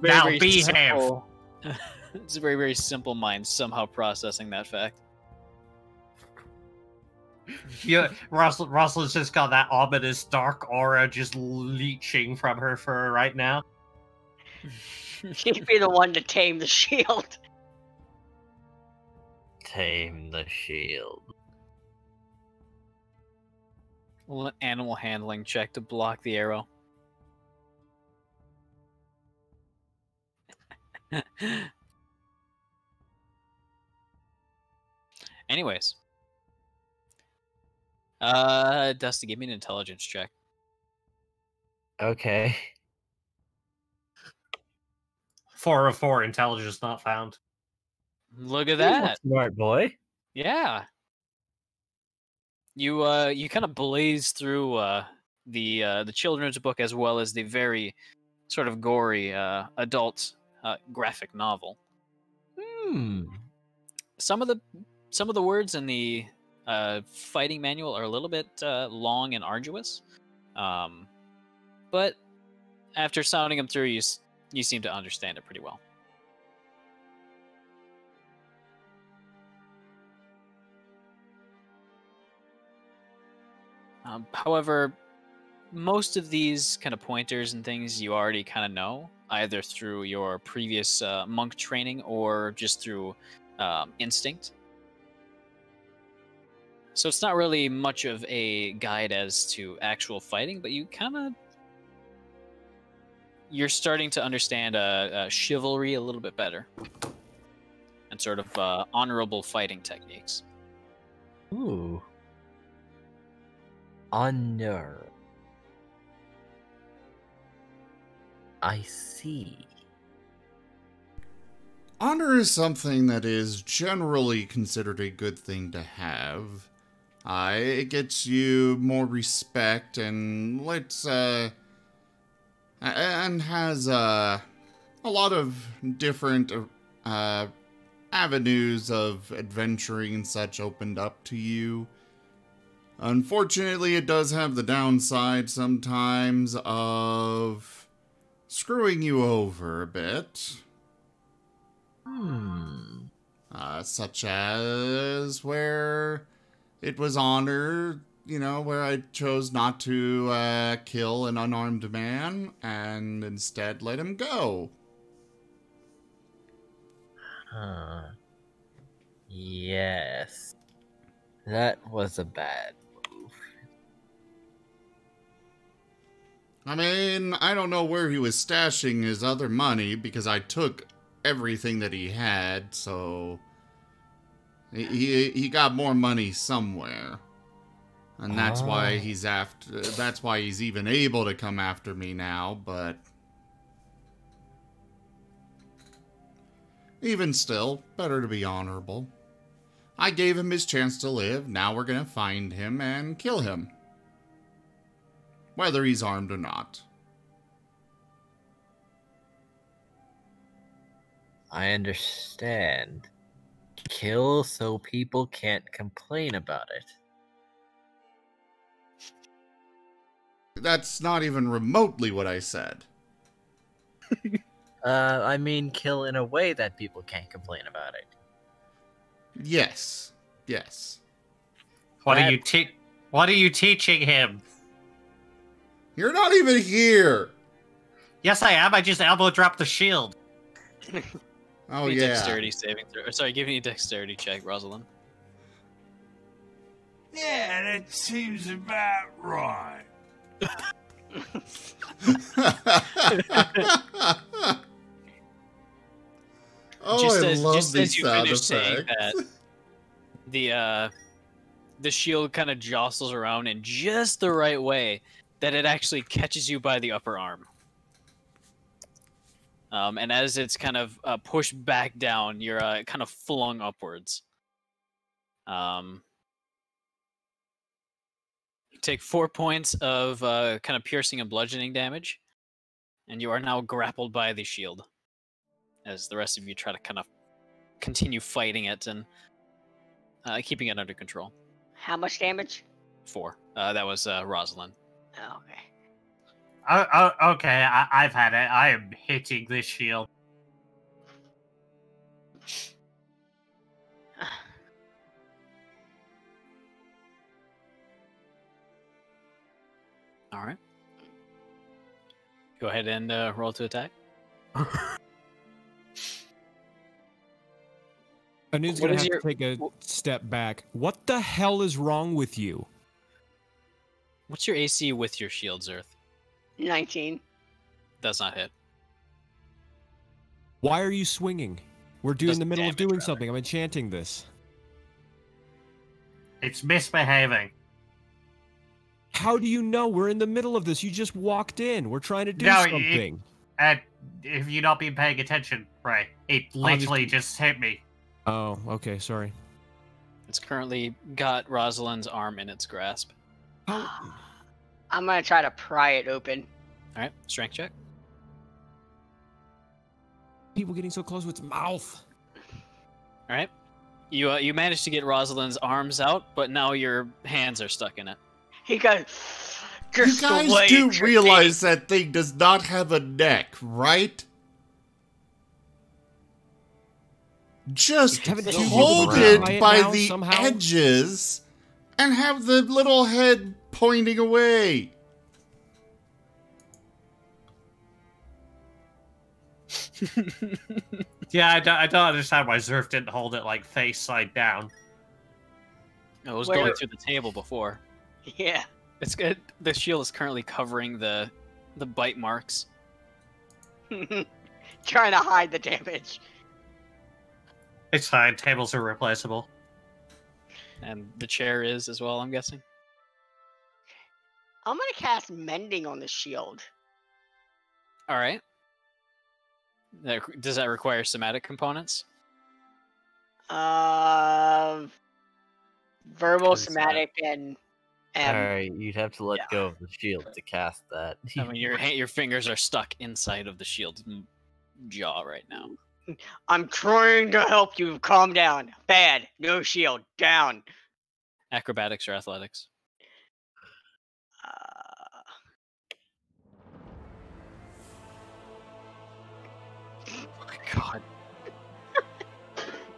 It's a very, very simple mind somehow processing that fact. Yeah, Rosalind's just got that ominous dark aura just leeching from her fur right now. She'd be the one to tame the shield. Tame the shield. An animal handling check to block the arrow. Anyways. Dusty, give me an intelligence check. Okay. 4 of 4, intelligence not found. Look at that. Smart boy. Yeah. You kind of blaze through the children's book as well as the very sort of gory adult graphic novel. Some of the words in the fighting manual are a little bit long and arduous, but after sounding them through, you seem to understand it pretty well. However, most of these kind of pointers and things you already kind of know, either through your previous monk training or just through instinct. So it's not really much of a guide as to actual fighting, but you're starting to understand chivalry a little bit better. And sort of honorable fighting techniques. Ooh. Honor. I see. Honor is something that is generally considered a good thing to have. It gets you more respect and and has a lot of different avenues of adventuring and such opened up to you. Unfortunately, it does have the downside sometimes of screwing you over a bit. Such as where it was honor, where I chose not to kill an unarmed man and instead let him go. Yes. That was a bad move. I mean, I don't know where he was stashing his other money because I took everything that he had, so he got more money somewhere. And that's why that's why he's even able to come after me now, but even still, better to be honorable. I gave him his chance to live. Now we're gonna find him and kill him. Whether he's armed or not. I understand. Kill so people can't complain about it. That's not even remotely what I said. I mean kill in a way that people can't complain about it. Yes. Yes. What are you teaching him? You're not even here. Yes, I am. I just elbow dropped the shield. Oh, Give me a yeah. dexterity saving throw. Sorry, give me a dexterity check, Rosalind. Yeah, that seems about right. Oh, just I as, love just these as you sound finish saying effects. that, the shield kind of jostles around in just the right way that it actually catches you by the upper arm. And as it's kind of pushed back down, you're kind of flung upwards. You take 4 points of kind of piercing and bludgeoning damage, and you are now grappled by the shield. As the rest of you try to kind of continue fighting it and keeping it under control. How much damage? 4. That was Rosalind. Oh, okay. Okay, I've had it. I am hitting this shield. All right. Go ahead and roll to attack. Anu's What gonna is have your- to take a step back. What the hell is wrong with you? What's your AC with your shields, Earth? 19. Does not hit. Why are you swinging? We're in the Does middle of damage, doing rather. something. I'm enchanting this. It's misbehaving. How do you know? We're in the middle of this. You just walked in. We're trying to do No, something. And if you not been paying attention, right? It literally just hit me. Oh, okay. Sorry. It's currently got Rosalind's arm in its grasp. How? I'm gonna try to pry it open. All right, strength check. People getting so close with its mouth. All right, you managed to get Rosalind's arms out, but now your hands are stuck in it. He goes. You guys do realize that thing does not have a neck, right? Just Haven't you hold moved it by it by now, the somehow? edges and have the little head pointing away. Yeah, I don't understand why Zerf didn't hold it like face side down. It was Where- going through the table before. Yeah. It's good. The shield is currently covering the bite marks. Trying to hide the damage. It's fine. Tables are replaceable. And the chair is as well, I'm guessing. I'm gonna cast Mending on the shield. All right. Does that require somatic components? Verbal, 'Cause, somatic, and Alright, you'd have to let yeah. go of the shield to cast that. I mean, your fingers are stuck inside of the shield's jaw right now. I'm trying to help you. Calm down. Bad. No shield. Down. Acrobatics or athletics? Oh my god.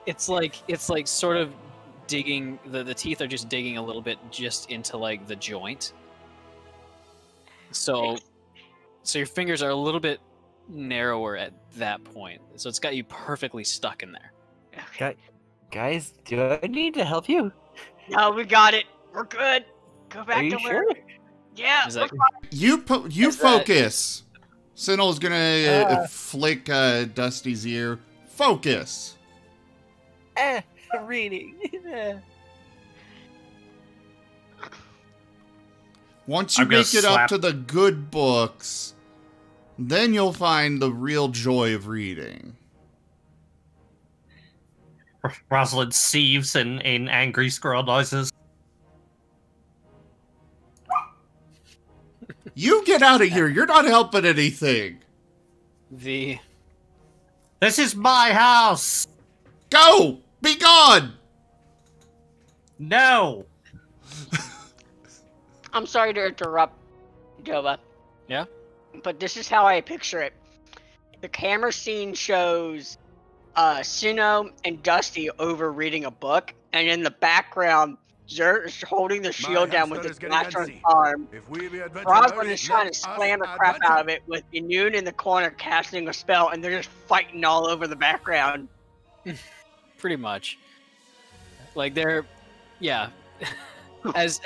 It's like sort of digging, the teeth are just digging a little bit just into like the joint. So your fingers are a little bit narrower at that point. So it's got you perfectly stuck in there. Okay. Guys, do I need to help you? No, we got it. We're good. Go back Are you to sure? work. Yeah. Is that- You focus. Tsinil's gonna flick Dusty's ear. Focus. Reading. Once you I'm gonna make it up slap- to the good books, then you'll find the real joy of reading. Rosalind sieves in angry squirrel noises. You get out of here. You're not helping anything. The This is my house! Go! Be gone! No! I'm sorry to interrupt, Jova. Yeah? But this is how I picture it. The camera scene shows Sino and Dusty over reading a book, and in the background, Zer's holding the shield down with his master's arm. Rosalind is trying to slam the crap out of it with Inune in the corner casting a spell, and they're just fighting all over the background. pretty much. Like they're, yeah. as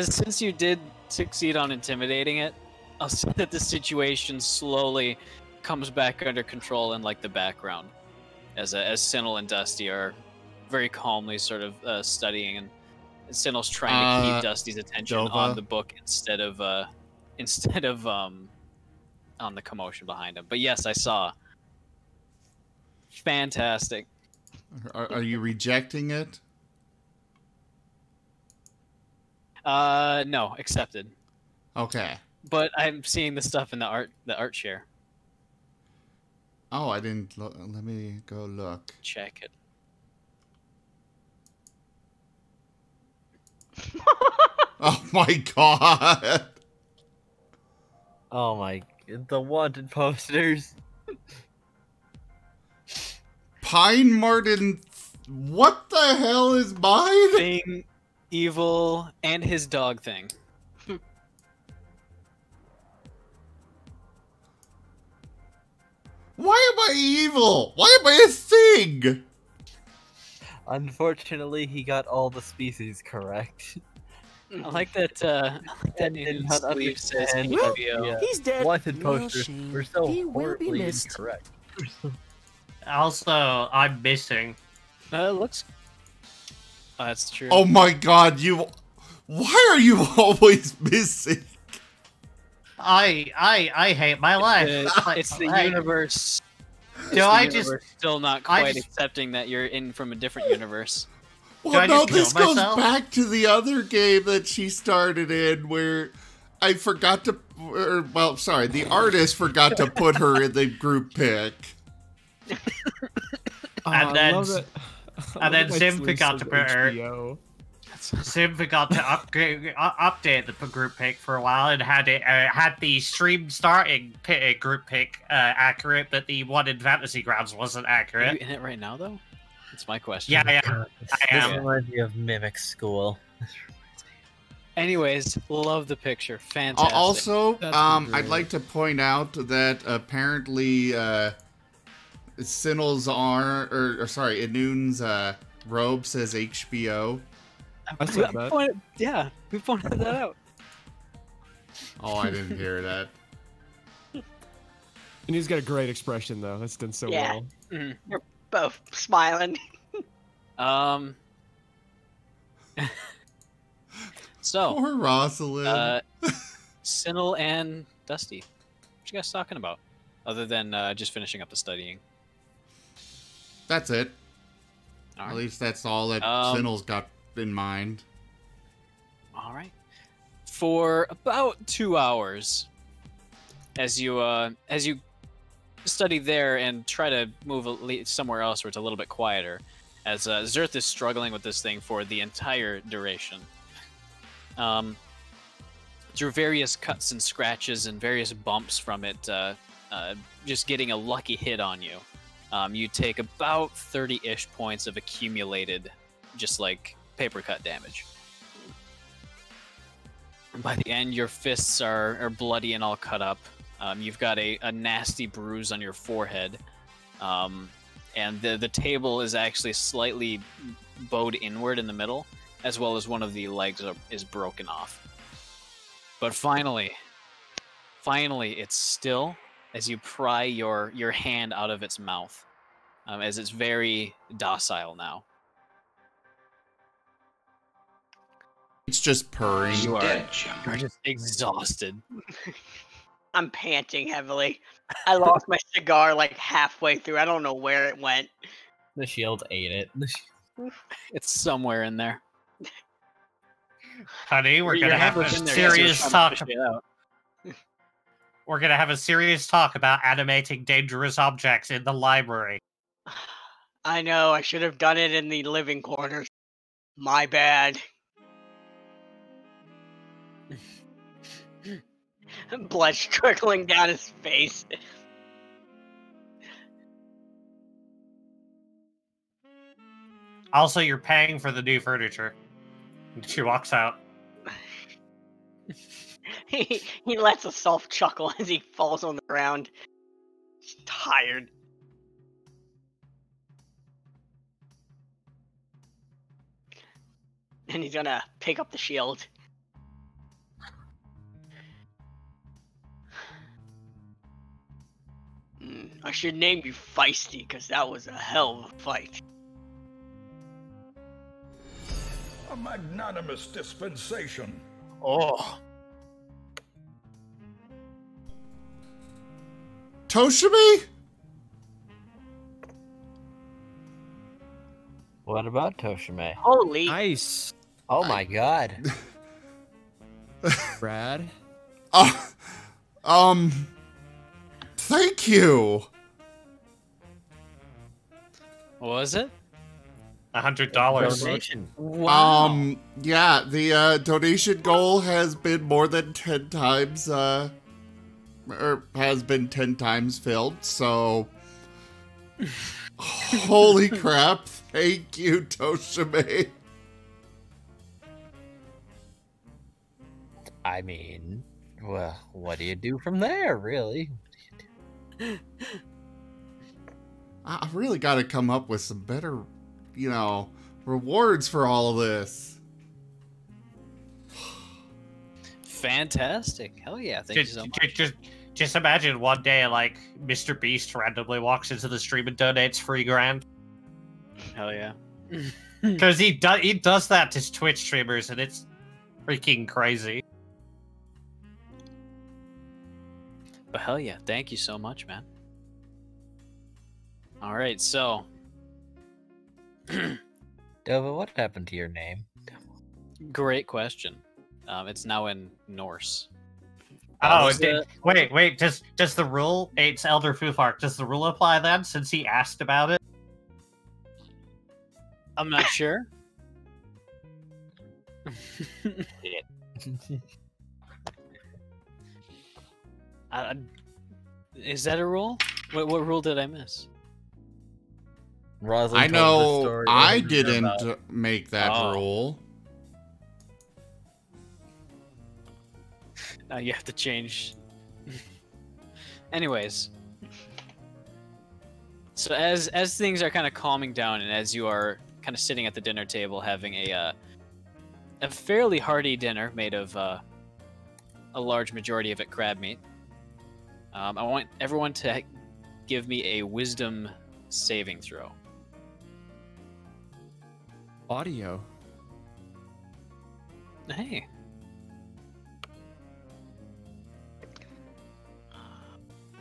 since you did succeed on intimidating it, I'll say that the situation slowly comes back under control in like the background, as Tsinil and Dusty are very calmly sort of studying, and Sinil's trying to keep Dusty's attention on the book instead of on the commotion behind him. But yes, I saw. Fantastic. Are you rejecting it? No, accepted. Okay. But I'm seeing the stuff in the art share. Oh, I didn't look. Let me go look. Check it. Oh my god. Oh my, the wanted posters. Pine Martin. What the hell is mine? Thing, evil, and his dog thing. Why am I evil? Why am I a thing? Unfortunately, he got all the species correct. I like that. Did not sleeve says understand HBO. the, He's dead. wanted Well, posters shame. were so He will be horribly missed. incorrect. Also, I'm missing. Looks. Oh, that's true. Oh my god, you. Why are you always missing? I hate my life. It's the Hey, universe. Do I just? still not quite accepting that you're in from a different universe? Well, I no, just this kill goes myself? back to the other game that she started in where I forgot to. Well, sorry, the artist forgot to put her in the group pick. And then Sim forgot to put her. HBO. Sim forgot to update the group pick for a while and had the stream starting group pick accurate, but the one in Fantasy Grounds wasn't Are accurate. you in it right now, though? That's my question. Yeah, God, I this am. reminds me of Mimic School. Anyways, love the picture. Fantastic. Also, That's I'd great. like to point out that apparently Sinil's or sorry, Inune's robe says HBO. I said that. Yeah, we pointed that out. Oh, I didn't hear that. And he's got a great expression though. That's done so Yeah. well. Mhm. You're both smiling. So, Poor Rosalind. Tsinil and Dusty, what you guys talking about? Other than just finishing up the studying. That's it. All At right. least that's all that Sinil's got in mind. All right. For about 2 hours, as you study there and try to move somewhere else where it's a little bit quieter, as Zerth is struggling with this thing for the entire duration. Through various cuts and scratches and various bumps from it, just getting a lucky hit on you, you take about 30-ish points of accumulated, just like paper cut damage. By the end, your fists are bloody and all cut up. You've got a nasty bruise on your forehead. And the table is actually slightly bowed inward in the middle, as well as one of the legs is broken off. But finally, it's still as you pry your hand out of its mouth, as it's very docile now. It's just purring. You are just exhausted. I'm panting heavily. I lost my cigar like halfway through. I don't know where it went. The shield ate it. It's somewhere in there. Honey, we're gonna have a serious talk. We're gonna have a serious talk about animating dangerous objects in the library. I know. I should have done it in the living quarters. My bad. Blood trickling down his face. Also, you're paying for the new furniture. She walks out. He lets a soft chuckle as he falls on the ground. He's tired. And he's gonna pick up the shield. I should name you Feisty, because that was a hell of a fight. A magnanimous dispensation. Oh. Toshimi? What about Toshime? Holy. Nice. Oh my god. Brad? Thank you. What was it? $100. Donation. Wow. Yeah, the donation goal has been more than 10 times, or has been 10 times filled, so... Holy crap, thank you, Toshime. I mean, well, what do you do from there, really? I really gotta come up with some better, rewards for all of this. Fantastic. Hell yeah. Thank you so much. Just imagine one day, like, Mr. Beast randomly walks into the stream and donates $3,000. Hell yeah. Because he does that to Twitch streamers, and it's freaking crazy. But hell yeah. Thank you so much, man. All right, so... Dova, what happened to your name? Great question. It's now in Norse. Oh, wait. Does the rule? It's Elder Fufark. Does the rule apply then? Since he asked about it. I'm not sure. Is that a rule? What rule did I miss? I know I didn't make that rule. Now you have to change. Anyways, so as things are kind of calming down, and as you are kind of sitting at the dinner table having a fairly hearty dinner made of a large majority of it crab meat, I want everyone to give me a wisdom saving throw. Audio. Hey.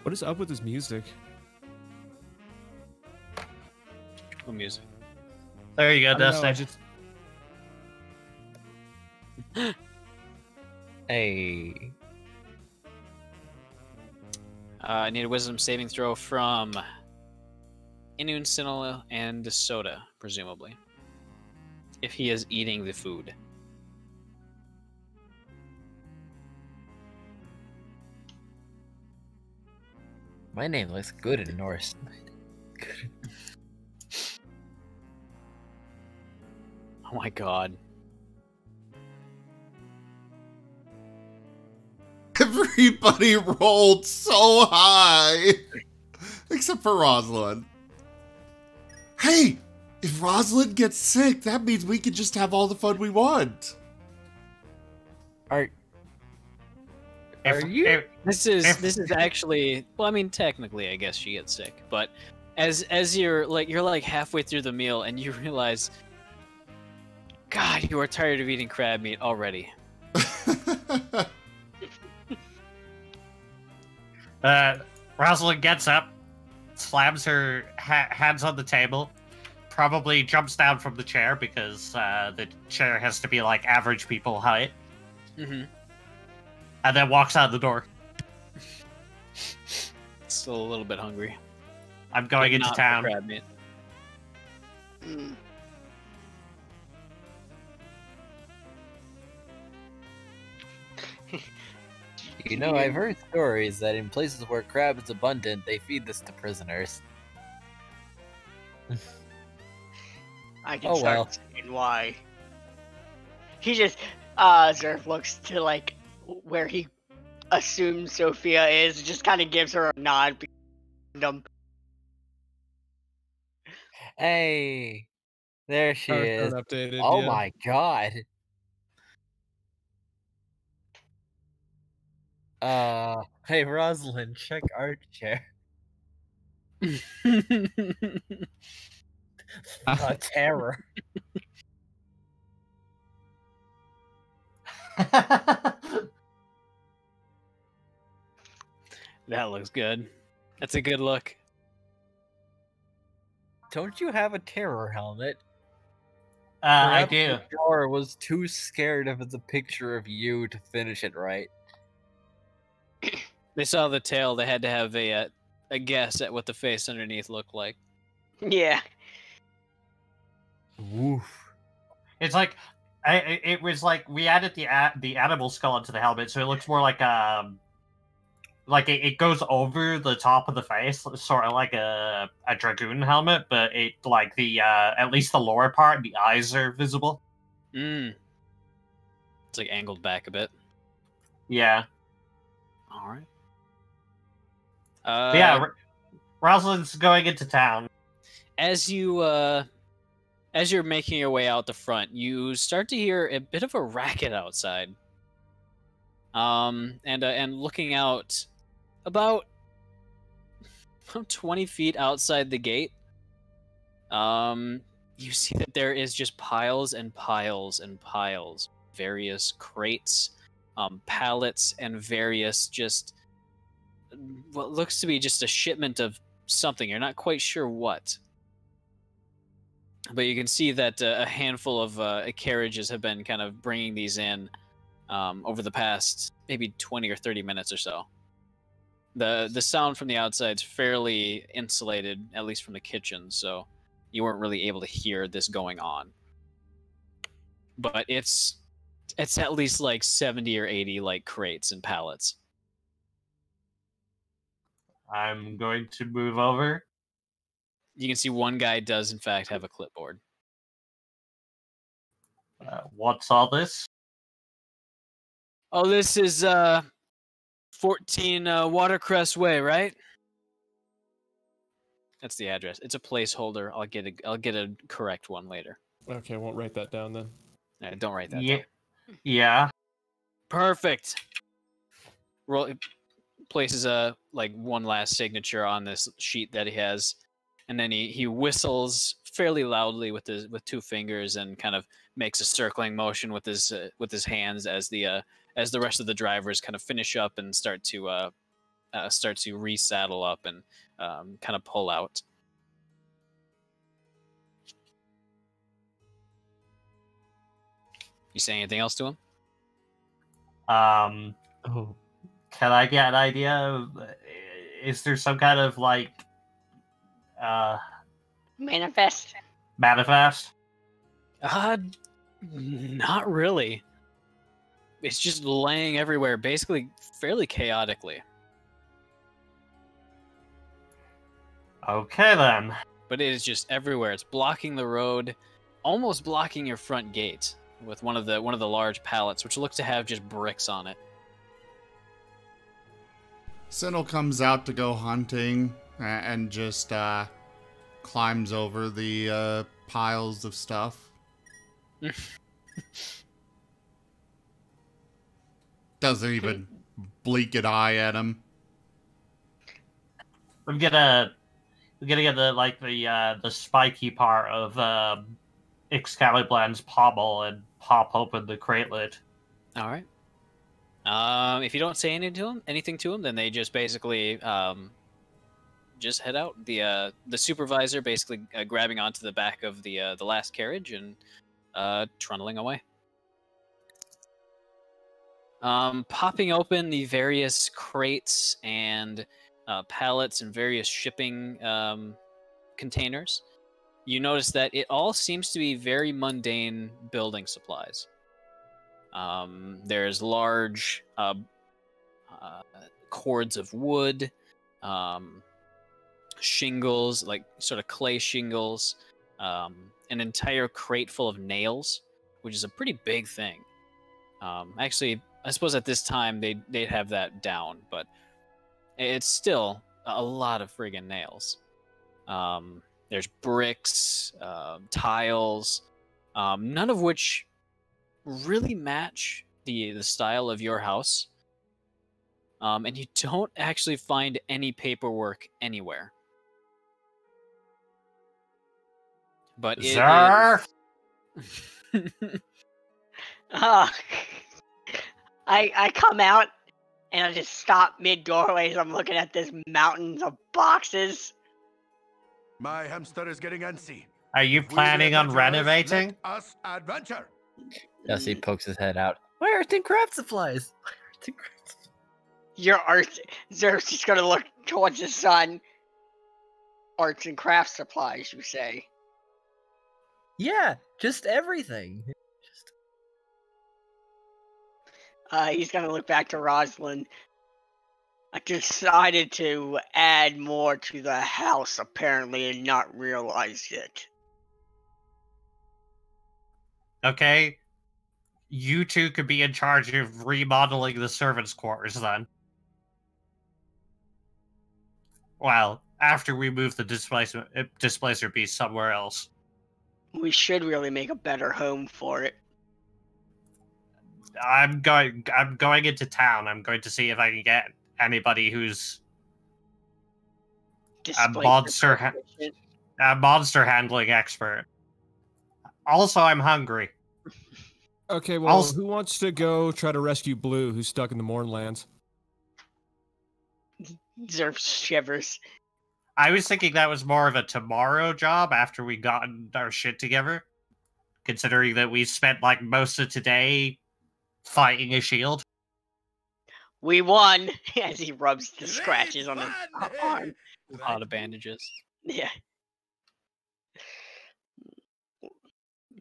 What is up with this music? What music? There you go, Dustin. Hey. I need a wisdom saving throw from Inun, Tsinil, and Soda, presumably. If he is eating the food. My name looks good in Norse. Oh my god. Everybody rolled so high, except for Rosalind. Hey, if Rosalind gets sick, that means we can just have all the fun we want. Are you? This is actually, well, I mean, technically, I guess she gets sick, but as you're like halfway through the meal and you realize, God, you are tired of eating crab meat already. Rosalind gets up, slams her hands on the table, probably jumps down from the chair because the chair has to be like average people height, Mm-hmm. and then walks out the door. Still a little bit hungry. I'm going But into not for town. crab meat. Mm. You know, I've heard stories that in places where crab is abundant, they feed this to prisoners. I can Oh, start well. seeing why. He just, Zerf looks to like where he assumes Sophia is, just kind of gives her a nod. Behind him. Hey, there she is. Updated, Oh yeah. my god. Hey Rosalind, check our chair. A terror. That looks good. That's a good look. Don't you have a terror helmet? I Perhaps do. the drawer was too scared of the picture of you to finish it right. They saw the tail. They had to have a guess at what the face underneath looked like. Yeah. Woof. It's like, it was like we added the animal skull into the helmet, so it looks more like it goes over the top of the face, sort of like a dragoon helmet, but it like the at least the lower part, the eyes are visible. Mm. It's like angled back a bit. Yeah. All right. But yeah, Rosalind's going into town. As you're making your way out the front, you start to hear a bit of a racket outside. And looking out about 20 feet outside the gate, you see that there is just piles and piles and piles, various crates, pallets, and various just what looks to be just a shipment of something. You're not quite sure what. But you can see that a handful of carriages have been kind of bringing these in over the past maybe 20 or 30 minutes or so. The sound from the outside is fairly insulated, at least from the kitchen, so you weren't really able to hear this going on. But it's at least like 70 or 80 like crates and pallets. I'm going to move over. You can see one guy does in fact have a clipboard. What's all this? Oh, this is 14 Watercress Way, right? That's the address. It's a placeholder. I'll get a correct one later. Okay, I won't write that down then. Don't write that Yeah. down. Yeah. Perfect. Places a one last signature on this sheet that he has, and then he whistles fairly loudly with two fingers and kind of makes a circling motion with his hands as the rest of the drivers kind of finish up and start to resaddle up and kind of pull out. You say anything else to him? Can I get an idea of is there some kind of like Manifest. manifest? Not really. It's just laying everywhere, basically fairly chaotically. Okay then. But it is just everywhere. It's blocking the road, almost blocking your front gate with one of the large pallets, which look to have just bricks on it. Tsinil comes out to go hunting and just climbs over the piles of stuff. Doesn't even blink an eye at him. I'm gonna get the spiky part of Excalibur's pommel and pop open the crate lid. All right. If you don't say anything to them, then they just basically just head out. The supervisor basically grabbing onto the back of the last carriage and trundling away. Popping open the various crates and pallets and various shipping containers, you notice that it all seems to be very mundane building supplies. There's large cords of wood, shingles, like sort of clay shingles, an entire crate full of nails, which is a pretty big thing. Actually, I suppose at this time they'd have that down, but it's still a lot of friggin' nails. There's bricks, tiles, none of which really match the style of your house. And you don't actually find any paperwork anywhere. But it Zarf! I come out and I just stop mid doorway as I'm looking at this mountains of boxes. My hamster is getting antsy. Are you planning on renovating? Let us adventure. Jesse pokes his head out. Where are the craft supplies? Where are the craft supplies? Your art, Zerf's just gonna look towards the sun. Arts and craft supplies, you say? Yeah, just everything. He's gonna look back to Rosalind. I decided to add more to the house, apparently, and not realized it. Okay. You two could be in charge of remodeling the servants' quarters then. Well, after we move the displacer beast somewhere else. We should really make a better home for it. I'm going into town. I'm going to see if I can get anybody who's a monster handling expert. Also, I'm hungry. Okay, well, who wants to go try to rescue Blue, who's stuck in the Mournlands? Zerf shivers. I was thinking that was more of a tomorrow job after we got our shit together. Considering that we spent like most of today fighting a shield. We won, as he rubs the scratches on his arm. A lot of bandages. Yeah.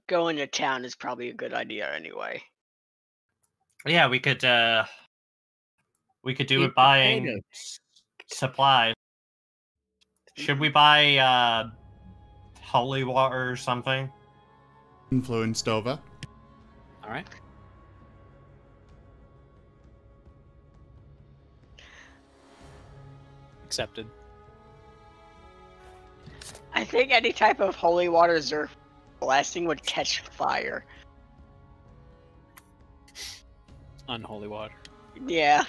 Going to town is probably a good idea anyway. Yeah, we could do it buying supplies. Should we buy holy water or something? Influenced over. Alright. Accepted. I think any type of holy water Zerf blasting would catch fire. Unholy water. Yeah.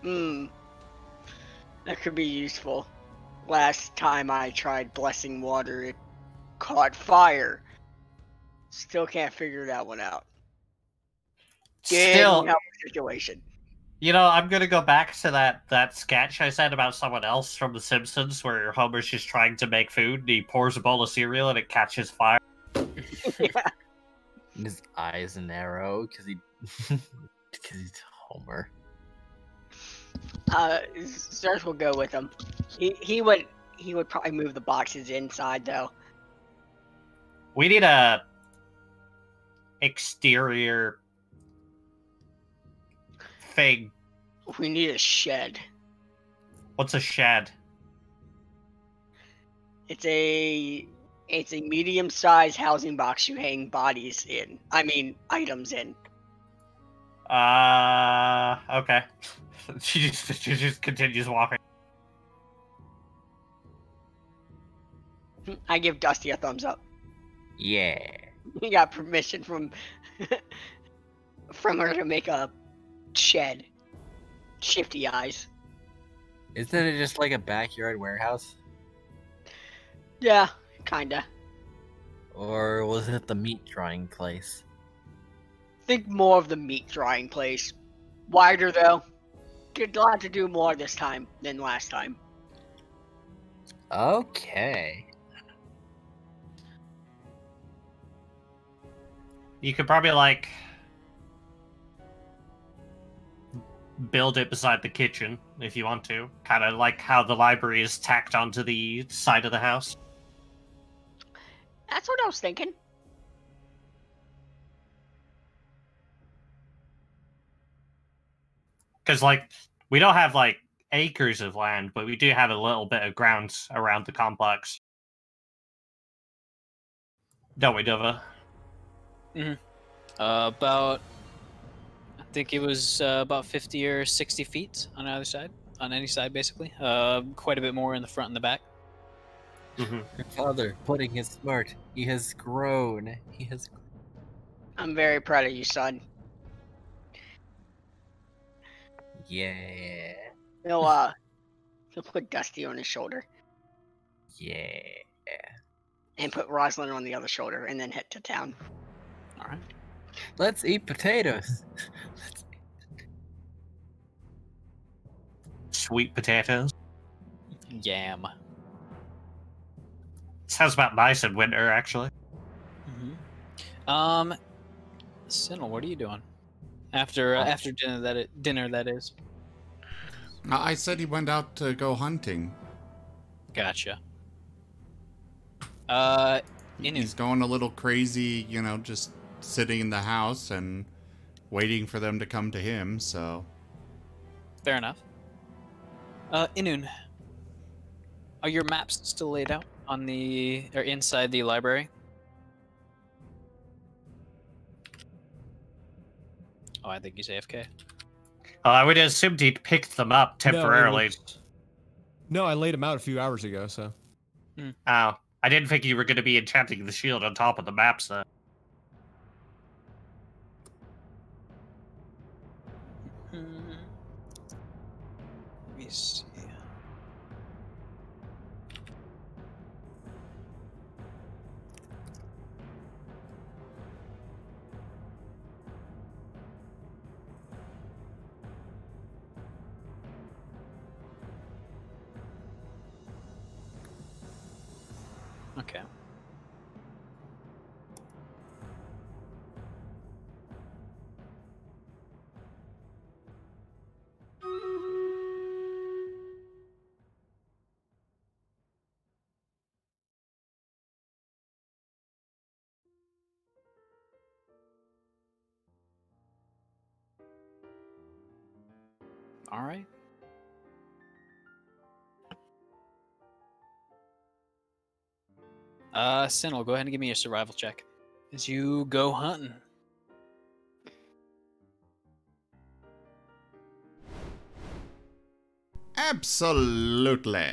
That could be useful. Last time I tried blessing water, it caught fire. Still can't figure that one out. Still, situation. You know, I'm gonna go back to that sketch I said about someone else from The Simpsons, where Homer's just trying to make food, and he pours a bowl of cereal, and it catches fire. Yeah. His eyes narrow because he's Homer. Zerth will go with him. He would probably move the boxes inside though. We need a exterior thing. We need a shed. What's a shed? It's a medium-sized housing box you hang bodies in. I mean, items in. Okay. she just continues walking. I give Dusty a thumbs up. Yeah. He got permission from her to make a shed. Shifty eyes. Isn't it just like a backyard warehouse? Yeah, kinda. Or was it the meat drying place? Think more of the meat drying place. Wider though. Did a lot to do more this time than last time. Okay. You could probably, like, build it beside the kitchen if you want to. Kind of like how the library is tacked onto the side of the house. That's what I was thinking. Because, like, we don't have, like, acres of land, but we do have a little bit of ground around the complex. Don't we, Dova? Mm-hmm. About, I think it was about 50 or 60 feet on either side, on any side, basically. Quite a bit more in the front and the back. Mm-hmm. Your father, pudding is smart. He has grown. He has. I'm very proud of you, son. Yeah. He'll put Dusty on his shoulder Yeah. and put Rosalind on the other shoulder and then head to town. All right. Let's eat potatoes. Sweet potatoes. Yam. Sounds about nice in winter, actually. Mm-hmm. Tsinil, what are you doing after dinner? That is. I said he went out to go hunting. Gotcha. He's going a little crazy, you know, just sitting in the house and waiting for them to come to him, so... Fair enough. Inun, are your maps still laid out on or inside the library? Oh, I think he's AFK. I would assume he'd picked them up temporarily. No, I laid them out a few hours ago, so... Oh, I didn't think you were going to be enchanting the shield on top of the maps, though. Let me see. Okay. All right. Tsinil, go ahead and give me a survival check as you go hunting. Absolutely.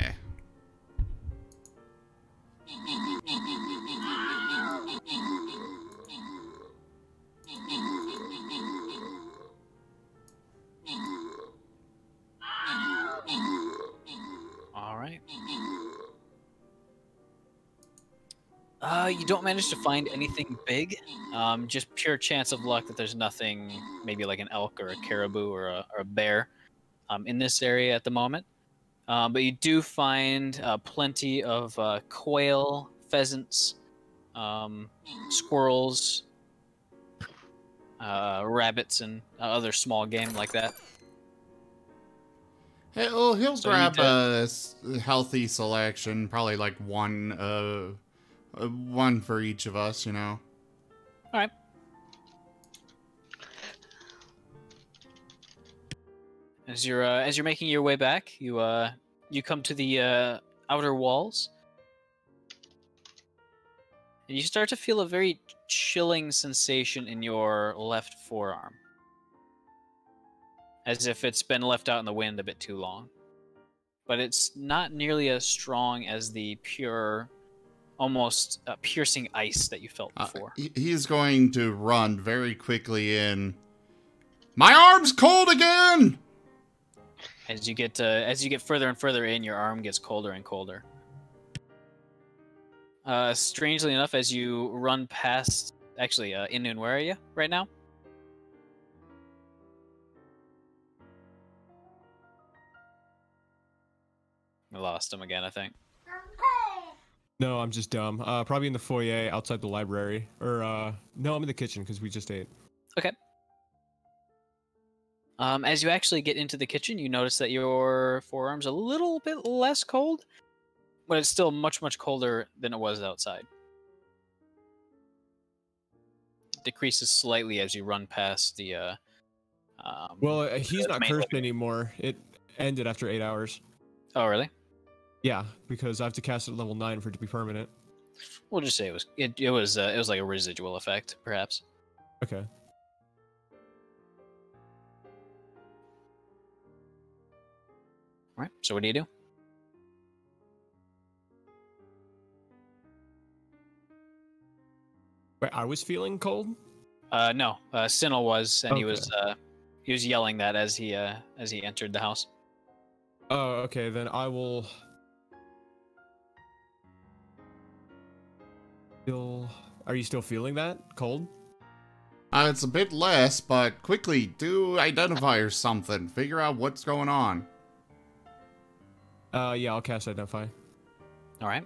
All right. You don't manage to find anything big. Just pure chance of luck that there's nothing, maybe like an elk or a caribou or a bear, in this area at the moment. But you do find plenty of quail, pheasants, squirrels, rabbits, and other small game like that. He'll So grab you a healthy selection, probably like one for each of us, you know. All right. As you're making your way back, you come to the outer walls, and you start to feel a very chilling sensation in your left forearm, as if it's been left out in the wind a bit too long. But it's not nearly as strong as the pure, almost piercing ice that you felt before. He's going to run very quickly in. My arm's cold again! As you get further and further in, your arm gets colder and colder. Strangely enough, as you run past, actually, Inun, where are you right now? I lost him again, I think. No, I'm just dumb. Probably in the foyer outside the library. Or, no, I'm in the kitchen because we just ate. Okay. As you actually get into the kitchen, you notice that your forearm's a little bit less cold, but it's still much, much colder than it was outside. It decreases slightly as you run past the, Well, he's not main cursed living- anymore. It ended after 8 hours. Oh, really? Yeah, because I have to cast it at level 9 for it to be permanent. We'll just say it was like a residual effect, perhaps. Okay. All right. So what do you do? Wait, I was feeling cold? No. Tsinil was, and Okay. he was yelling that as he entered the house. Oh, okay, then I will... Are you still feeling that? Cold? It's a bit less, but quickly, do identify or something. Figure out what's going on. Yeah, I'll cast Identify. All right.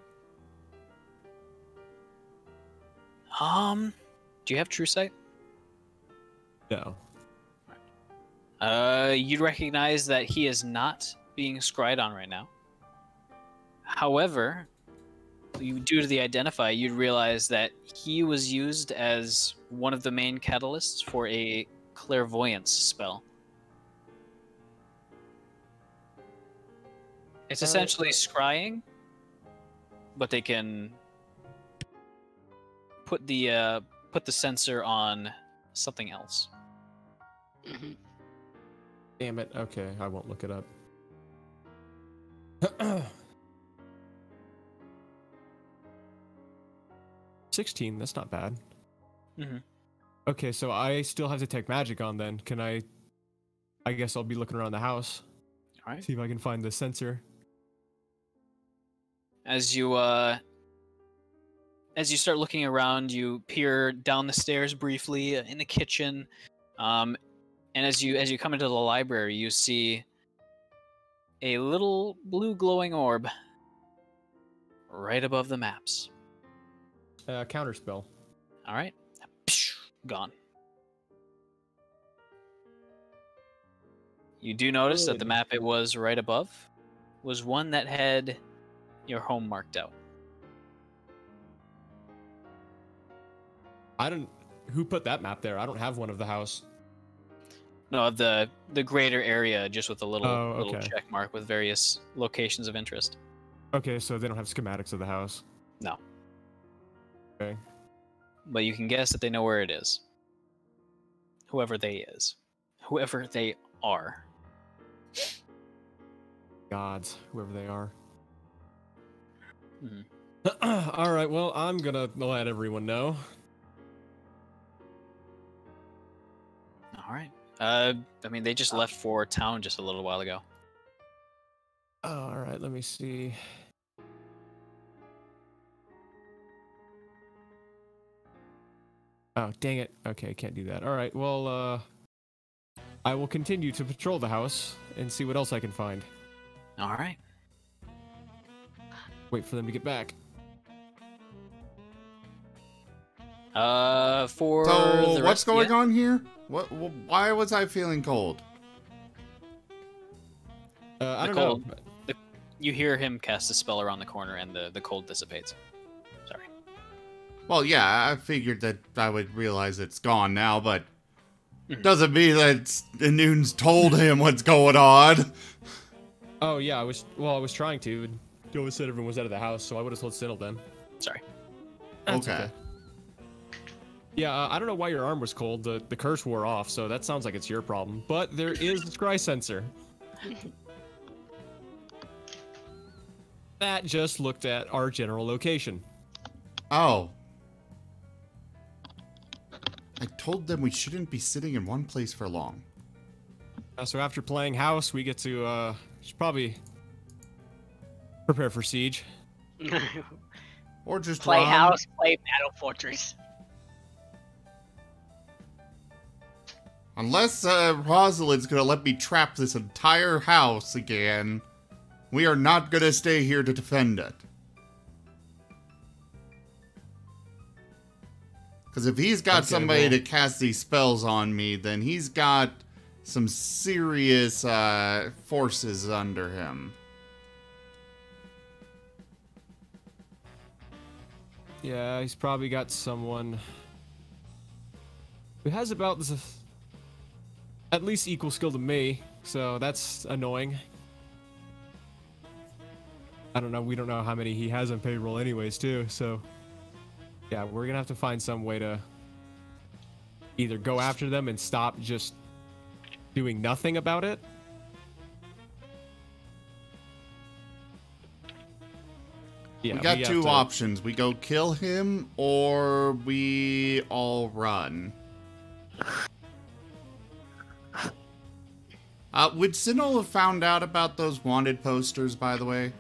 Do you have True Sight? No. You'd recognize that he is not being scryed on right now. However, due to the Identify, you'd realize that he was used as one of the main catalysts for a clairvoyance spell. It's essentially scrying, but they can put the sensor on something else. Damn it. Okay, I won't look it up. 16, that's not bad. Mm-hmm. Okay, so I still have to take magic on then. Can I guess I'll be looking around the house. All right. See if I can find the sensor. As you start looking around, you peer down the stairs briefly in the kitchen, and as you come into the library, you see a little blue glowing orb right above the maps. Counterspell. All right, gone. You do notice that the map it was right above was one that had your home marked out. Who put that map there? I don't have one of the house. No, the greater area, just with a little little okay. check mark with various locations of interest. Okay, so they don't have schematics of the house. No. Okay. But you can guess that they know where it is. Whoever they are. Gods, whoever they are. Mm-hmm. All right, well, I'm gonna let everyone know. All right. I mean, they just left for town just a little while ago. All right, let me see. Oh, dang it. Okay, can't do that. All right, well, I will continue to patrol the house and see what else I can find. All right. Wait for them to get back. For So, the what's rest, going on here? Why was I feeling cold? I don't know. You hear him cast a spell around the corner, and the cold dissipates. Sorry. Well, yeah, I figured that I would realize it's gone now, but doesn't mean that Noon's told him what's going on. Oh yeah, I was trying to. Joe said everyone was out of the house, so I would have told Tsinil then. Sorry. Okay. Yeah, I don't know why your arm was cold. The curse wore off, so that sounds like it's your problem. But there is a scry sensor. That just looked at our general location. Oh. I told them we shouldn't be sitting in one place for long. So after playing house, we get to should probably prepare for siege. Or just play run. house, play battle fortress. Unless Rosalind's gonna let me trap this entire house again, we are not gonna stay here to defend it. Because if he's got somebody to cast these spells on me, then he's got some serious forces under him. Yeah, he's probably got someone who has about this, at least equal skill to me, so that's annoying. I don't know, we don't know how many he has on payroll anyways, too, so... Yeah, we're gonna have to find some way to either go after them and stop just doing nothing about it. Yeah, we got two options. We go kill him, or we all run. Would Tsinil have found out about those wanted posters, by the way?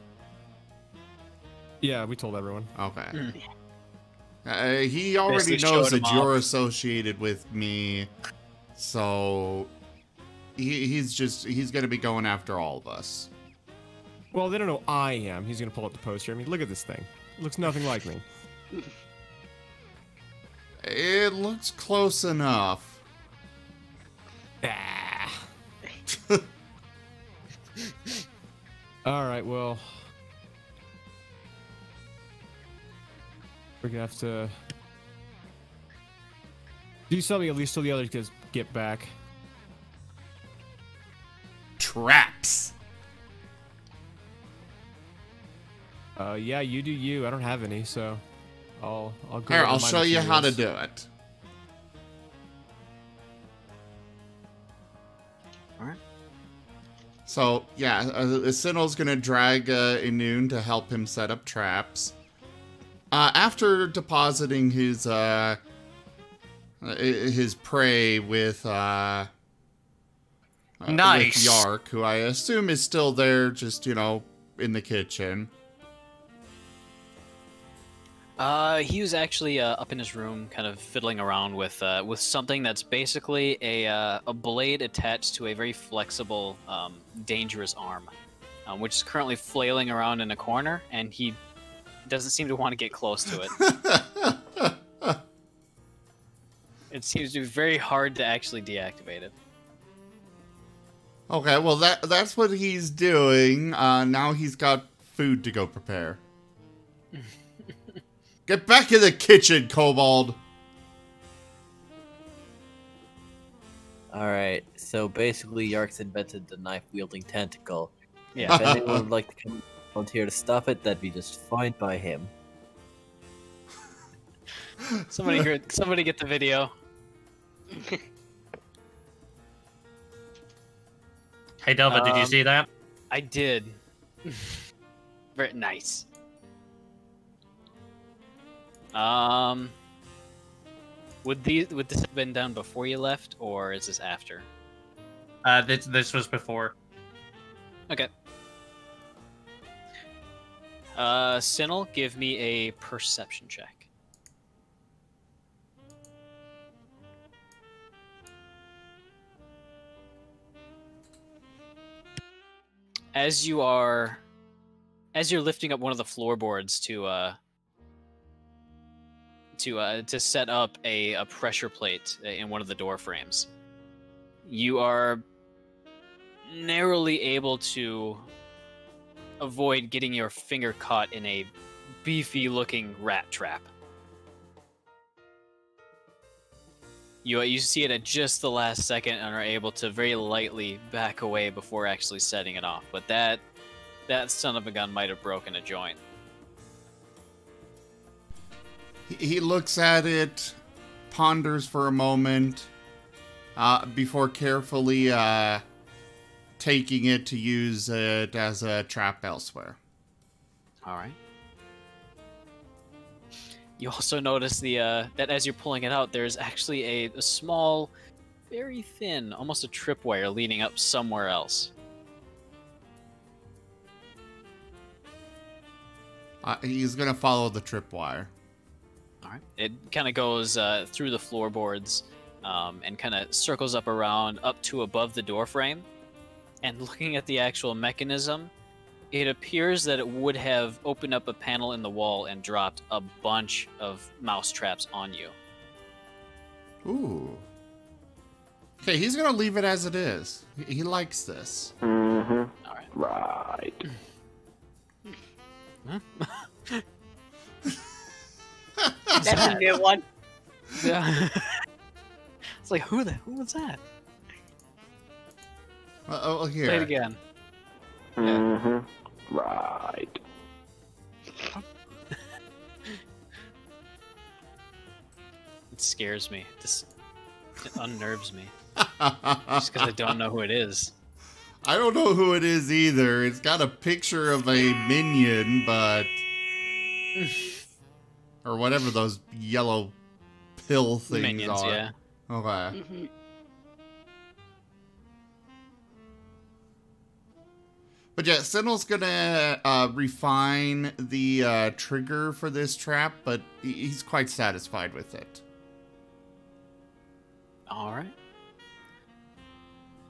Yeah, we told everyone. Okay. He already knows that you're associated with me, so he's gonna be going after all of us. Well, they don't know I am. He's gonna pull up the poster. I mean, look at this thing. It looks nothing like me. It looks close enough. Alright, well... We're gonna have to... do something at least till the others get back. Traps! Yeah, you do you. I don't have any, so... I'll go... Here, I'll show you how to do it. Alright. So, yeah, Tsinil's gonna drag Inun to help him set up traps. After depositing his prey with nice. Yark, who I assume is still there, just, you know, in the kitchen. He was actually up in his room, kind of fiddling around with something that's basically a blade attached to a very flexible, dangerous arm, which is currently flailing around in a corner, and he doesn't seem to want to get close to it. It seems to be very hard to actually deactivate it. Okay, well that's what he's doing. Now he's got food to go prepare. Get back in the kitchen, Kobold! Alright, so basically Yark's invented the knife-wielding tentacle. Yeah. If anyone would like to come volunteer to stop it, that'd be just fine by him. Somebody get the video. Hey, Delva, did you see that? I did. Very nice. Would this have been done before you left, or is this after? This was before. Okay. Tsinil, give me a perception check. As you're lifting up one of the floorboards to set up a pressure plate in one of the door frames, you are narrowly able to avoid getting your finger caught in a beefy-looking rat trap. You see it at just the last second and are able to very lightly back away before actually setting it off. But that son of a gun might have broken a joint. He looks at it, ponders for a moment, before carefully taking it to use it as a trap elsewhere. All right. You also notice that as you're pulling it out, there's actually a small, very thin, almost a tripwire leading up somewhere else. He's gonna follow the tripwire. All right. It kind of goes through the floorboards and kind of circles up around up to above the door frame. And looking at the actual mechanism, it appears that it would have opened up a panel in the wall and dropped a bunch of mouse traps on you. Ooh. Okay, he's gonna leave it as it is. He likes this. Mm-hmm. All right. Right. That's a new one. Yeah. It's like, who was that? Oh, here. Play it again. Mm-hmm. Right. It scares me. It unnerves me. Just because I don't know who it is. I don't know who it is either. It's got a picture of a minion, but... or whatever those yellow pill things Minions, are. yeah. Okay. Mhm. But yeah, Tsinil's gonna refine the trigger for this trap, but he's quite satisfied with it. All right.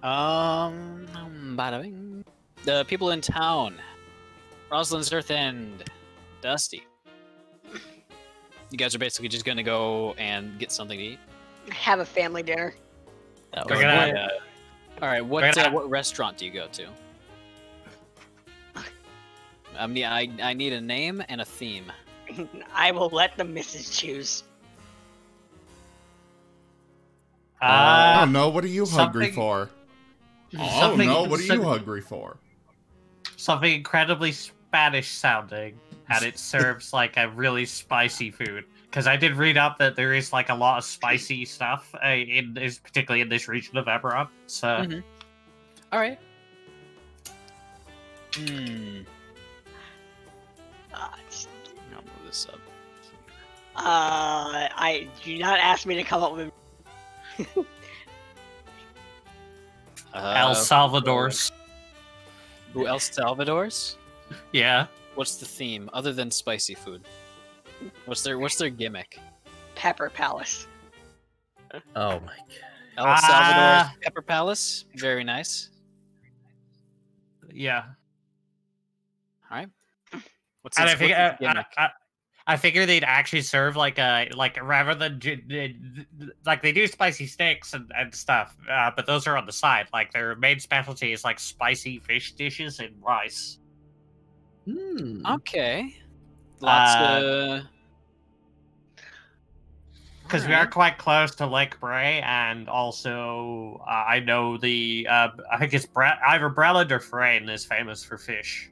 Bada bing. The people in town. Rosalind's Earth End. Dusty. You guys are basically just gonna go and get something to eat. Have a family dinner. That We're was gonna- my, all right. What restaurant do you go to? I mean, I need a name and a theme. I will let the missus choose. Oh no, what are you hungry something- for? Oh something- no, what are you some- hungry for? Something incredibly Spanish sounding, and it serves like a really spicy food. Because I did read up that there is like a lot of spicy stuff particularly in this region of Eberron. So Mhm. All right. I'll move this up. I do not ask me to come up with. El Salvador's. Ooh, El Salvador's? Yeah. What's the theme other than spicy food? What's their gimmick? Pepper Palace. Oh my god. El Salvador's Pepper Palace. Very nice. Yeah. All right. What's And its gimmick? I figure they'd actually serve like rather than like they do spicy steaks and stuff, but those are on the side. Like their main specialty is like spicy fish dishes and rice. Okay. Lots Because we are quite close to Lake Bray, and also I know I think it's either Breland or Frayne is famous for fish,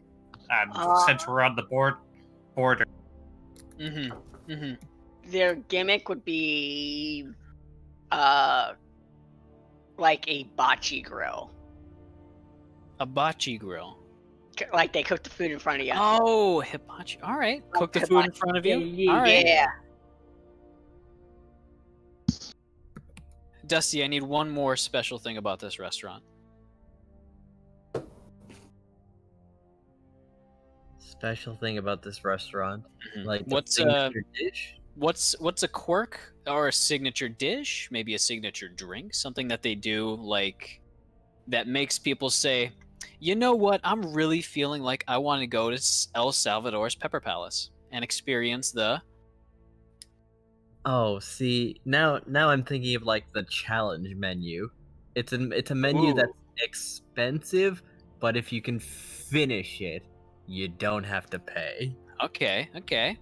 and since we're on the border. Mm-hmm. Mm-hmm. Their gimmick would be, like a bocce grill. A bocce grill. Like they cook the food in front of you. Oh, hibachi. All right. Cook the food in front of you. All right. Yeah. Dusty, I need one more special thing about this restaurant. Special thing about this restaurant, like the What's signature dish. What's a quirk or a signature dish? Maybe a signature drink, something that they do like that makes people say, "You know what? I'm really feeling like I want to go to El Salvador's Pepper Palace and experience the." Oh, see, now I'm thinking of like the challenge menu. It's a menu Ooh. that's expensive, but if you can finish it, you don't have to pay. Okay, okay.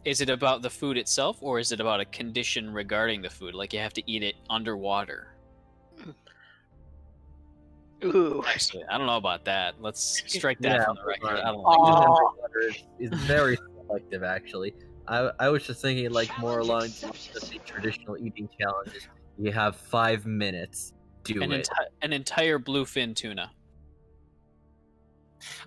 Is it about the food itself, or is it about a condition regarding the food? Like you have to eat it underwater? Ooh. Actually, I don't know about that. Let's strike that from the record. I don't Like, like that. underwater is very selective, actually. I was just thinking like more along just the traditional eating challenges. You have 5 minutes. Do it. An entire bluefin tuna.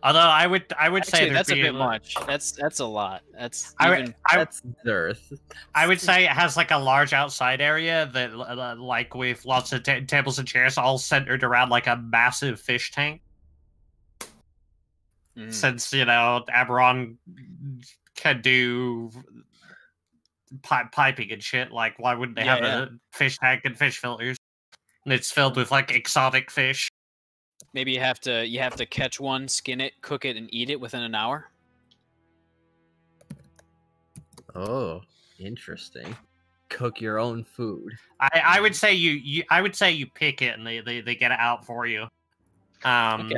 Although I would say Actually, that's a there'd bit be- much. That's a lot. That's That's Earth. I would say it has like a large outside area that like with lots of tables and chairs all centered around like a massive fish tank. Since Eberron can do piping and shit, like why wouldn't they have a fish tank and fish filters? And it's filled with like exotic fish. Maybe you have to catch one, skin it, cook it, and eat it within an hour. Oh, interesting. Cook your own food. I would say you pick it and they get it out for you. Okay.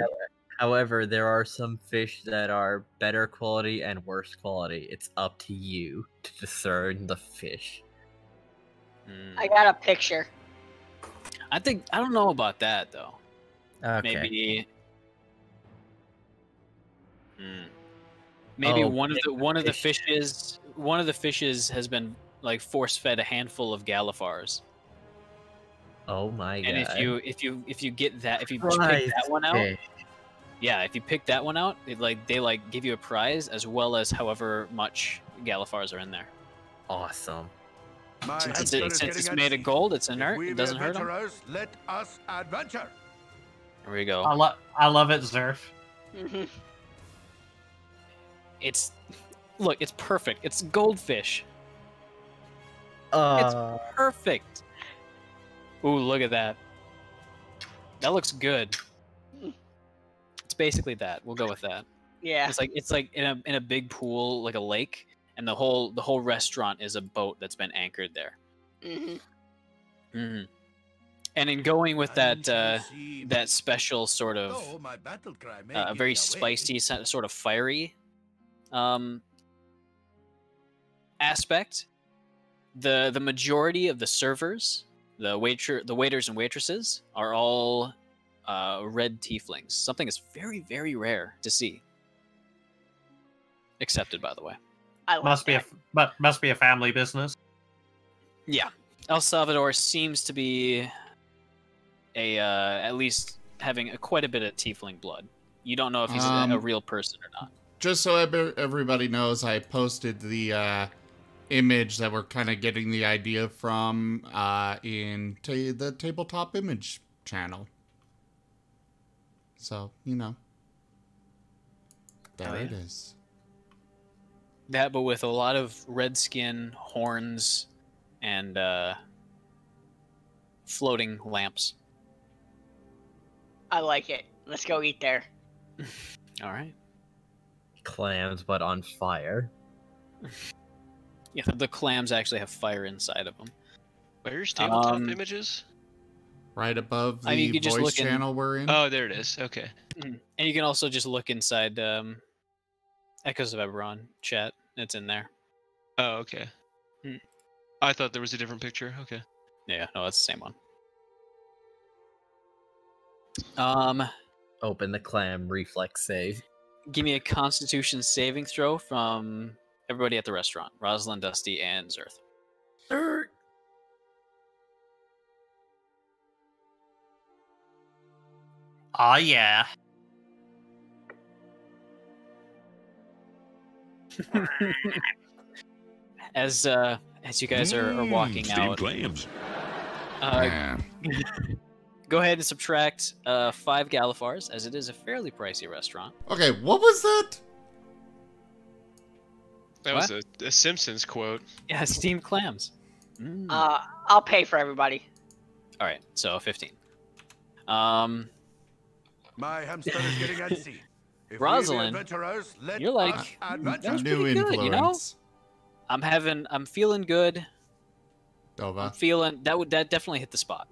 However, there are some fish that are better quality and worse quality. It's up to you to discern the fish. I got a picture. I don't know about that though. Okay. Maybe Oh, one of the fishes has been like force fed a handful of Galifars. Oh my god. And if you get that, if you pick Prize that one out, fish. yeah, if you pick that one out, they give you a prize as well as however much Galifars are in there. Awesome. Since it's made of gold, it's inert. It doesn't hurt them. Let us adventure. There we go. I love it, Zerf. It's perfect. It's goldfish. It's perfect. Ooh, look at that. That looks good. It's basically that. We'll go with that. Yeah. It's like in a big pool, like a lake, and the whole restaurant is a boat that's been anchored there. And in going with that special sort of very spicy, sort of fiery aspect, the majority of the servers, the waiters and waitresses are all red tieflings. Something that's very, very rare to see. Accepted, by the way. Must be a family business. Yeah, El Salvador seems to be at least having quite a bit of tiefling blood. You don't know if he's a real person or not. Just so everybody knows, I posted the image that we're kind of getting the idea from in the tabletop image channel. So, there it is. That, but with a lot of red skin, horns, and floating lamps. I like it. Let's go eat there. All right. Clams, but on fire. Yeah, the clams actually have fire inside of them. Where's tabletop images? Right above the voice channel we're in. Oh, there it is. Okay. And you can also just look inside Echoes of Eberron chat. It's in there. Oh, okay. I thought there was a different picture. Okay. Yeah, no, that's the same one. Open the clam reflex save. Give me a Constitution saving throw from everybody at the restaurant. Rosalind, Dusty, and Zerth. Oh yeah. As you guys are walking out, clams. Go ahead and subtract 5 Galifars, as it is a fairly pricey restaurant. Okay, what was that? That was a Simpsons quote. Yeah, steamed clams. I'll pay for everybody. All right, so 15. My hamster is getting antsy. If Rosalind, you're like, that's New pretty good, you know? influence. I'm feeling good. Dova. I'm feeling that definitely hit the spot.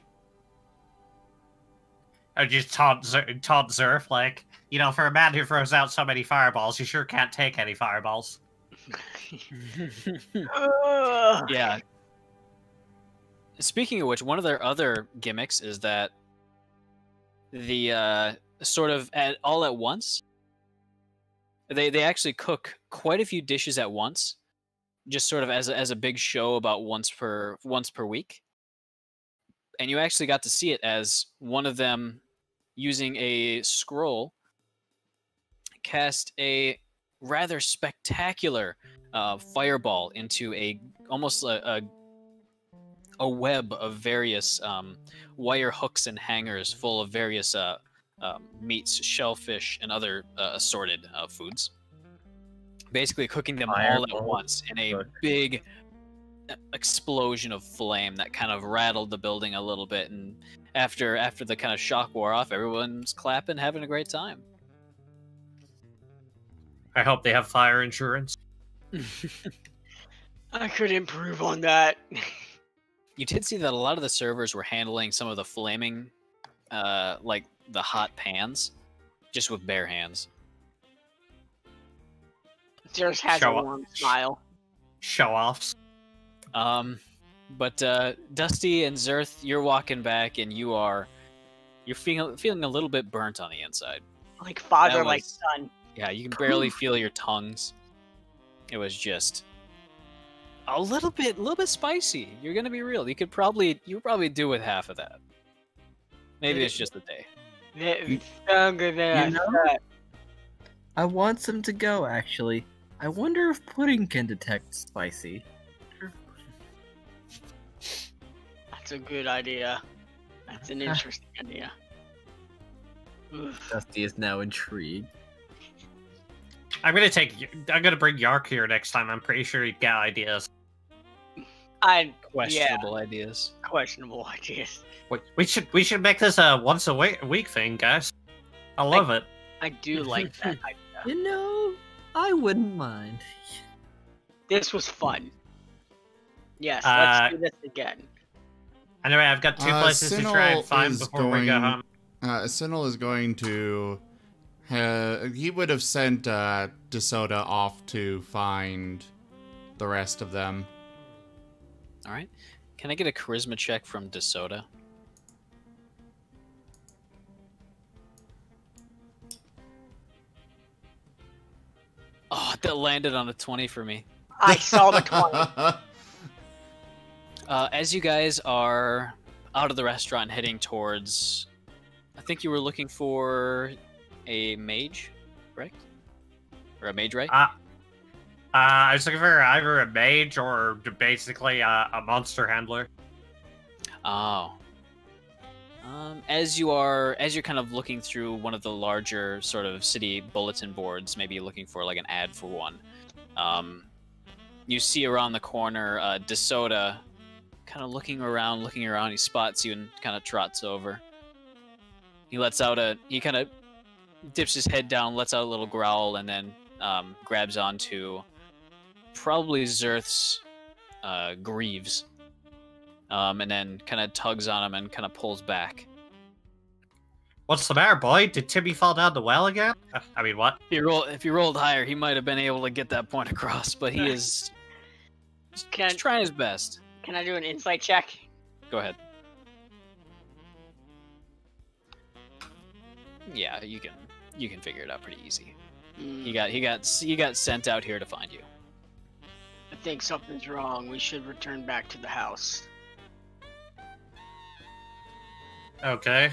I just taunt Zerf, like, you know, for a man who throws out so many fireballs, you sure can't take any fireballs. Yeah. Speaking of which, one of their other gimmicks is that the sort of all at once, they actually cook quite a few dishes at once, just sort of as a big show about once per week. And you actually got to see it as one of them, using a scroll, cast a rather spectacular fireball into almost a web of various wire hooks and hangers full of various meats, shellfish, and other assorted foods. Basically cooking them all at once in a big explosion of flame that kind of rattled the building a little bit, and after the kind of shock wore off, everyone's clapping, having a great time. I hope they have fire insurance. I could improve on that. You did see that a lot of the servers were handling some of the flaming, like the hot pans, just with bare hands. Just has a warm smile. Show-offs. But Dusty and Zerth, you're walking back, and you're feeling a little bit burnt on the inside. Like father, like son. Yeah, you can barely feel your tongues. It was just a little bit spicy. You're gonna be real. You could probably do with half of that. Maybe it's just a day. It's stronger than I thought. I want some to go, actually. I wonder if pudding can detect spicy. That's a good idea. That's an interesting idea. Dusty is now intrigued. I'm gonna bring Yark here next time. I'm pretty sure he'd get ideas. Questionable ideas. Questionable ideas. We should make this a once a week thing, guys. I love it. I do like that idea. You know, I wouldn't mind. This was fun. Yes, let's do this again. Anyway, I've got 2 places to try and find before we go home. Tsinil is going to... he would have sent DeSoda off to find the rest of them. Alright. Can I get a charisma check from DeSoda? Oh, that landed on a 20 for me. I saw the 20. As you guys are out of the restaurant heading towards... I think you were looking for a mage, correct? Or a mage, right? I was looking for either a mage or basically a monster handler. Oh. As you're kind of looking through one of the larger sort of city bulletin boards, maybe looking for like an ad for one, you see around the corner DeSoda kind of looking around, he spots you and kind of trots over. He kind of dips his head down, lets out a little growl, and then grabs onto probably Zerth's greaves, and then kind of tugs on him and kind of pulls back. What's the matter, boy? Did Timmy fall down the well again? I mean, what? If he rolled higher, he might have been able to get that point across, but he is he's trying his best. Can I do an insight check? Go ahead. Yeah, you can figure it out pretty easy. He got sent out here to find you. I think something's wrong. We should return back to the house. Okay.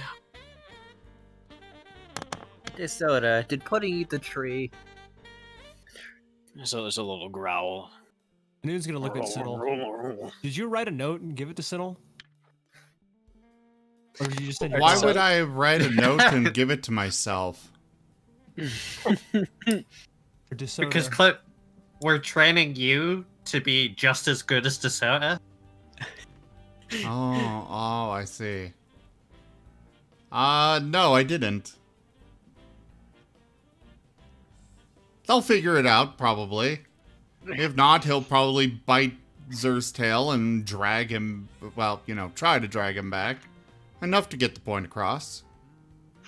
DeSoda, did Pudding eat the tree? So there's a little growl. Noon's gonna look at Tsinil. Did you write a note and give it to Tsinil? Or did you just send your Why would I write a note and give it to myself? Because Clip, we're training you to be just as good as DeSoda. Oh, I see. No, I didn't. They'll figure it out, probably. If not, he'll probably bite Zer's tail and drag him, well, you know, try to drag him back. Enough to get the point across.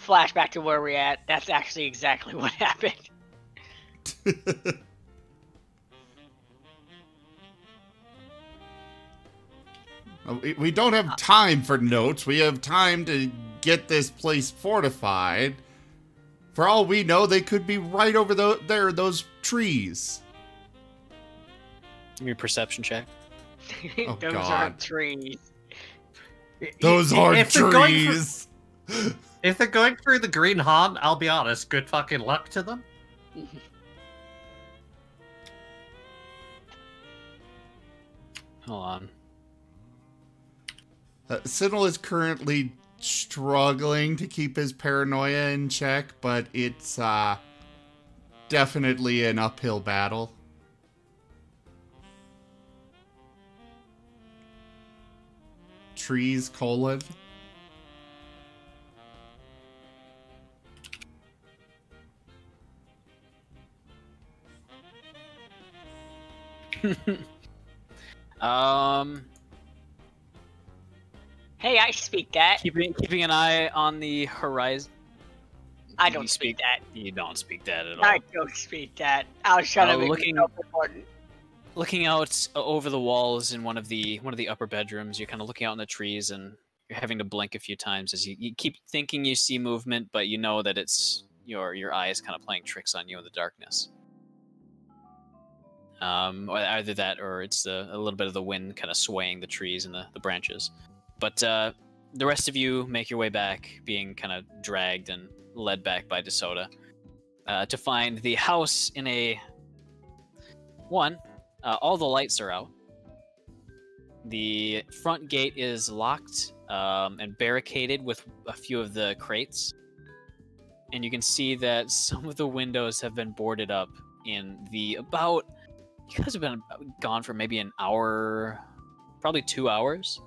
flashback to where we're at. That's actually exactly what happened. We don't have time for notes. We have time to get this place fortified. For all we know, they could be right over there, those trees. Give me a perception check. Oh, Those God. aren't trees. Those are If they're going trees. If they're going through the Green Haunt, I'll be honest, good fucking luck to them. Hold on. Tsinil is currently struggling to keep his paranoia in check, but it's definitely an uphill battle. Trees, colon. Hey, I speak that. Keeping an eye on the horizon. I don't speak that. You don't speak that at all. I don't speak that. I was trying to make myself important. Looking out over the walls in one of the upper bedrooms, you're kind of looking out in the trees, and you're having to blink a few times as you keep thinking you see movement, but you know that it's your eyes kind of playing tricks on you in the darkness. Or either that, or it's a little bit of the wind kind of swaying the trees and the branches. But the rest of you make your way back, being kind of dragged and led back by DeSoto, to find the house in a... all the lights are out. The front gate is locked and barricaded with a few of the crates. And you can see that some of the windows have been boarded up in the about... You guys have been gone for maybe an hour, probably 2 hours.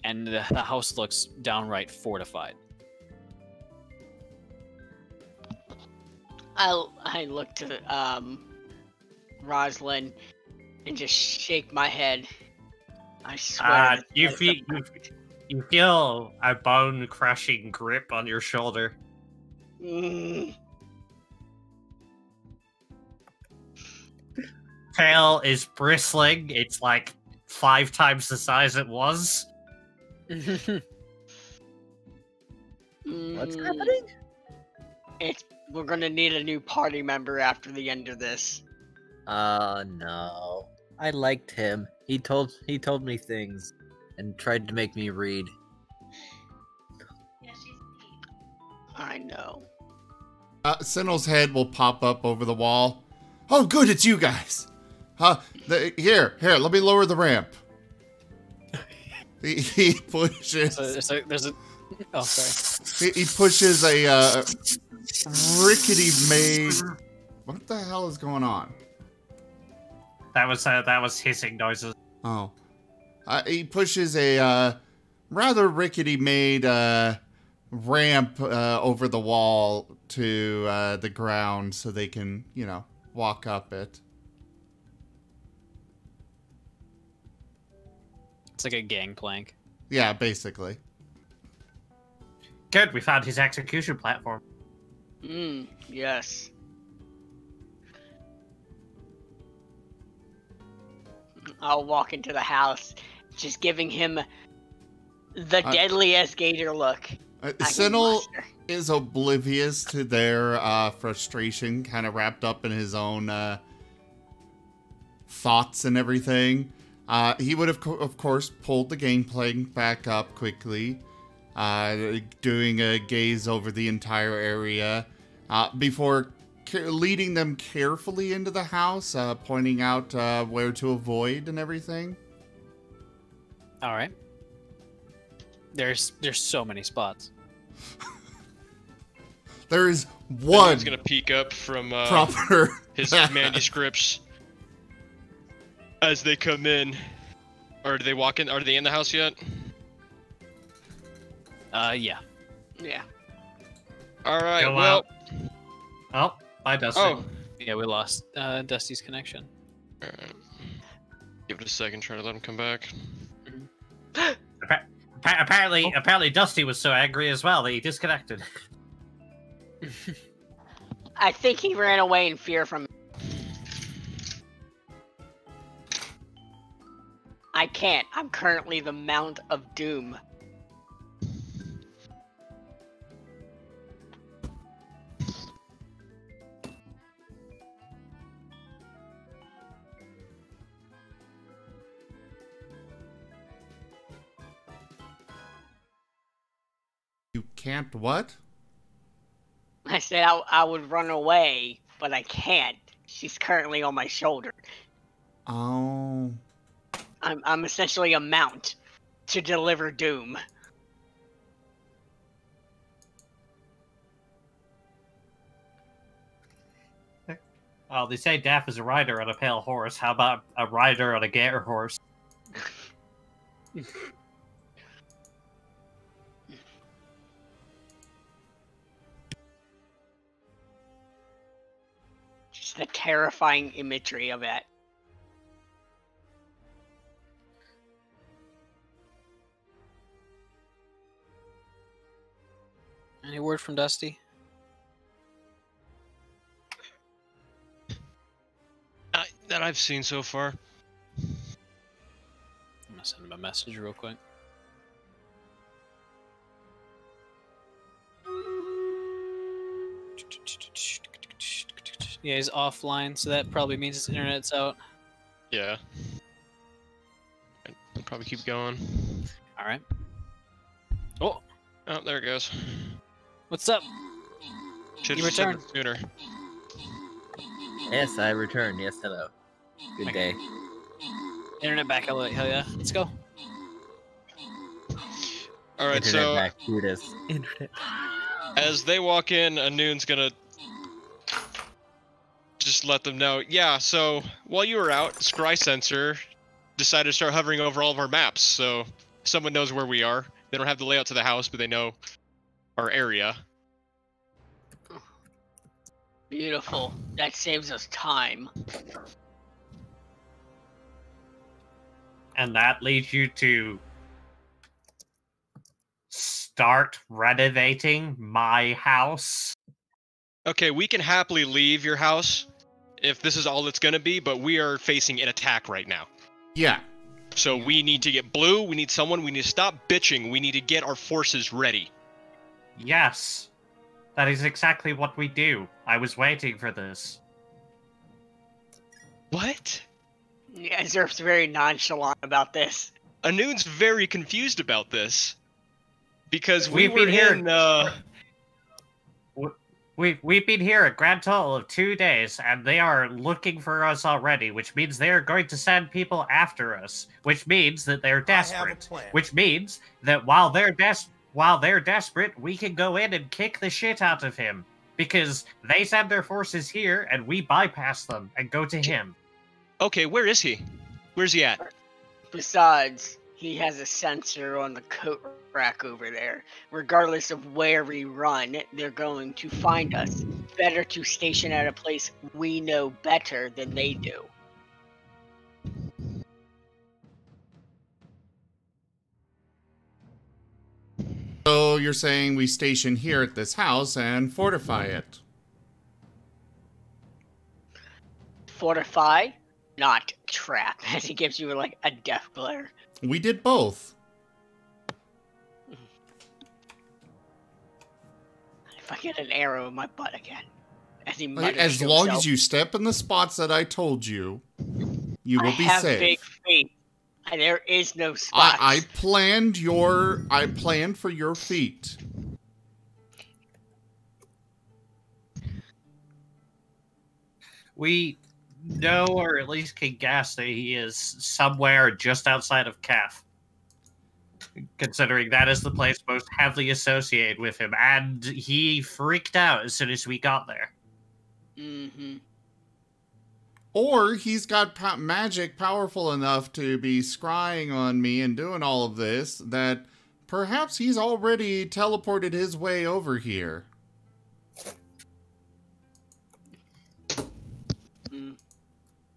And the house looks downright fortified. I look to Rosalind and just shake my head. I swear. You feel a bone-crushing grip on your shoulder. Tail is bristling. It's like 5 times the size it was. What's happening? We're gonna need a new party member after the end of this. No. I liked him. He told me things and tried to make me read. I know. Tsinil's head will pop up over the wall. Oh, good, it's you guys. Here, let me lower the ramp. He pushes. There's a. Oh, sorry. He pushes a rickety made. What the hell is going on? That was hissing noises. Oh, he pushes a rather rickety made ramp over the wall to the ground so they can, walk up it. It's like a gangplank. Yeah, basically. Good, we found his execution platform. Yes. I'll walk into the house, just giving him the deadliest gator look. Tsinil is oblivious to their frustration, kind of wrapped up in his own thoughts and everything. He would have, of course, pulled the gangplank back up quickly, doing a gaze over the entire area, before leading them carefully into the house, pointing out where to avoid and everything. All right. There's so many spots. There is one. He's gonna peek up from proper his manuscripts as they come in. Or do they walk in? Are they in the house yet? Yeah. Yeah. All right. Go well. out. Oh, bye, Dusty. Oh. Yeah, we lost Dusty's connection. All right. Give it a second. Try to let him come back. Apparently, Dusty was so angry as well that he disconnected. I think he ran away in fear from. I can't. I'm currently the Mount of Doom. You can't what? I said I would run away, but I can't. She's currently on my shoulder. Oh. I'm essentially a mount to deliver doom. Well, they say Daff is a rider on a pale horse. How about a rider on a gator horse? Just the terrifying imagery of it. Any word from Dusty? That I've seen so far. I'm gonna send him a message real quick. Yeah, he's offline, so that probably means his internet's out. Yeah. I'll probably keep going. Alright. Oh! Oh, there it goes. What's up? Should've You said returned. it sooner. Yes, I returned. Yes, hello. Good day. Internet back, hell yeah. Let's go. Alright, Internet so back. Here it is. Internet. as they walk in, Anoon's gonna just let them know. Yeah, so while you were out, Scry Sensor decided to start hovering over all of our maps, so someone knows where we are. They don't have the layout to the house, but they know our area. Beautiful. That saves us time. And that leads you to start renovating my house. Okay, we can happily leave your house if this is all it's gonna be, but we are facing an attack right now. Yeah. So we need to get blue, we need someone, we need to stop bitching, we need to get our forces ready. Yes. That is exactly what we do. I was waiting for this. What? Yeah, Zerf's very nonchalant about this. Anoon's very confused about this. Because We've we were been here- in, We've been here a grand total of 2 days, and they are looking for us already, which means they are going to send people after us, which means that they're desperate. Which means that while they're desperate, we can go in and kick the shit out of him. Because they send their forces here, and we bypass them and go to him. Okay, where is he? Where's he at? Besides, he has a sensor on the coat rack over there. Regardless of where we run, they're going to find us. Better to station at a place we know better than they do. So you're saying we station here at this house and fortify it? Fortify, not trap, as he gives you like a death glare. We did both. If I get an arrow in my butt again. As he mutters As to long himself. as you step in the spots that I told you, you will I be have safe. big feet. And there is no spots. I planned for your feet. We know, or at least can guess, that he is somewhere just outside of Kaf. Considering that is the place most heavily associated with him, and he freaked out as soon as we got there. Mm-hmm. Or he's got magic powerful enough to be scrying on me and doing all of this that perhaps he's already teleported his way over here.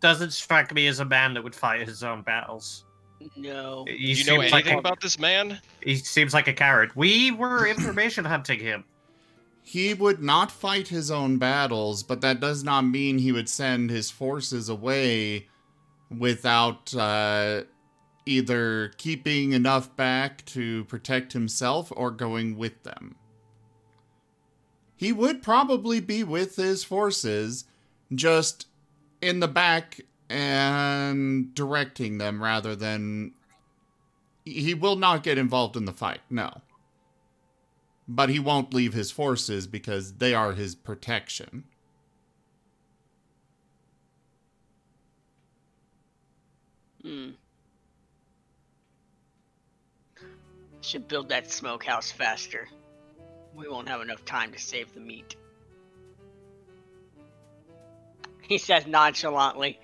Doesn't strike me as a man that would fight his own battles. No. Do you know anything about this man? He seems like a coward. We were information hunting him. He would not fight his own battles, but that does not mean he would send his forces away without either keeping enough back to protect himself or going with them. He would probably be with his forces, just in the back and directing them rather than... He will not get involved in the fight, no. But he won't leave his forces because they are his protection. Should build that smokehouse faster. We won't have enough time to save the meat. He says nonchalantly.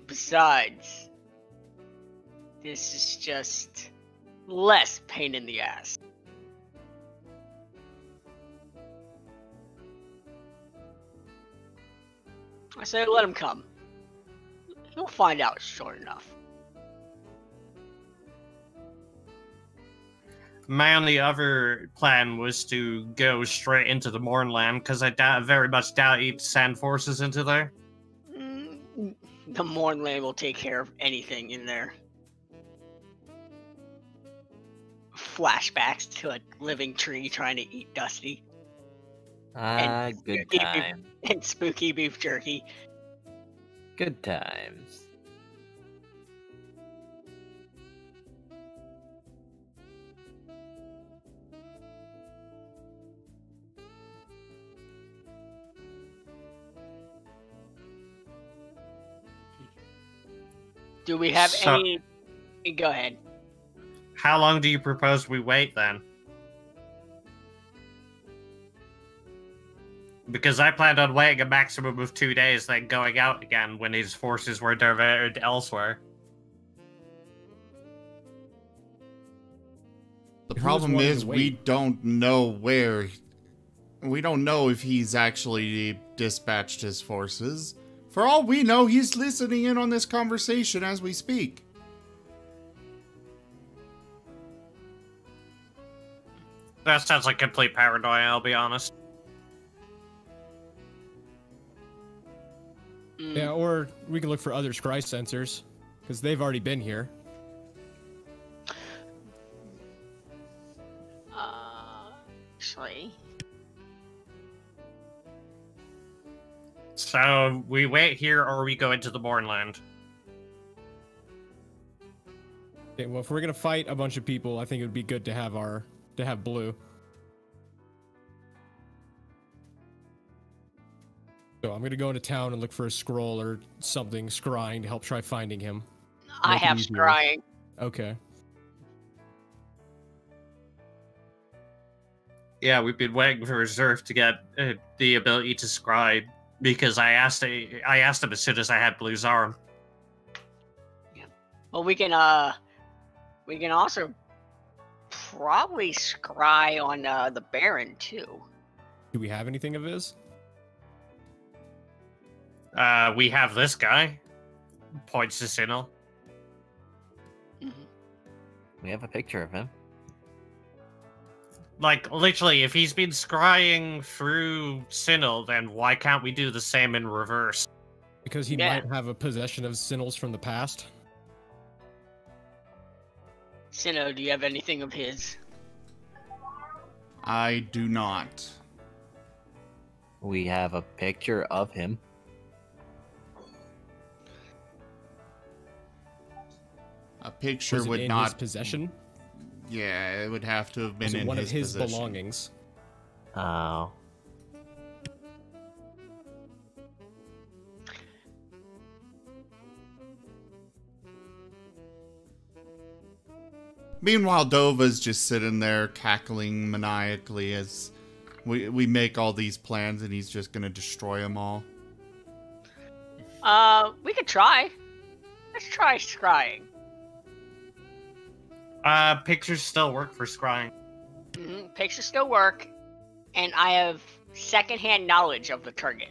Besides, this is just less pain in the ass. I say let him come. He'll find out short enough. My only other plan was to go straight into the Mornland, because I very much doubt he'd send forces into there. The Mornland will take care of anything in there. Flashbacks to a living tree trying to eat Dusty. Good time. And spooky beef jerky. Good times. Do we have any... Go ahead. How long do you propose we wait, then? Because I planned on waiting a maximum of 2 days, then going out again when his forces were diverted elsewhere. The problem is we don't know where... We don't know if he's actually dispatched his forces. For all we know, he's listening in on this conversation as we speak. That sounds like complete paranoia, I'll be honest. Yeah, or we can look for other scry sensors, because they've already been here. Actually... So, we wait here or we go into the Mornland? Okay, well, if we're gonna fight a bunch of people, I think it would be good to have Blue. So I'm gonna go into town and look for a scroll or something scrying to help try finding him. I have scrying. Okay. Yeah, we've been waiting for Reserve to get the ability to scry, because I asked him as soon as I had Blue's arm. Yeah. Well, we can also probably scry on the Baron too. Do we have anything of his? We have this guy. Points to Tsinil. We have a picture of him. Like, literally, if he's been scrying through Tsinil, then why can't we do the same in reverse? Because he might have a possession of Tsinil's from the past. Sinnoh, do you have anything of his? I do not. We have a picture of him. A picture Was it would in not... his possession? Yeah, it would have to have been in one of his possession. belongings. Oh. Meanwhile, Dova's just sitting there cackling maniacally as we make all these plans, and he's just gonna destroy them all. We could try. Let's try scrying. Pictures still work for scrying. Pictures still work, and I have secondhand knowledge of the target.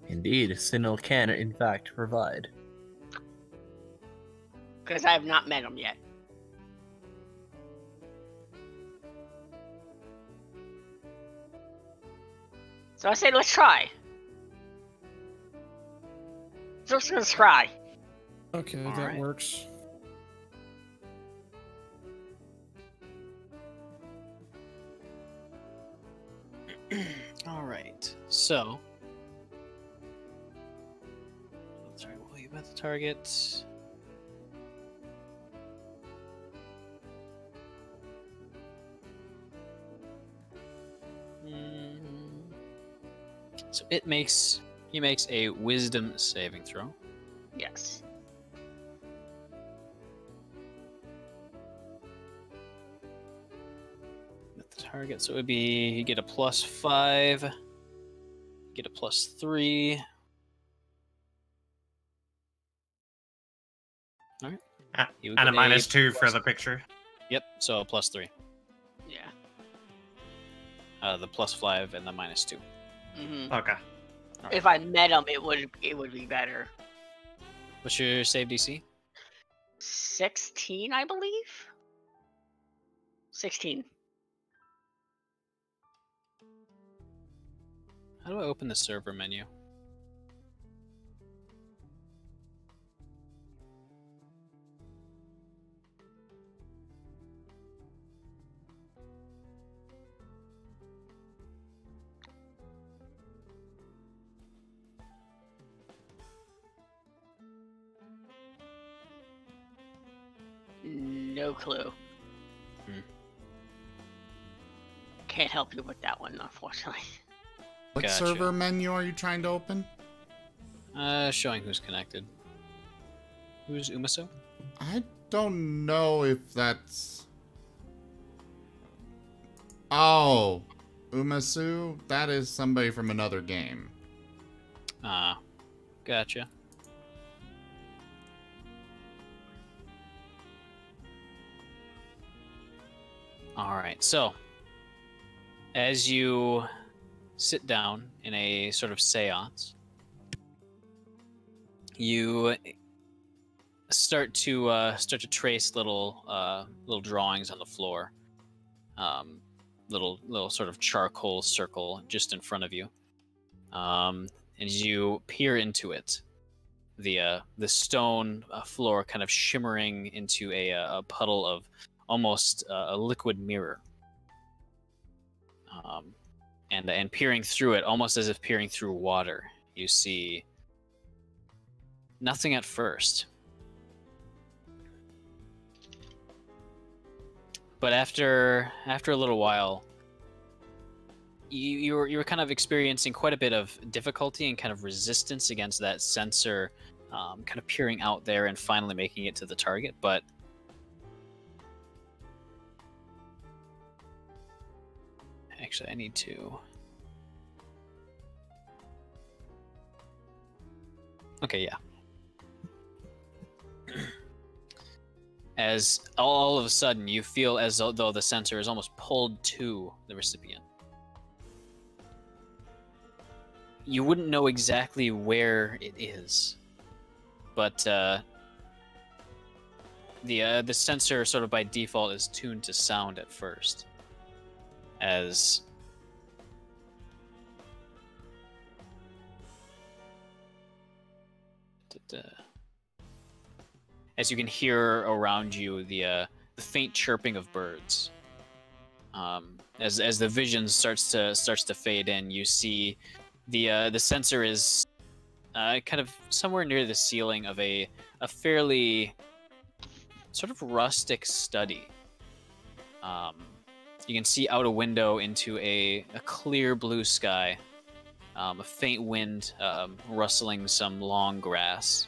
Indeed, Tsinil can, in fact, provide. Because I have not met him yet. So I say, let's try. Just gonna try. Okay, All that right. works. All right. So, sorry, will you bet the target? So he makes a wisdom saving throw. Yes. With the target, so it would be you get a +5, you get a +3. All right. You And a get -2 for the picture. Yep. So a +3. Yeah. The +5 and the -2. Okay. Right. If I met him, it would be better. What's your save DC? 16, I believe. 16. How do I open the server menu? No clue. Can't help you with that one, unfortunately. What Gotcha. server menu are you trying to open? Showing who's connected. Who's Umaso? I don't know if that's... Oh, Umasu? That is somebody from another game. Ah, gotcha. Alright, so as you sit down in a sort of seance, you start to trace little drawings on the floor, little sort of charcoal circle just in front of you, and as you peer into it, the stone floor kind of shimmering into a puddle of almost a liquid mirror, and peering through it, almost as if peering through water, you see nothing at first. But after a little while, you were kind of experiencing quite a bit of difficulty and kind of resistance against that sensor, kind of peering out there and finally making it to the target. But actually, I need to. Okay, yeah. As all of a sudden you feel as though the sensor is almost pulled to the recipient. You wouldn't know exactly where it is, but the sensor sort of by default is tuned to sound at first, as you can hear around you the faint chirping of birds. As the vision starts to fade in, you see the sensor is kind of somewhere near the ceiling of a fairly sort of rustic study. You can see out a window into a clear blue sky, a faint wind rustling some long grass.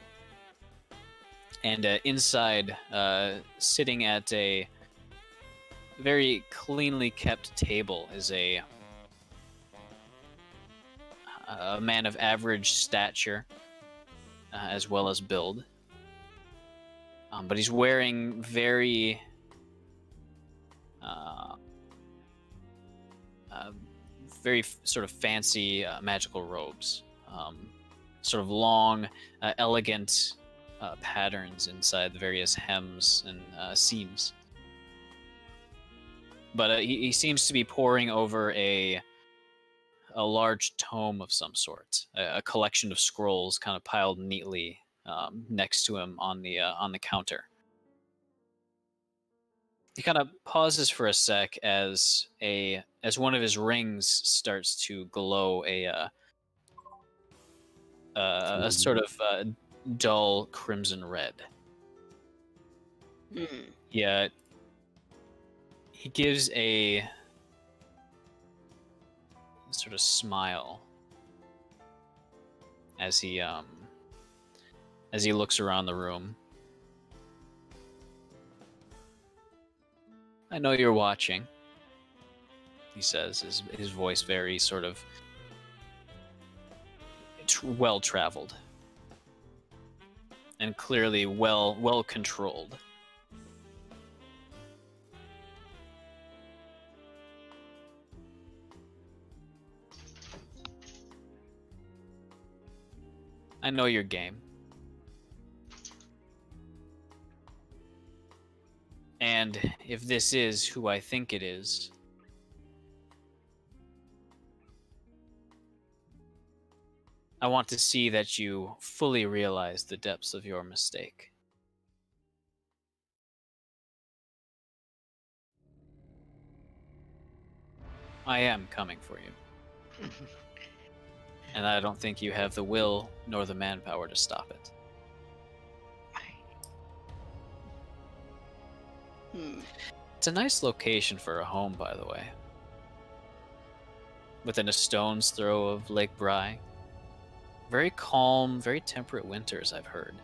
And inside, sitting at a very cleanly kept table, is a a man of average stature, as well as build. But he's wearing very sort of fancy magical robes. Sort of long, elegant patterns inside the various hems and seams. But he seems to be poring over a large tome of some sort, a collection of scrolls kind of piled neatly next to him on the counter. He kind of pauses for a sec as one of his rings starts to glow a sort of dull crimson red. Yeah, he gives a sort of smile as he looks around the room. I know you're watching, he says, his voice very sort of well-traveled and clearly well controlled. I know your game. And if this is who I think it is, I want to see that you fully realize the depths of your mistake. I am coming for you. And I don't think you have the will nor the manpower to stop it. It's a nice location for a home, by the way. Within a stone's throw of Lake Bry. Very calm, very temperate winters, I've heard.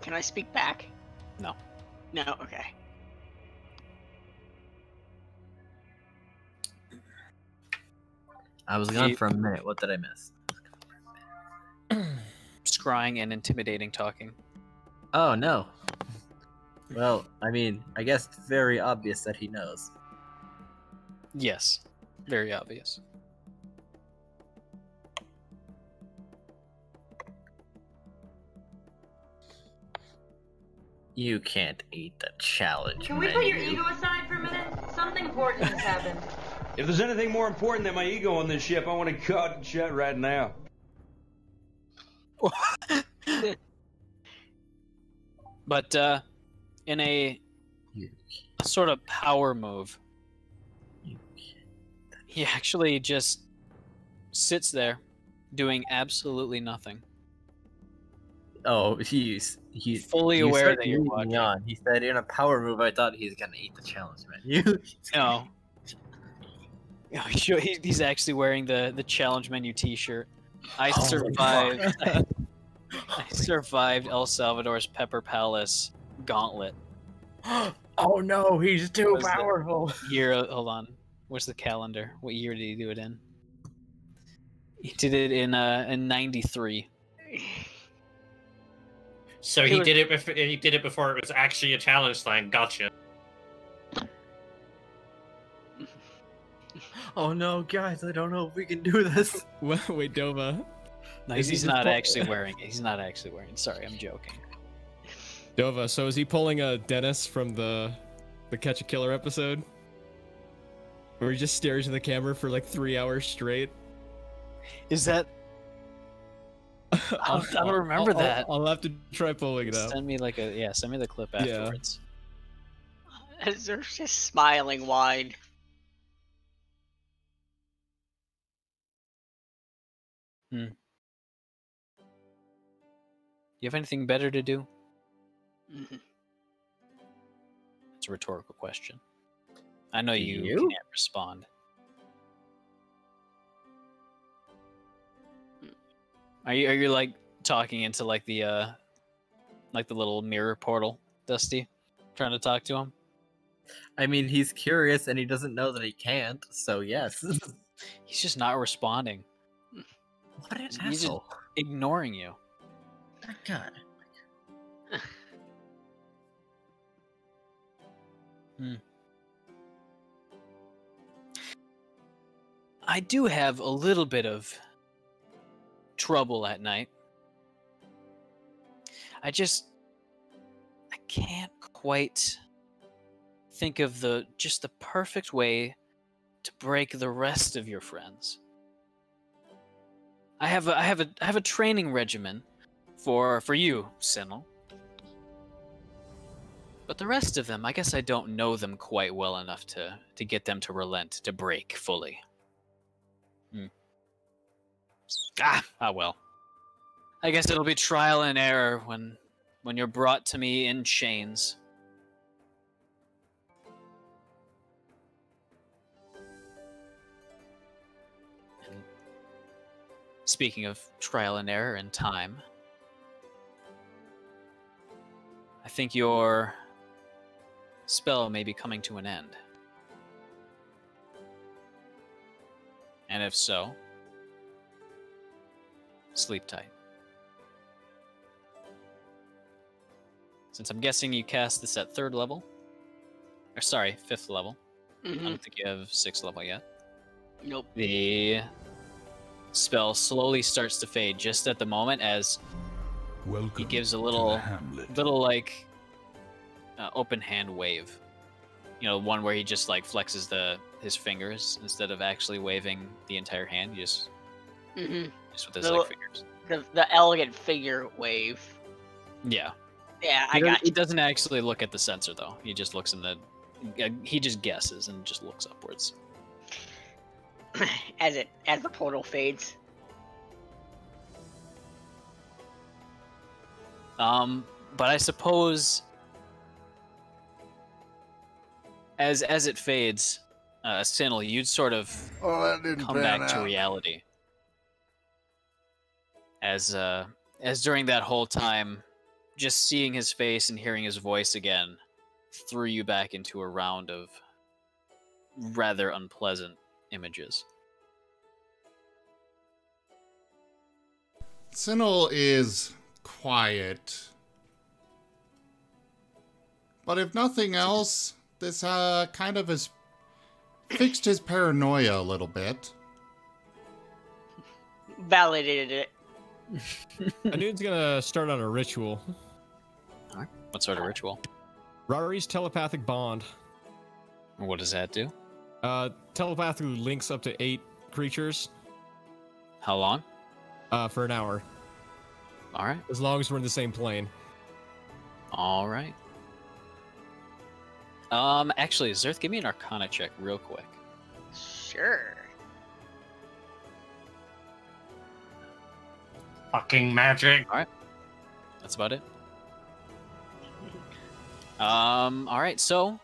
Can I speak back? No. No? Okay. I was gone for a minute. What did I miss? Scrying and intimidating talking. Oh, no. Well, I mean, I guess it's very obvious that he knows. Yes. Very obvious. You can't eat the challenge Can we put your ego aside for a minute? Something important has happened. If there's anything more important than my ego on this ship, I want to cut it shut right now. But in a sort of power move, he actually just sits there doing absolutely nothing. Oh, he's fully aware that you're watching. On. He said in a power move, I thought he's gonna eat the challenge menu. No. He's actually wearing the challenge menu T-shirt. I survived El Salvador's Pepper Palace gauntlet. Oh no, he's too powerful. Hold on. What's the calendar? What year did he do it in? He did it in 93. So he did it before it was actually a challenge thing. Gotcha. Oh no, guys! I don't know if we can do this. Wait, Dova. No, he's not actually wearing it. He's not actually wearing it. Sorry, I'm joking. Dova, so is he pulling a Dennis from the Catch a Killer episode? Where he just stares at the camera for like 3 hours straight? Is that... I don't remember that. I'll have to try pulling it up. Send me send me the clip afterwards. Yeah. They're just smiling wide. You have anything better to do? It's a rhetorical question. I know you can't respond. Are you like talking into like the little mirror portal, Dusty? Trying to talk to him? I mean, he's curious and he doesn't know that he can't, so yes. He's just not responding. What an He's just asshole. ignoring you. My God. I do have a little bit of trouble at night. I can't quite think of the perfect way to break the rest of your friends. I have a training regimen for you, Tsinil. But the rest of them, I guess I don't know them quite well enough to get them to relent, to break fully. Well. I guess it'll be trial and error when you're brought to me in chains. And speaking of trial and error and time, I think your spell may be coming to an end. And if so, sleep tight. Since I'm guessing you cast this at 3rd level. Or sorry, 5th level. I don't think you have 6th level yet. Nope. The spell slowly starts to fade just at the moment as he gives a little like open hand wave. You know, one where he just like flexes his fingers instead of actually waving the entire hand. He just with his like fingers. The elegant figure wave. Yeah. Yeah, He doesn't actually look at the sensor though. He just looks he just guesses and just looks upwards. As the portal fades. But I suppose as it fades, Tsinil, you'd sort of come back to reality. As during that whole time, just seeing his face and hearing his voice again threw you back into a round of rather unpleasant images. Tsinil is quiet. But if nothing else, this kind of has fixed his paranoia a little bit. Validated it. Anu's gonna start on a ritual. Alright. What sort of ritual? Rari's telepathic bond. What does that do? Telepathically links up to 8 creatures. How long? For an hour. Alright. As long as we're in the same plane. Alright. Actually, Zerth, give me an Arcana check real quick. Sure. Fucking magic. Alright. That's about it. Alright, so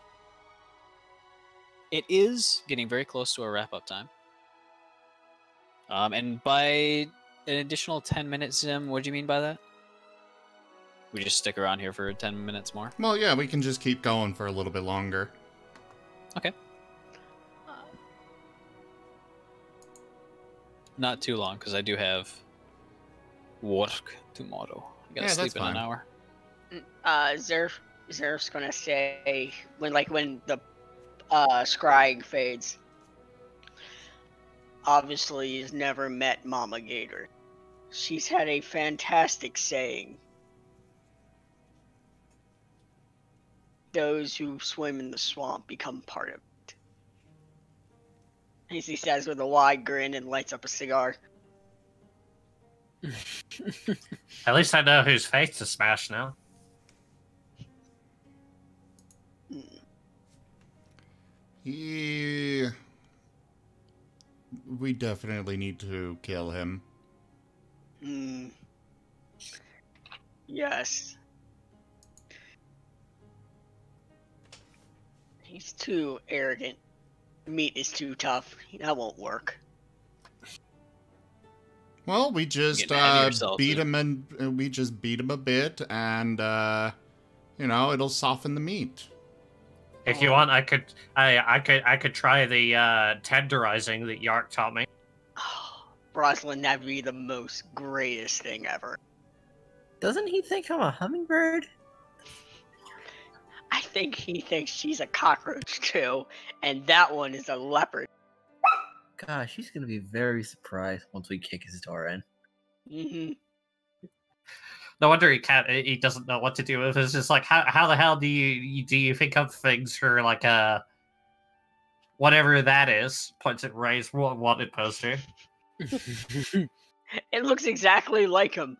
it is getting very close to our wrap-up time. And by an additional 10 minutes, Zim, what do you mean by that? We just stick around here for 10 minutes more? Well, yeah, we can just keep going for a little bit longer. Okay. Not too long, because I do have work tomorrow. I gotta sleep in an hour. Zerf's gonna say when the scryed fades. Obviously, he's never met Mama Gator. She's had a fantastic saying. Those who swim in the swamp become part of it. As he says with a wide grin and lights up a cigar. At least I know whose face to smash now. Yeah. We definitely need to kill him. Yes. He's too arrogant. Meat is too tough. That won't work. Well, we just beat him a bit, and You know, it'll soften the meat. If you want, I could try the tenderizing that Yark taught me. Roslyn, that'd be the most greatest thing ever. Doesn't he think I'm a hummingbird? I think he thinks she's a cockroach too, and that one is a leopard. Gosh, he's gonna be very surprised once we kick his door in. Mm-hmm. No wonder he doesn't know what to do with it. It's just like, how the hell do you think of things for like a whatever that is? Points at Ray's wanted poster. It looks exactly like him.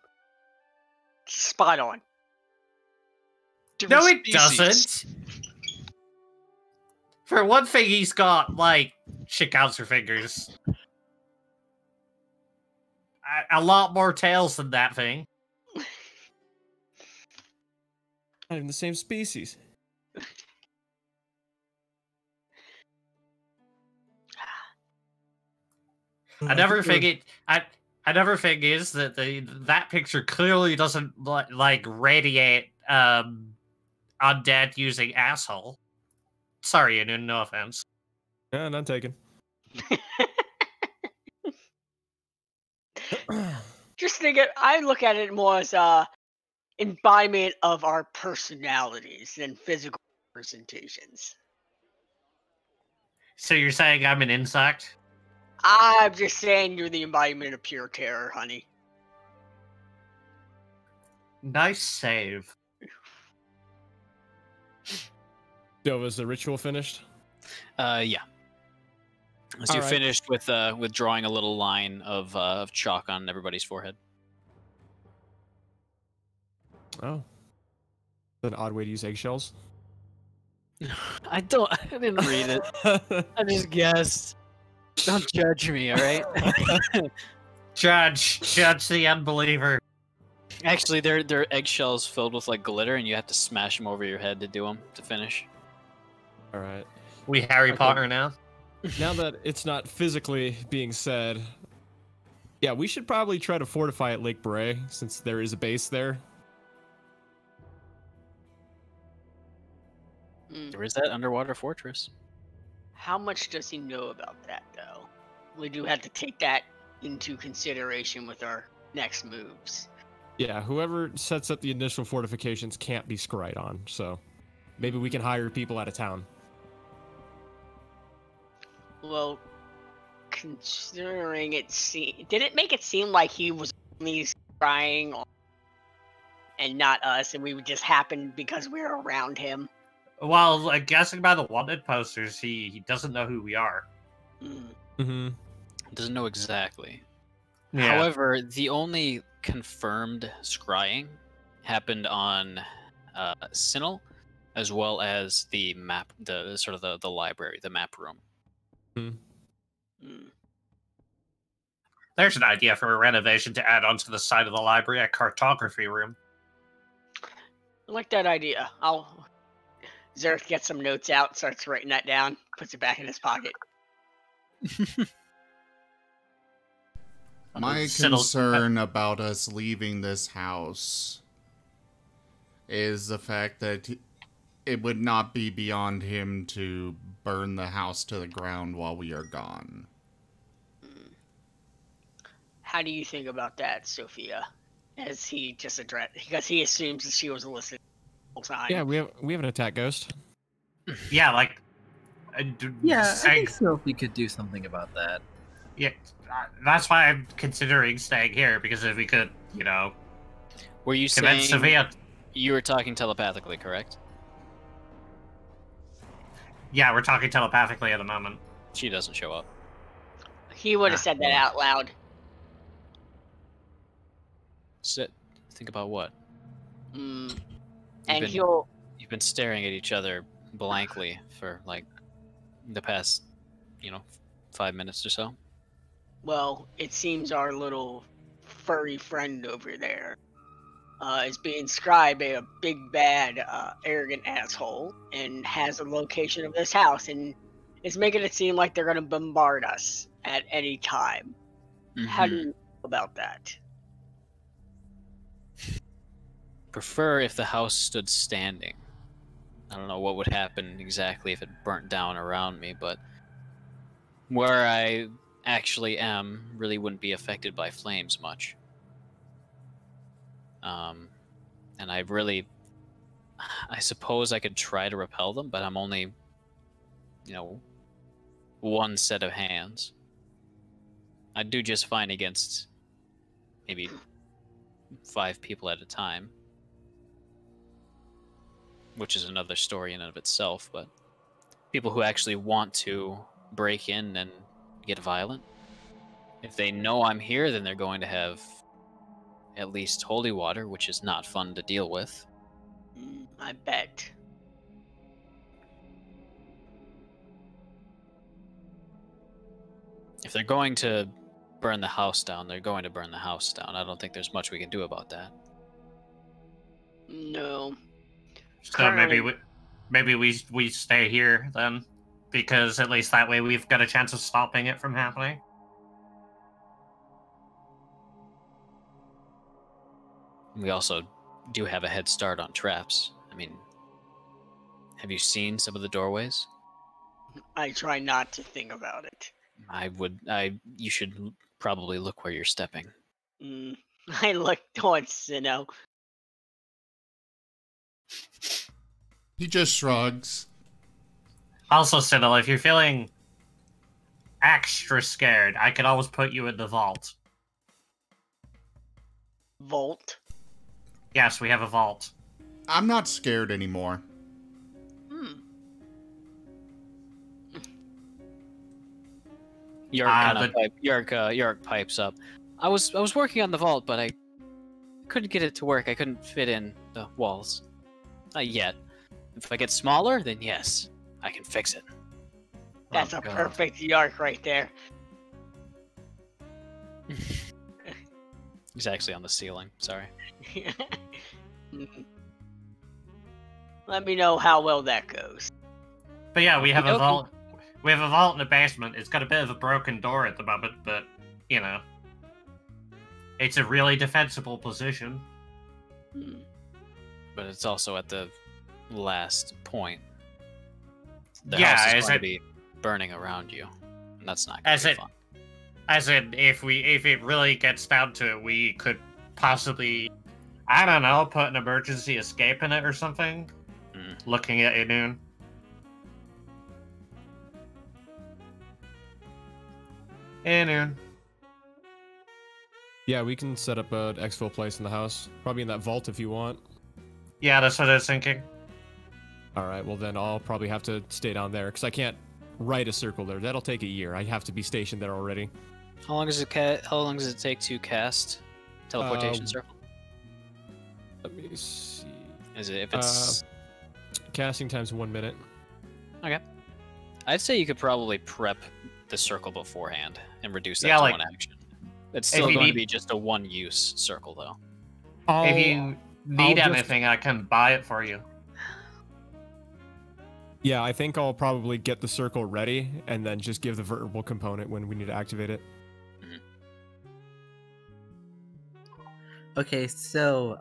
Spot on. No, it doesn't. For one thing, he's got like shitcounter fingers. A lot more tails than that thing. Not even the same species. Another thing is that that picture clearly doesn't like radiate undead using asshole. Sorry, Inu, no offense. Yeah, none taken. Just I look at it more as embodiment of our personalities than physical representations. So you're saying I'm an insect? I'm just saying you're the embodiment of pure terror, honey. Nice save. So was the ritual finished? Yeah. So you finished with drawing a little line of chalk on everybody's forehead. Oh. An odd way to use eggshells. I didn't read it. I just guessed. Don't judge me, all right? Judge the unbeliever. Actually, they're eggshells filled with like glitter, and you have to smash them over your head to do them to finish. All right. We Harry Potter now. Now that it's not physically being said, yeah, we should probably try to fortify at Lake Bray since there is a base there. There is that underwater fortress. How much does he know about that, though? We do have to take that into consideration with our next moves. Yeah, whoever sets up the initial fortifications can't be scryed on, so maybe we can hire people out of town. Well, considering did it make it seem like he was only scrying and not us, and we would just happen because we were around him? Well, guessing by the wanted posters, he doesn't know who we are. Mm-hmm. Doesn't know exactly. Yeah. However, the only confirmed scrying happened on Tsinil, as well as the map, the sort of the library, the map room. There's an idea for a renovation to add onto the side of the library, a cartography room. I like that idea. Zerth gets some notes out, starts writing that down, puts it back in his pocket. My concern about us leaving this house is the fact that it would not be beyond him to burn the house to the ground while we are gone. How do you think about that, Sophia? As he just addressed, because he assumes that she was listening the whole time. Yeah, we have an attack ghost. Yeah, like. Yeah, I think Sophie could do something about that. Yeah, that's why I'm considering staying here, because if we could, you know. Were you saying Sophia? You were talking telepathically, correct? Yeah, we're talking telepathically at the moment. She doesn't show up. He would have said that out loud. Think about what? And You've been staring at each other blankly for like the past, 5 minutes or so. Well, it seems our little furry friend over there is being scribed by a big bad arrogant asshole and has a location of this house and is making it seem like they're going to bombard us at any time. How do you feel about that? prefer if the house stood standing. I don't know what would happen exactly if it burnt down around me, but where I actually am really wouldn't be affected by flames much. And I suppose I could try to repel them, but I'm only, one set of hands. I'd do just fine against maybe 5 people at a time, which is another story in and of itself, but people who actually want to break in and get violent, if they know I'm here, then they're going to have at least holy water, which is not fun to deal with. I bet. If they're going to burn the house down, they're going to burn the house down. I don't think there's much we can do about that. No. So maybe we stay here then, because at least that way we've got a chance of stopping it from happening. We also do have a head start on traps. I mean, have you seen some of the doorways? I try not to think about it. You should probably look where you're stepping. I look towards Tsinil. He just shrugs. Also, Tsinil, if you're feeling extra scared, I could always put you in the vault. Vault? Yes, we have a vault. I'm not scared anymore. Yark pipes up. I was working on the vault, but I couldn't get it to work. I couldn't fit in the walls. Not yet. If I get smaller, then yes, I can fix it. That's a perfect Yark right there. He's actually on the ceiling. Sorry. Let me know how well that goes. But yeah, we have a vault. We have a vault in the basement. It's got a bit of a broken door at the moment, but it's a really defensible position. But it's also at the last point. The yeah, house is going to be burning around you, and that's not going to be fun. As in, if it really gets down to it, we could possibly, I don't know, put an emergency escape in it or something. Looking at it noon. Noon. Yeah, we can set up an exfil place in the house. Probably in that vault if you want. Yeah, that's what I was thinking. Alright, well then I'll probably have to stay down there, because I can't write a circle there. That'll take a year. I have to be stationed there already. How long does it take to cast teleportation circle? Let me see. Is it if it's casting time's 1 minute? Okay. I'd say you could probably prep the circle beforehand and reduce that to one action. It's still going to be just a one-use circle, though. If you need anything, I can buy it for you. Yeah, I think I'll probably get the circle ready and then just give the verbal component when we need to activate it. Okay, so,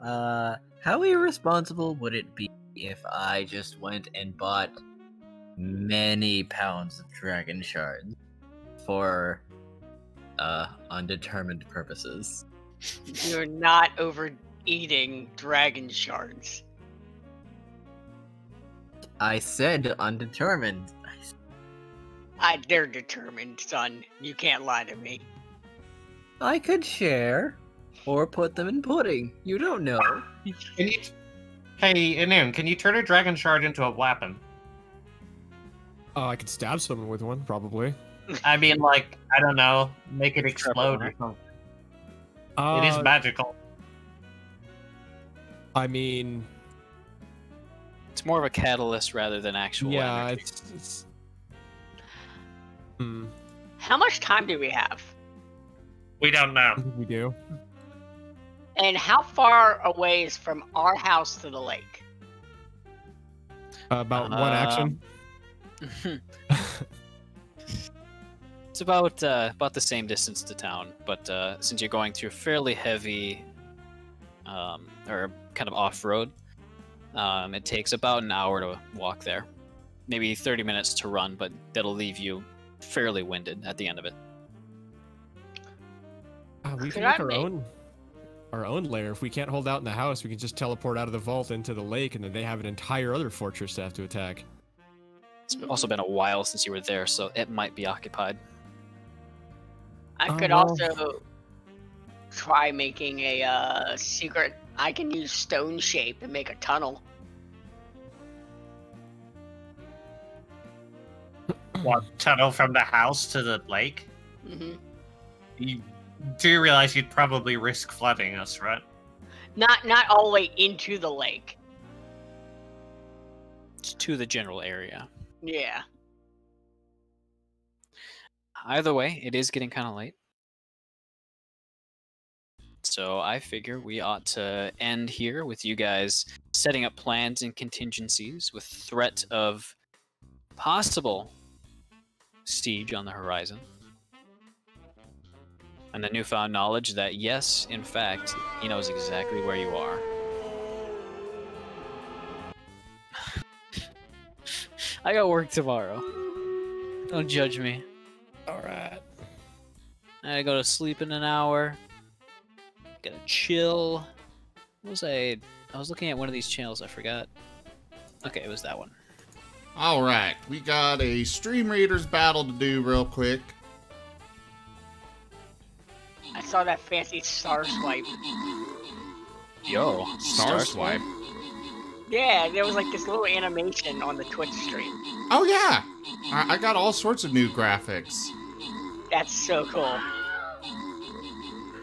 how irresponsible would it be if I just went and bought many pounds of dragon shards for, undetermined purposes? You're not overeating dragon shards. I said undetermined. They're determined, son. You can't lie to me. I could share, or put them in pudding. You don't know. Hey, Inun, can you turn a dragon shard into a weapon? I could stab someone with one, probably. I mean, like, I don't know, make it explode or something. It is magical. I mean, it's more of a catalyst rather than actual energy. It's How much time do we have? We don't know. We do. And how far away is from our house to the lake? About one action. It's about the same distance to town, but since you're going through fairly heavy, or kind of off-road. It takes about an hour to walk there. Maybe 30 minutes to run, but that'll leave you fairly winded at the end of it. We can make our own lair. If we can't hold out in the house, we can just teleport out of the vault into the lake, and then they have an entire other fortress to have to attack. It's also been a while since you were there, so it might be occupied. I could also try making a secret. I can use stone shape and make a tunnel. What, tunnel from the house to the lake? Mm-hmm. You do realize you'd probably risk flooding us, right? Not all the way into the lake. It's to the general area. Yeah. Either way, it is getting kind of late. So I figure we ought to end here with you guys setting up plans and contingencies with threat of possible siege on the horizon. And the newfound knowledge that, yes, in fact, he knows exactly where you are. I got work tomorrow. Don't judge me. Alright. I go to sleep in an hour. Gotta chill. What was I was looking at one of these channels, I forgot. Okay, it was that one. Alright, we got a Stream Raiders battle to do real quick. I saw that fancy star swipe. Yo, Star Swipe? Yeah, there was like this little animation on the Twitch stream. Oh yeah! I got all sorts of new graphics. That's so cool.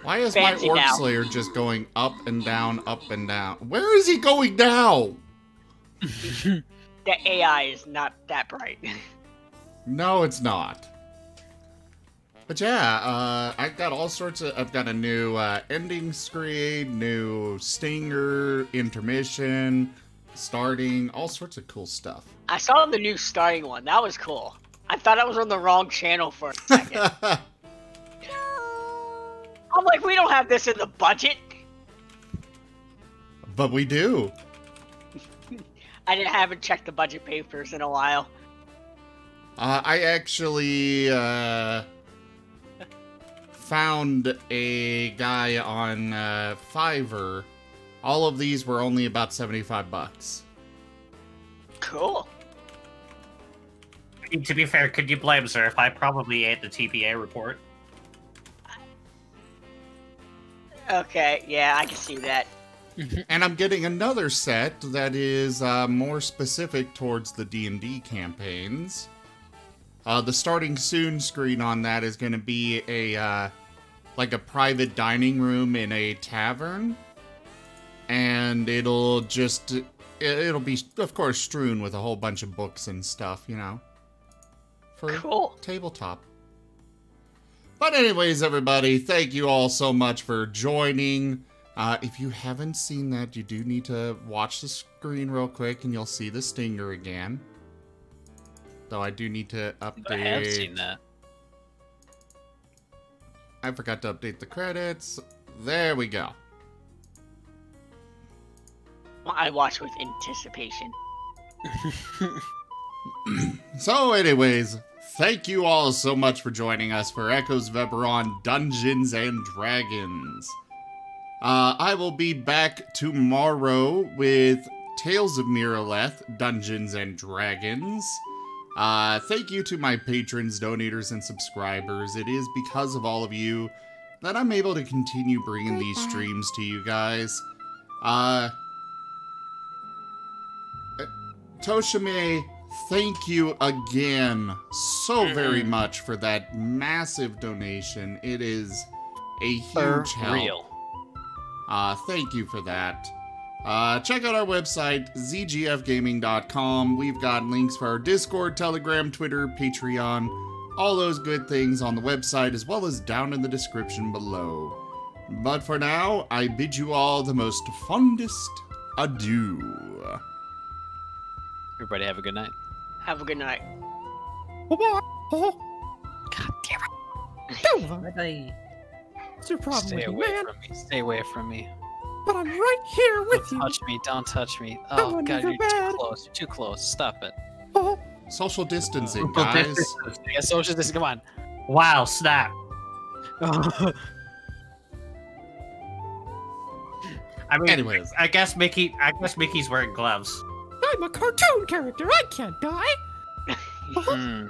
Why is Fancy my Orc now. Slayer just going up and down, up and down? Where is he going now? The AI is not that bright. No, it's not. But yeah, I got all sorts of... I've got a new ending screed, new stinger, intermission, starting, all sorts of cool stuff. I saw the new starting one. That was cool. I thought I was on the wrong channel for a second. I'm like, we don't have this in the budget. But we do. I haven't checked the budget papers in a while. I actually found a guy on Fiverr. All of these were only about 75 bucks. Cool. To be fair, could you blame Zerf? I probably ate the TPA report. Okay, yeah, I can see that. And I'm getting another set that is more specific towards the D&D campaigns. The starting soon screen on that is going to be a like a private dining room in a tavern, and it'll be, of course, strewn with a whole bunch of books and stuff, you know, for cool tabletop. But anyways, everybody, thank you all so much for joining. If you haven't seen that, you do need to watch the screen real quick, and you'll see the stinger again. Though I do need to update. I have seen that. I forgot to update the credits. There we go. I watch with anticipation. So anyways, thank you all so much for joining us for Echoes of Eberron Dungeons and Dragons. I will be back tomorrow with Tales of Miraleth Dungeons and Dragons. Thank you to my patrons, donators, and subscribers. It is because of all of you that I'm able to continue bringing these streams to you guys. Toshime, thank you again so very much for that massive donation. It is a huge help. Real. Thank you for that. Check out our website, zgfgaming.com. We've got links for our Discord, Telegram, Twitter, Patreon, all those good things on the website, as well as down in the description below. But for now, I bid you all the most fondest adieu. Everybody have a good night. Have a good night. Bye-bye. God damn it. Bye-bye. What's your problem Stay with me, away man? from me. Stay away from me. but I'm right here with you. Don't touch me. Don't touch me. I Oh, want God, you you're bad. too close. You're too close. Stop it. Oh, Social distancing, Social guys. distancing. Yeah, social distance. Come on. Wow, snap. I mean, Anyways. I guess Mickey's wearing gloves. I'm a cartoon character. I can't die. Hmm.